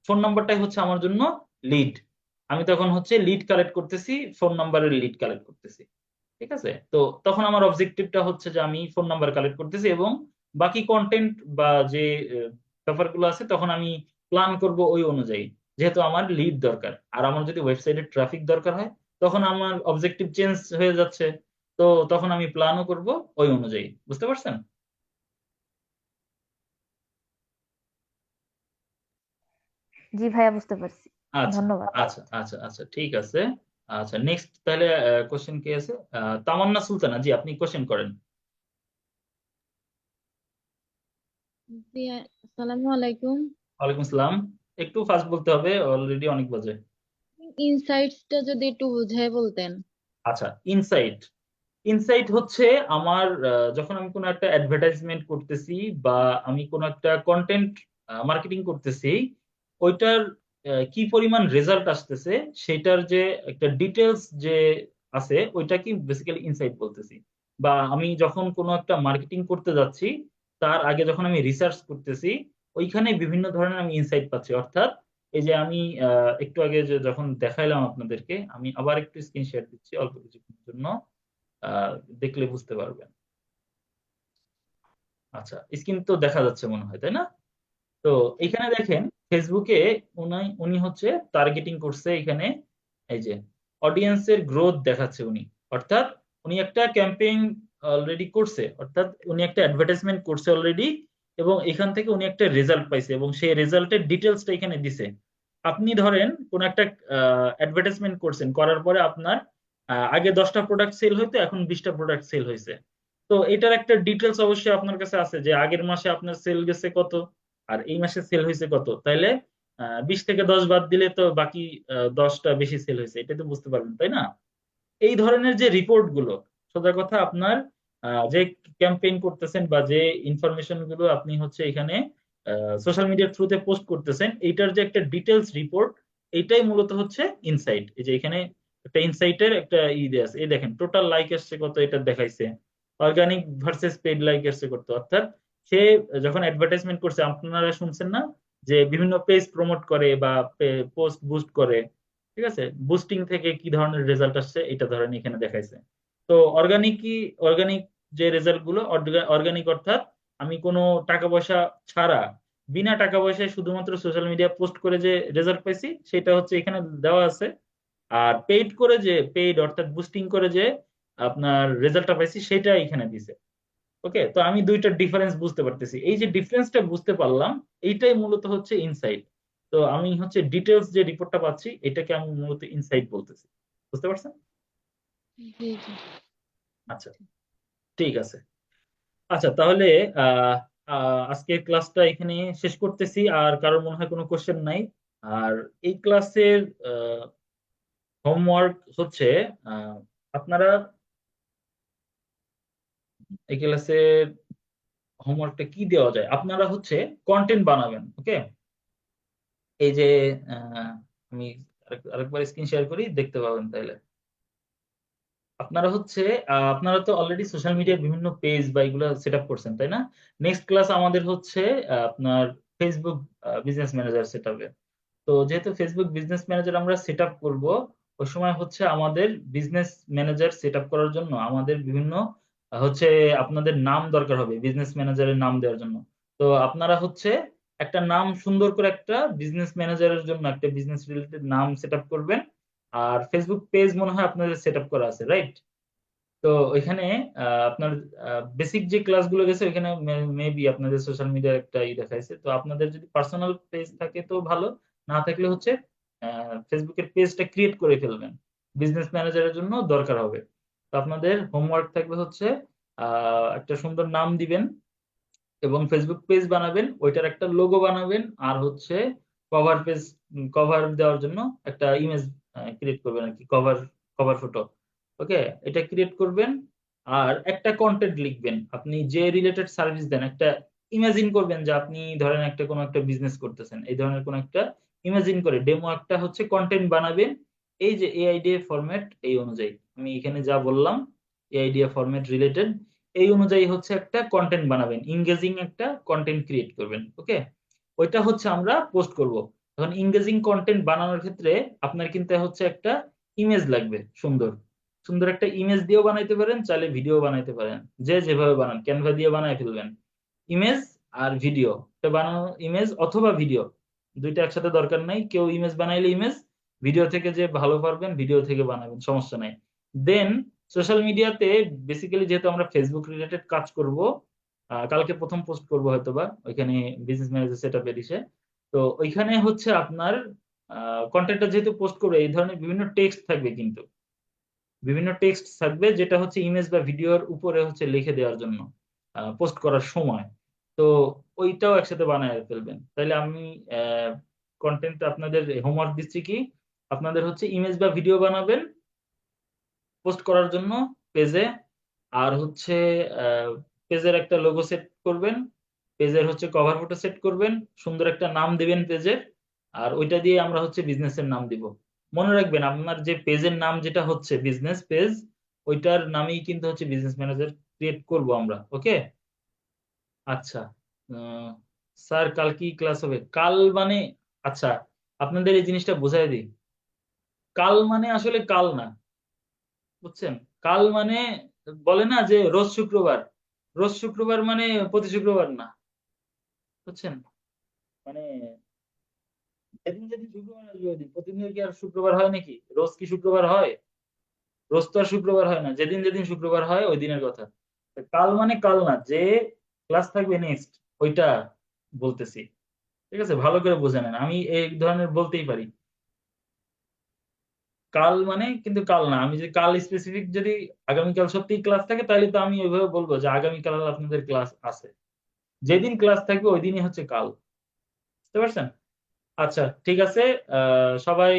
ফোন নাম্বারটাই হচ্ছে আমার জন্য লিড, আমি তখন হচ্ছে লিড কালেক্ট করতেছি, ফোন নাম্বারের লিড কালেক্ট করতেছি। ঠিক আছে, তো তখন আমার অবজেক্টিভটা হচ্ছে যে আমি ফোন নাম্বার কালেক্ট করতেছি এবং বাকি কন্টেন্ট বা যে ব্যাপারগুলো আছে তখন আমি প্ল্যান করব ওই অনুযায়ী, যেহেতু আমার লিড দরকার। আর আমার যদি ওয়েবসাইটের ট্রাফিক দরকার হয়, তখন আমার অবজেক্টিভ চেঞ্জ হয়ে যাচ্ছে, তো তখন আমি প্ল্যানও করব ওই অনুযায়ী। বুঝতে পারছেন? জি ভাইয়া, বুঝতে পারছি। আচ্ছা ধন্যবাদ। আচ্ছা আচ্ছা আচ্ছা, ঠিক আছে। আচ্ছা, নেক্সট তাহলে কোশ্চেন কে আছে? তামান্না সুলতানা, জি আপনি কোশ্চেন করেন। জি, আসসালামু আলাইকুম। ওয়ালাইকুম আসসালাম। একটু ফাস্ট বলতে হবে, অলরেডি অনেক বাজে। ইনসাইটসটা যদি একটু বুঝায় বলতেন। আচ্ছা, ইনসাইট, ইনসাইট হচ্ছে আমার যখন আমি কোনো একটা অ্যাডভার্টাইজমেন্ট করতেছি বা আমি কোনো একটা কন্টেন্ট মার্কেটিং করতেছি, ওইটার কি পরিমাণ রেজাল্ট আসতেছে সেটার যে একটা ডিটেলস যে আছে, ওইটা কি বেসিক্যালি ইনসাইট বলতেছি। বা আমি যখন কোনো একটা মার্কেটিং করতে যাচ্ছি, তার আগে যখন আমি রিসার্চ করতেছি, ওইখানে বিভিন্ন ধরনের আমি ইনসাইট পাচ্ছি। অর্থাৎ এই যে আমি একটু আগে যে যখন দেখাইলাম আপনাদেরকে, আমি আবার একটু স্ক্রিন শেয়ার দিচ্ছি অল্প কিছুক্ষণের জন্য, আহ, দেখলে বুঝতে পারবেন। আচ্ছা, স্ক্রিন তো দেখা যাচ্ছে মনে হয়, তাই না? তো এখানে দেখেন ফেসবুকে উনি হচ্ছে টার্গেটিং করছে এখানে, এই যে অডিয়েন্সের গ্রোথ দেখাচ্ছে উনি, অর্থাৎ উনি একটা ক্যাম্পেইন অলরেডি করছে, অর্থাৎ উনি একটা অ্যাডভার্টাইজমেন্ট করছে অলরেডি, এবং এখান থেকে উনি একটা রেজাল্ট পাইছে এবং সেই রেজাল্টের ডিটেলসটা এখানে দিছে। আপনি ধরেন কোন একটা অ্যাডভার্টাইজমেন্ট করছেন, করার পরে আপনার আগে 10টা প্রোডাক্ট সেল হইতো, এখন 20টা প্রোডাক্ট সেল হয়েছে। তো এটার একটা ডিটেলস অবশ্যই আপনার কাছে আছে যে আগের মাসে আপনার সেল গেছে কত আর এই মাসে সেল হয়েছে কত, তাইলে 20 থেকে 10 বাদ দিলে তো বাকি 10টা বেশি সেল হয়েছে, এটা তো বুঝতে পারবেন, তাই না? এই ধরনের যে রিপোর্ট গুলো, সোজা কথা আপনার যে ক্যাম্পেইন করতেছেন বা যে ইনফরমেশন গুলো আপনি হচ্ছে এখানে সোশ্যাল মিডিয়ার থ্রুতে পোস্ট করতেছেন, এইটার যে একটা ডিটেলস রিপোর্ট, এইটাই মূলত হচ্ছে ইনসাইট। এই যে এখানে একটা ইনসাইটের একটা দেয়া আছে, এই দেখেন টোটাল লাইক আসছে কত, এটা দেখাইছে অর্গানিক ভার্সেস পেইড লাইক আসছে কত। অর্থাৎ সে যখন অ্যাডভার্টাইজমেন্ট করছে, আপনারা শুনছেন না যে বিভিন্ন পেজ প্রমোট করে বা পোস্ট বুস্ট করে, ঠিক আছে, বুস্টিং থেকে কি ধরনের রেজাল্ট আসছে এটা ধরেন এখানে দেখাইছে। তো অর্গানিক যে রেজাল্ট গুলো, অর্গানিক অর্থাৎ আমি কোনো টাকা পয়সা ছাড়া, বিনা টাকা পয়সায় শুধুমাত্র সোশ্যাল মিডিয়া পোস্ট করে যে রেজাল্ট পাইছি, সেটা হচ্ছে এখানে দেওয়া আছে। আর পেইড করে যে, পেইড অর্থাৎ বুস্টিং করে যে আপনার রেজাল্টটা পাইছি, সেটা এখানে দিছে। ওকে, তো আমি দুইটার ডিফারেন্স বুঝতে পারতেছি, এই যে ডিফারেন্সটা বুঝতে পারলাম, এইটাই মূলত হচ্ছে ইনসাইট। তো আমি হচ্ছে ডিটেলস যে রিপোর্টটা পাচ্ছি, এটাকে আমি মূলত ইনসাইট বলতেছি। বুঝতে পারছেন? জি জি। আচ্ছা, ঠিক আছে। আচ্ছা, তাহলে আহ আজকের ক্লাসটা এখানে শেষ করতেছি, আর কারোর মনে হয় কোনো কোশ্চেন নাই। আর এই ক্লাসের হোমওয়ার্ক হচ্ছে, আহ, আপনারা এই ক্লাসের হোমওয়ার্কটা কি দেওয়া যায়, আপনারা হচ্ছে কন্টেন্ট বানাবেন। ওকে, এই যে আহ, আমি আরেকবার স্ক্রিন শেয়ার করি, দেখতে পাবেন তাইলে। আপনারা হচ্ছে আপনারা তো অলরেডি সোশ্যাল মিডিয়ার বিভিন্ন পেজ বা এগুলো সেট আপ করছেন, তাই না? নেক্সট ক্লাস আমাদের হচ্ছে আপনার ফেসবুক বিজনেস ম্যানেজার সেট আপের। তো যেহেতু ফেসবুক বিজনেস ম্যানেজার আমরা সেট আপ করবো, ওই সময় হচ্ছে আমাদের বিজনেস ম্যানেজার সেট আপ করার জন্য আমাদের বিভিন্ন হচ্ছে আপনাদের নাম দরকার হবে বিজনেস ম্যানেজারের নাম দেওয়ার জন্য। তো আপনারা হচ্ছে একটা নাম, সুন্দর করে একটা বিজনেস ম্যানেজারের জন্য একটা বিজনেস রিলেটেড নাম সেট আপ করবেন। আর ফেসবুক পেজ মনে হয় আপনাদের সেট আপ করা আছে, রাইট? তো ওইখানে আপনার বেসিক যে ক্লাসগুলো গেছে ওইখানে মেবি আপনাদের সোশ্যাল মিডিয়ার একটা দেখাইছে। তো আপনাদের যদি পার্সোনাল পেজ থাকে তো ভালো, না থাকলে হচ্ছে ফেসবুকের পেজটা ক্রিয়েট করে ফেলবেন, বিজনেস ম্যানেজারের জন্য দরকার হবে। তো আপনাদের হোমওয়ার্ক থাকবে হচ্ছে একটা সুন্দর নাম দিবেন এবং ফেসবুক পেজ বানাবেন, ওইটার একটা লোগো বানাবেন, আর হচ্ছে কভার পেজ, কভার দেওয়ার জন্য একটা ইমেজ ক্রিয়েট করবেন আর কি, কভার কভার ফটো। ওকে, এটা ক্রিয়েট করবেন। আর একটা কন্টেন্ট লিখবেন, আপনি যে রিলেটেড সার্ভিস দেন, একটা ইমাজিন করবেন যে আপনি ধরেন একটা কোনো একটা বিজনেস করতেছেন, এই ধরনের কোনো একটা ইমাজিন করে ডেমো একটা হচ্ছে কন্টেন্ট বানাবেন। এই যে এআইডিএ ফরম্যাট, এই অনুযায়ী আমি এখানে যা বললাম এআইডিএ ফরম্যাট রিলেটেড, এই অনুযায়ী হচ্ছে একটা কন্টেন্ট বানাবেন, ইংগেজিং একটা কন্টেন্ট ক্রিয়েট করবেন। ওকে, ওইটা হচ্ছে আমরা পোস্ট করব। এখন ইংগেজিং কন্টেন্ট বানানোর ক্ষেত্রে আপনার কিন্তু হচ্ছে একটা ইমেজ লাগবে, সুন্দর সুন্দর একটা ইমেজ দিয়েও বানাইতে পারেন, চাইলে ভিডিও বানাইতে পারেন, যে যেভাবে বানান ক্যানভা দিয়ে বানাই ফেলবেন। ইমেজ আর ভিডিও, এটা বানানো ইমেজ অথবা ভিডিও, দুইটা একসাথে দরকার নাই। কেউ ইমেজ বানাইলে ইমেজ, ভিডিও থেকে যে ভালো পারবেন ভিডিও থেকে বানাবেন, সমস্যা নাই। দেন সোশ্যাল মিডিয়াতে বেসিক্যালি যেহেতু আমরা ফেসবুক রিলেটেড কাজ করব, কালকে প্রথম পোস্ট করব হয়তোবা ওইখানে বিজনেস ম্যানেজার সেটআপ এডিশে। তো ওইখানে হচ্ছে আপনার কন্টেন্টটা যেহেতু পোস্ট করবে, এই ধরনের বিভিন্ন টেক্সট থাকবে, কিন্তু বিভিন্ন টেক্সট থাকবে যেটা হচ্ছে ইমেজ বা ভিডিওর উপরে হচ্ছে লিখে দেওয়ার জন্য পোস্ট করার সময়। তো ওইটাও একসাথে বানায় ফেলবেন। তাহলে আমি কন্টেন্ট আপনাদের হোমওয়ার্ক দিচ্ছি কি, আপনাদের হচ্ছে ইমেজ বা ভিডিও বানাবেন পোস্ট করার জন্য পেজে, আর হচ্ছে পেজের একটা লোগো সেট করবেন, পেজের হচ্ছে কভার ফটো সেট করবেন, সুন্দর একটা নাম দিবেন পেজের, আর ওইটা দিয়ে আমরা হচ্ছে বিজনেসের নাম দিব। মনে রাখবেন আপনার যে পেজের নাম যেটা হচ্ছে বিজনেস পেজ, ওইটার নামেই কিন্তু হচ্ছে বিজনেস ম্যানেজার ক্রিয়েট করব আমরা। ওকে, আচ্ছা। স্যার কাল কি ক্লাস হবে? কাল মানে, আচ্ছা আপনাদের এই জিনিসটা বোঝাই দিই, কাল মানে আসলে কাল না, বুঝছেন? কাল মানে বলে না যে রোজ শুক্রবার, রোজ শুক্রবার মানে প্রতি শুক্রবার না, বুঝছেন? মানে যেদিন যেদিন শুক্রবার আসবে ওইদিন, প্রতিদিন কি আর শুক্রবার হয় নাকি? রোজ কি শুক্রবার হয়? রোজ তো আর শুক্রবার হয় না, যেদিন যেদিন শুক্রবার হয় ওই দিনের কথা। তো কাল মানে কাল না, যে ক্লাস থাকবে নেক্সট, ওইটা বলতেছি। ঠিক আছে, ভালো করে বুঝে নেন, আমি এই ধরনের বলতেই পারি। কাল মানে কিন্তু কাল না, আমি যে কাল স্পেসিফিক যদি আগামীকাল সত্যিই ক্লাস থাকে তাহলে তো আমি ওইভাবে বলবো যে আগামীকাল আপনাদের ক্লাস আছে। যেদিন ক্লাস থাকবে ওই দিনই হচ্ছে কাল। বুঝতে পারছেন? আচ্ছা ঠিক আছে, সবাই